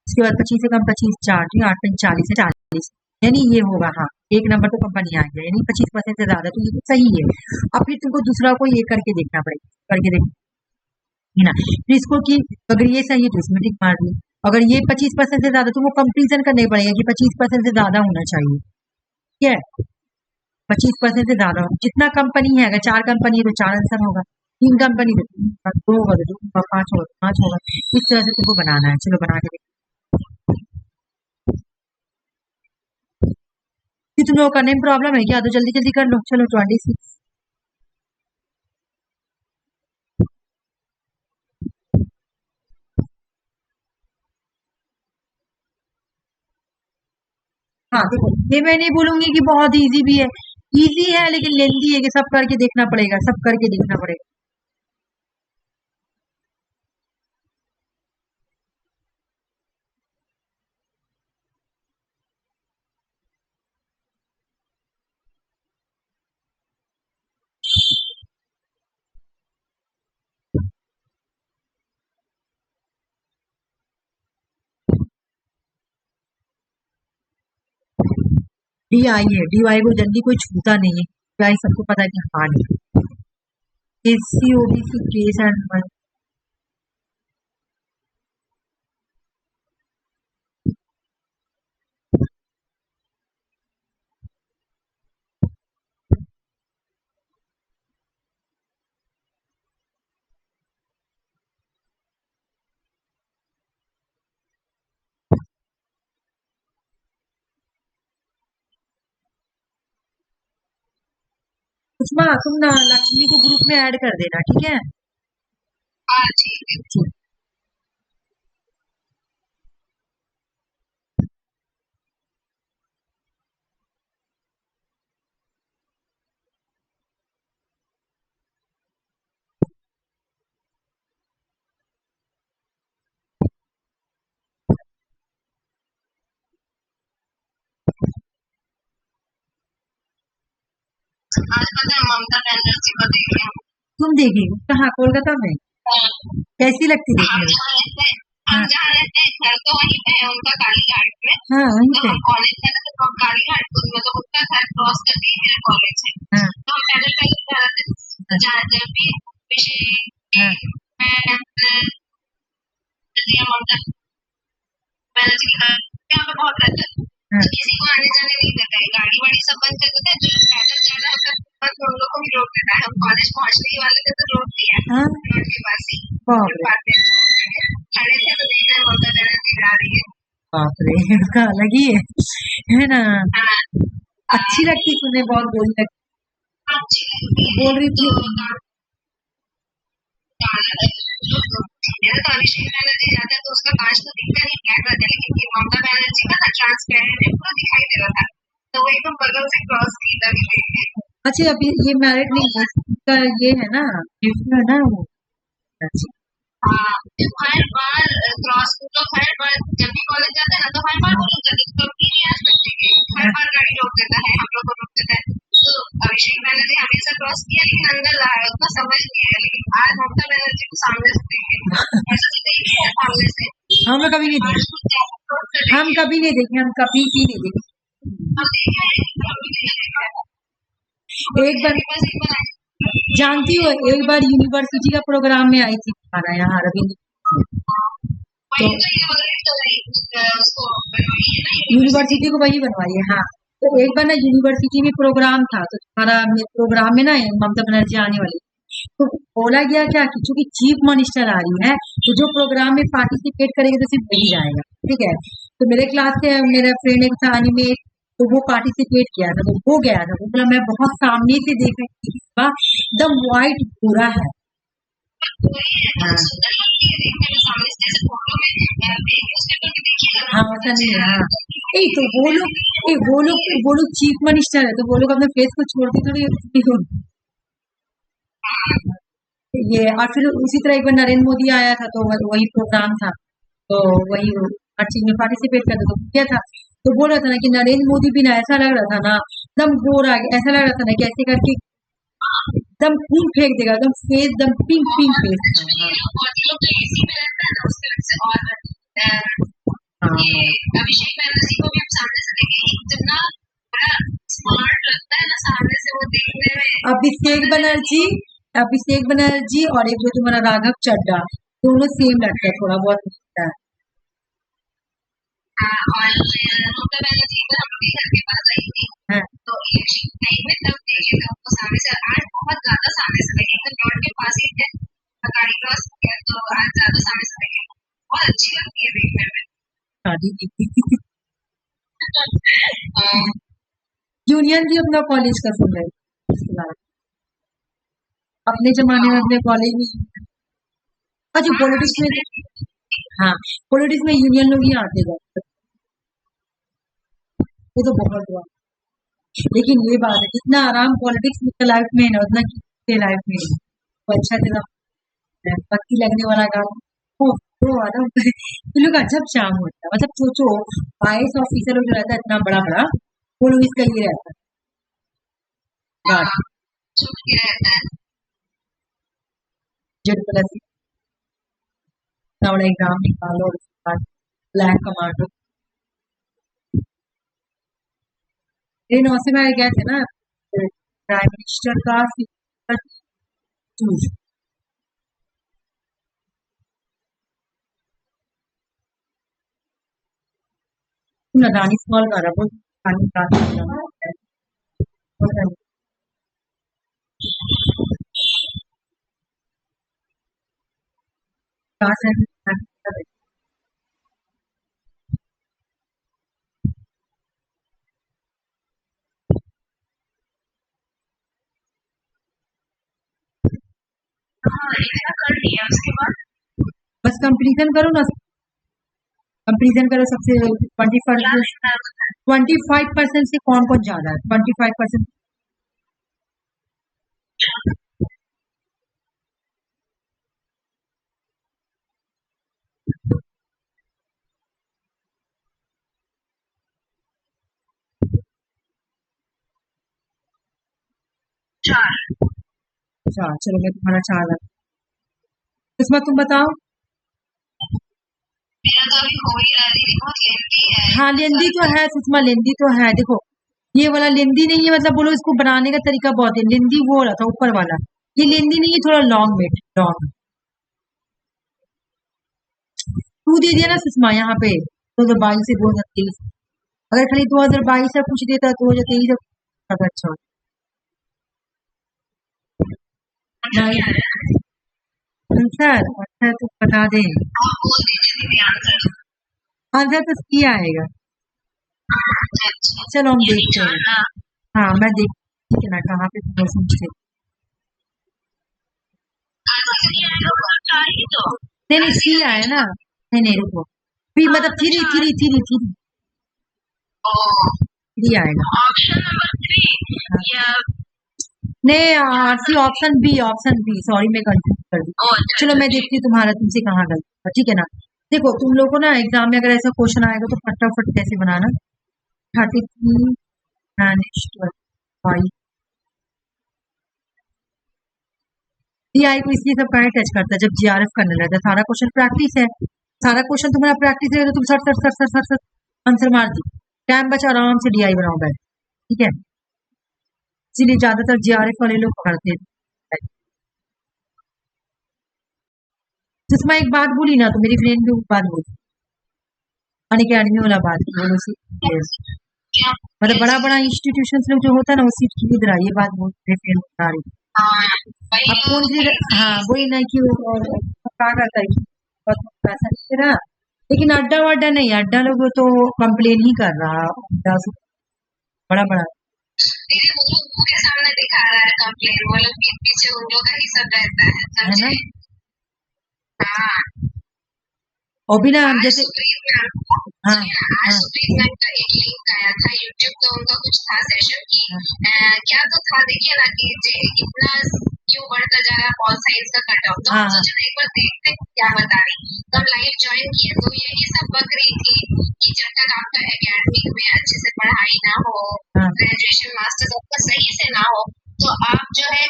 उसके बाद 25 से कम 25 4, ठीक है, 8 में 40 है, 40, यानी ये होगा, हाँ, एक नंबर तो कंपनी आ गया, यानी 25% से ज्यादा, तो ये तो सही है। अब फिर तुमको दूसरा को ये करके देखना पड़ेगा, करके देख है ना, फिर इसको कि अगर ये सही है तो इसमें टिक मार दी। अगर ये 25% से ज्यादा, तुमको कंपेरिजन करना पड़ेगा कि 25% से ज्यादा होना चाहिए। ठीक है, 25% से ज्यादा जितना कंपनी है, अगर 4 कंपनी है तो 4 आंसर होगा, 3 कंपनी तो 2 होगा, तो 2 होगा, 5 होगा, 5 होगा। इस तरह से तुमको बनाना है, चलो बना के देखो। कि तुम लोग करने में प्रॉब्लम है क्या, तो जल्दी जल्दी कर लो, चलो 26। हाँ देखो, ये मैं नहीं बोलूंगी कि बहुत इजी भी है, इजी है लेकिन लेंदी है कि सब करके देखना पड़ेगा, सब करके देखना पड़ेगा। डी आई है, डी वाई को जल्दी कोई छूता नहीं है, डी आई सबको पता है कि हार्ड है। SC OBC case and Sushma तुम ना लक्ष्मी को ग्रुप में ऐड कर देना, ठीक है? हाँ ठीक है। ठीक। आज पता है ममता बनर्जी को देख रही हूँ। तुम देखी कहाँ? कोलकाता में? हाँ, कैसी लगती हम देखने में? जहाँ रहते हैं हम हाँ जहाँ रहते हैं घर तो वहीं पे है उनका कालीघाट में। हाँ वहीं तो पे। हम कॉलेज में ना तो हम कालीघाट को मतलब उसका घर क्रॉस करके ही मेरा कॉलेज है। हाँ तो हम पैदल पैदल जाते थे। तो जहाँ जब भी विषय हाँ मैं ममता बनर्जी के घर यहाँ पे बहुत रहता है। हाँ तो किसी को आने जाने नहीं देता है, गाड़ी वाड़ी सब बंद कर देता है। जो पैदल जाना होता है बस उन लोग को भी रोक देता है। हम कॉलेज पहुंचने ही वाले थे तो रोक दिया हाँ। रोड के पास ही बाप रे फुटपाथ पे खड़े थे तो देखा ममता बनर्जी आ रही है। बाप रे, उसका अलग ही है ना? हाँ, अच्छी लगती तुम्हें, बहुत बोल लगती। अच्छी लगती है बोल रही तो थी मेरा तो अभिषेक बनर्जी जाता है तो उसका कांच तो दिखता नहीं ब्लैक रहता है, लेकिन ये ममता बनर्जी का ना ट्रांसपेरेंट है, पूरा दिखाई दे रहा था। तो वो एकदम बगल से क्रॉस की तभी। अच्छा अभी ये मैरिड नहीं है, इसका ये है ना, गिफ्ट है ना वो। अच्छा हाँ, हर बार क्रॉस तो हर बार जब भी कॉलेज जाता है ना तो हर बार वो लोग जाते हैं, कभी नहीं आज तक टिके। हर बार गाड़ी रोक देता है, हम लोग को रोक देता है। तो अभिषेक बनर्जी हमेशा क्रॉस किया लेकिन अंदर ला रहा है, उतना समझ नहीं आया। लेकिन आज ममता बनर्जी को सामने से देखे, ऐसा तो देखी है सामने से। हम कभी नहीं आज देखे, कुछ ज्यादा close से हम देखे। कभी नहीं देखे, हम कभी भी नहीं देखे। हम देखा है, कभी नहीं देखा है। एक बार मेरे पास एक बार जानती हो, एक बार यूनिवर्सिटी का प्रोग्राम में आई थी हमारा यहाँ रविंद्र, तो वही तो ये बोल रही तो नहीं उसको बनवाई है ना यूनिवर्सिटी। यूनिवर्सिटी को वही बनवाई है। हाँ तो एक बार ना यूनिवर्सिटी में प्रोग्राम था, तो हमारा प्रोग्राम में ना ममता बनर्जी आने वाली, तो बोला गया क्या कि चूंकि चीफ मिनिस्टर आ रही है तो जो प्रोग्राम में पार्टिसिपेट करेगा तो सिर्फ वही जाएगा, ठीक है? तो मेरे क्लास से मेरा फ्रेंड एक था अनिमेश, तो वो पार्टिसिपेट किया था, तो वो गया था, वो बोला मैं बहुत सामने से देख रही थी, एकदम व्हाइट पूरा है। वही है ना, हाँ सुंदर लगती है देखने में सामने से, जैसे फोटो में न्यूज़पेपर में देखिएगा ना हाँ उनका वैसा नहीं है। चेहरा हाँ एकदम ए तो वो लोग चीफ मिनिस्टर है, तो वो लोग अपने फेस को छोड़ के थोड़ी ये। और फिर उसी तरह एक बार नरेंद्र मोदी आया था, तो वही प्रोग्राम था, तो वही वो हर चीज में पार्टिसिपेट करता, तो क्या था, तो बोल रहा था ना कि नरेंद्र मोदी भी ना ऐसा लग रहा था ना, एकदम गोरा, ऐसा लग रहा था ना कि ऐसे करके एकदम खून फेंक देगा, एकदम फेस एकदम पिंक पिंक फेस था। हाँ और ये लोग जो एसी में रहता है ना उसकी वजह से। और हाँ ये अभिषेक बनर्जी को भी हम सामने से देखेंगे, इतना बड़ा स्मार्ट लगता है ना सामने से वो देखने में। अभिषेक बनर्जी, अभिषेक बनर्जी और एक जो तुम्हारा राघव चड्ढा, दोनों सेम लगता है, थोड़ा बहुत लगता है। हाँ, और ममता बनर्जी को हम लोग के घर के पास आई थी हाँ तो इलेक्शन टाइम में तब देखे थे उनको सामने से। आज बहुत ज्यादा सामने से देखे, तो रोड के पास ही थे, गाड़ी क्रॉस किया तो आज ज्यादा सामने से देखे। बहुत अच्छी लगती है देखने में। शादी की थी। यूनियन भी अपना कॉलेज का सुन रहे थे, उसके बाद अपने जमाने में अपने कॉलेज में। अच्छा पॉलिटिक्स में, हाँ पॉलिटिक्स में यूनियन लोग ही आते जाते, वो तो बहुत हुआ। लेकिन ये बात है, जितना आराम पॉलिटिक्स में लाइफ में है ना, उतना किसी लाइफ में नहीं। वो अच्छा जगह पत्ती लगने वाला गाँव, वो वाला ये लोग अजब शाम होता है, मतलब सोचो IAS ऑफिसर लोग जो रहता है इतना बड़ा बड़ा, वो लोग इसका ये रहता है गार्ड, हाँ, छुप के रहता है। जेड प्लस इतना बड़ा एग्जाम निकालो और उसके बाद ब्लैक कमांडो। ये 9 में गए थे ना प्राइम मिनिस्टर का चूज, अडानी कॉल कर रहा, बोल पानी कहाँ से हाँ इतना कर लिया उसके बाद बस कंप्लीशन करो ना, कंप्लीशन करो सबसे 25% से कौन कौन ज्यादा है, 25%। 4 अच्छा चलो मैं तुम्हारा 4 है। इसमें तुम बताओ। मेरा तो अभी हो ही रहा है दीदी, बहुत लेंथी है। हाँ लेंदी तो है सुषमा, लेंदी तो है। देखो ये वाला लेंदी नहीं है, मतलब बोलो इसको बनाने का तरीका बहुत है। लेंदी वो वाला था ऊपर वाला, ये लेंदी नहीं है, थोड़ा लॉन्ग में लॉन्ग। तू दे दिया ना सुषमा यहाँ पे 2022 से 2023। अगर खाली 2022 से कुछ देता 2023 से अच्छा होता। नहीं आंसर अच्छा तो बता दे। आप बोल दीजिए दीदी आंसर। आंसर तो सी आएगा। अच्छा चलो हम ये नहीं देखते हैं। जानना। हाँ मैं देखती हूँ ना कहाँ पे तुम सोचते। आंसर नहीं आएगा वो 4 ही तो। नहीं सी आया ना। नहीं रुको, फिर मतलब three three three three three आएगा। ऑप्शन नंबर 3 या नहीं C option B, option B. Sorry मैं कंफ्यूज कर दी। चलो मैं देखती हूँ तुम्हारा तुमसे कहाँ गलती, ठीक है ना। देखो तुम लोगों को ना एग्जाम में अगर ऐसा क्वेश्चन आएगा तो फटाफट कैसे बनाना। 33 DI को इसलिए सब कहा टच करता है जब GRF करने लगता है। सारा क्वेश्चन प्रैक्टिस है, सारा क्वेश्चन तुम्हारा प्रैक्टिस है तो तुम sir sir sir sir sir sir answer मार दी, टाइम बचा, आराम से DI बनाओ बैठ, ठीक है। इसीलिए ज्यादातर GRF वाले लोग पढ़ते हैं। जिसमें एक बात बोली ना तो मेरी फ्रेंड भी बात बोली, अनअकैडमी वाला बात बोलो सी, मतलब बड़ा बड़ा इंस्टीट्यूशन लोग जो होता है ना वो सीट खरीद रहा है, ये बात बहुत मेरी फ्रेंड बता रही थी। अब कौन सी, हाँ वही नहीं कि वो क्या करता है पैसा नहीं दे रहा, लेकिन अड्डा वड्डा नहीं, अड्डा लोग तो कंप्लेन ही कर रहा अड्डा से बड़ा बड़ा। दीदी वो लोग के सामने दिखा रहा है कंप्लेन, वो लोग के पीछे उन लोग का ही सब रहता है है ना। समझे। हाँ और भी ना आज जैसे सुप्रीम मैम को हाँ आज सुप्रीम मैम का एक लिंक आया था यूट्यूब का, उनका कुछ था सेशन की क्या तो था, देखिए ना कि इतना क्यों बढ़ता जा रहा है पॉल साइंस का कट ऑफ, तो हम सोचे ना एक बार देखते हैं क्या बता रही, तो हम लाइव ज्वाइन किए तो यही सब बक रही थी कि जब तक आपका एकेडमिक में अच्छे से पढ़ाई ना हो, ग्रेजुएशन मास्टर्स आपका सही से ना हो, तो आप जो है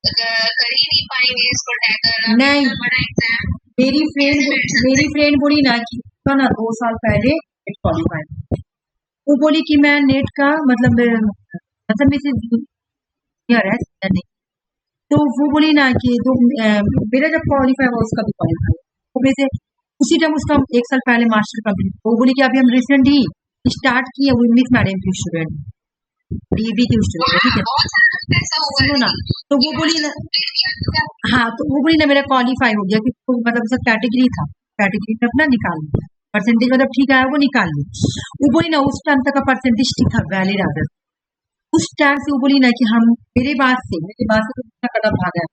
कर ही नहीं पाएंगे इसको टैकल। नहीं बड़ा एग्जाम मेरी फ्रेंड बोली ना कि ना 2 साल पहले नेट क्वालिफाई, वो बोली कि मैं नेट का मतलब में से क्लियर है नहीं, तो वो बोली ना कि तो मेरा जब क्वालिफाई हुआ उसका भी क्वालिफाई, तो मेरे से उसी टाइम उसका 1 साल पहले मास्टर कंप्लीट, वो बोली कि अभी हम रिसेंट ही स्टार्ट किए, वो इंग्लिश मीडियम की स्टूडेंट, डीबी की स्टूडेंट, ठीक है सुनो ना। तो वो बोली ना, हाँ तो वो बोली ना मेरा क्वालिफाई हो गया कि मतलब सब कैटेगरी था, कैटेगरी में अपना निकाल लिया परसेंटेज, मतलब ठीक आया वो निकाल लिया। वो बोली ना उस टाइम तक का परसेंटेज ठीक था वैलिड आदत, उस टाइम से वो बोली ना कि हम मेरे बाद से तो कितना कदम भागा है,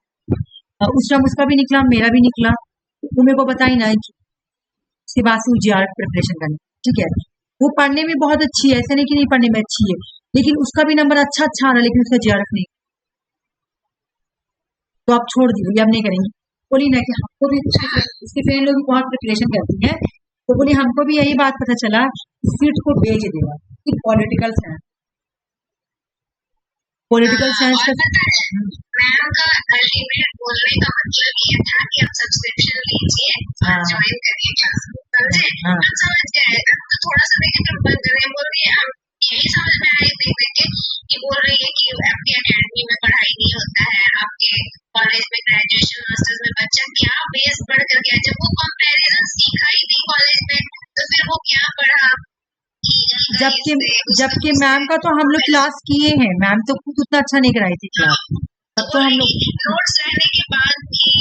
उस टाइम उसका भी निकला मेरा भी निकला, वो मेरे को बताई ना कि उसके बाद से वो GRF प्रिपरेशन करनी, ठीक है। वो पढ़ने में बहुत अच्छी है, ऐसा नहीं कि नहीं पढ़ने में अच्छी है, लेकिन उसका भी नंबर अच्छा आ रहा, लेकिन उसका GRF नहीं, तो आप छोड़ दीजिए, अब नहीं करेंगे। बोली ना कि हमको भी उसके फ्रेंड लोग भी बहुत प्रिपरेशन करती हैं, तो बोली हमको भी यही बात पता चला सीट को बेच देगा कि पॉलिटिकल साइंस का मैम का अल्टीमेट बोलने का मतलब ये था कि आप सब्सक्रिप्शन लीजिए और ज्वाइन करिए क्लास, समझे। हम समझ गए, तो थोड़ा सा देखे तो बंद करने बोल रही है, हम यही समझ में आए देख देख के कि बोल रही है कि आपकी एकेडमी में पढ़ाई नहीं होता है, आपके कॉलेज में ग्रेजुएशन मास्टर्स में बच्चा क्या बेस बढ़ कर गया, जब वो कंपैरिजन सीखा ही नहीं कॉलेज में तो फिर वो क्या पढ़ा। जबकि मैम का तो हम लोग क्लास किए हैं, मैम तो खुद उतना अच्छा नहीं कराई थी क्लास, तब तो हम लोग नोट्स रहने के बाद भी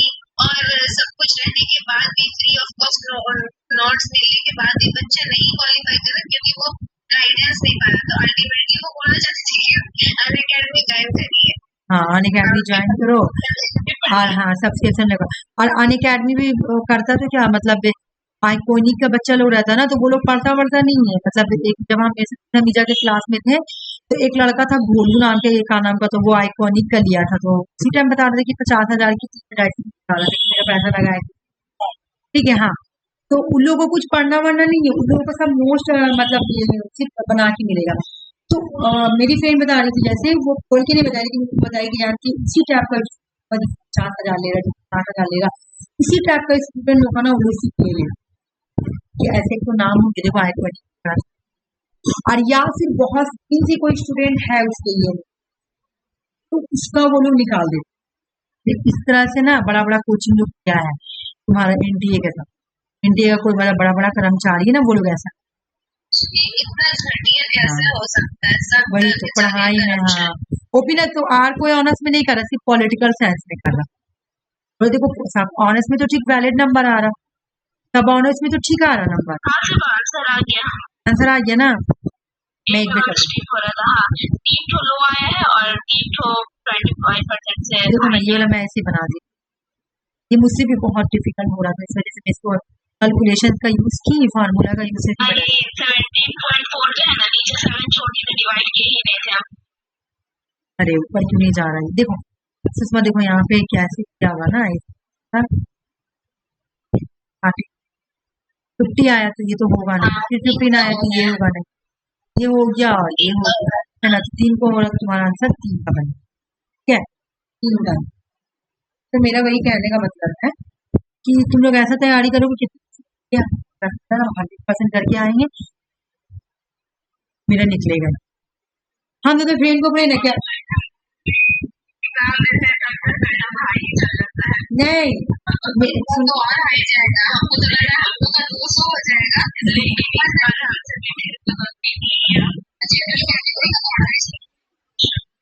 और सब कुछ रहने के बाद भी फ्री ऑफ कॉस्ट नोट्स मिलने के बाद भी बच्चा नहीं क्वालिफाई करा क्योंकि वो गाइडेंस नहीं पाया, तो अल्टीमेटली वो बोलना चाहती थी अनअकैडमी ज्वाइन करिए। हाँ, अनअकैडमी ज्वाइन करो और हाँ सब्सक्रिप्शन लगा। और अनअकैडमी भी करता तो क्या मतलब आइकॉनिक का बच्चा लोग रहता ना, तो वो लोग पढ़ता वढ़ता नहीं है। मतलब एक जब हम मीजा के क्लास में थे तो एक लड़का था भोलू नाम का, ये का नाम का, तो वो आइकॉनिक का लिया था। तो उसी टाइम बता रहे थे कि 50,000 की चीज मेरा पैसा लगाया। ठीक है हाँ। तो उन लोगों को कुछ पढ़ना वढ़ना नहीं है, उन लोगों को सब मोस्ट मतलब ये सिर्फ बना के मिलेगा। तो मेरी फ्रेंड बता रही थी, जैसे वो खोल के नहीं बताई लेकिन मुझको बताएगी यार कि इसी टाइप का 50,000 ले रहा, 60,000 ले रहा, इसी टाइप का स्टूडेंट लोग का ना वो सीख ले रहे कि ऐसे तो नाम होंगे देखो आए। और या फिर बहुत इजी कोई स्टूडेंट है उसके लिए तो उसका वो लोग निकाल देते। इस तरह से ना बड़ा बड़ा कोचिंग लोग क्या है तुम्हारा एनटीए के साथ, एनटीए का कोई बड़ा बड़ा कर्मचारी है ना, वो लोग ऐसा इतना घटिया कैसे हाँ हो सकता है सब वही तो पढ़ाई में। हाँ वो भी ना तो आर कोई ऑनर्स में नहीं कर रहा, सिर्फ पॉलिटिकल साइंस में कर रहा। और देखो सब ऑनर्स में तो ठीक वैलिड नंबर आ रहा, सब ऑनर्स में तो ठीक आ रहा नंबर, आंसर आ गया। आंसर आ गया ना। मैं एक भी ठीक हो रहा था हाँ, 3 तो लो आया है और 3 तो 25% से देखो ना ये वाला मैं ऐसे बना दी, ये मुझसे भी बहुत डिफिकल्ट हो रहा था, इस वजह से मैं इसको कैलकुलेशन का यूज की, फार्मूला का यूज अरे 17.4 जो है ना नीचे 7 छोड़ के डिवाइड किए ही नहीं थे हम। अरे ऊपर क्यों नहीं जा रहा है, देखो सुषमा देखो यहाँ पे कैसे क्या हुआ ना, 50 आया तो ये तो होगा नहीं, फिर 15 आया तो ये होगा नहीं, ये हो गया और ये हो गया है ना। तो 3 को हो रहा, तुम्हारा आंसर 3 का बना, ठीक है 3 का। तो मेरा वही कहने का मतलब है कि तुम लोग ऐसा तैयारी करो कि 100% करके आएंगे, मेरा निकलेगा। हम तो फ्रेंड को फ्रेंड है क्या नहीं तो और हाई जाएगा, हमको तो लग रहा है हमको का 200 हो जाएगा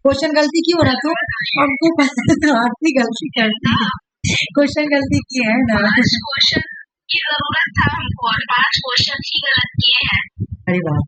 क्वेश्चन गलती क्यों हो रहा, तो हमको पता तो आपकी गलती करती है, क्वेश्चन गलती की है ना। 5 क्वेश्चन की जरूरत था हमको और 5 क्वेश्चन ही गलत किए हैं। अरे वाह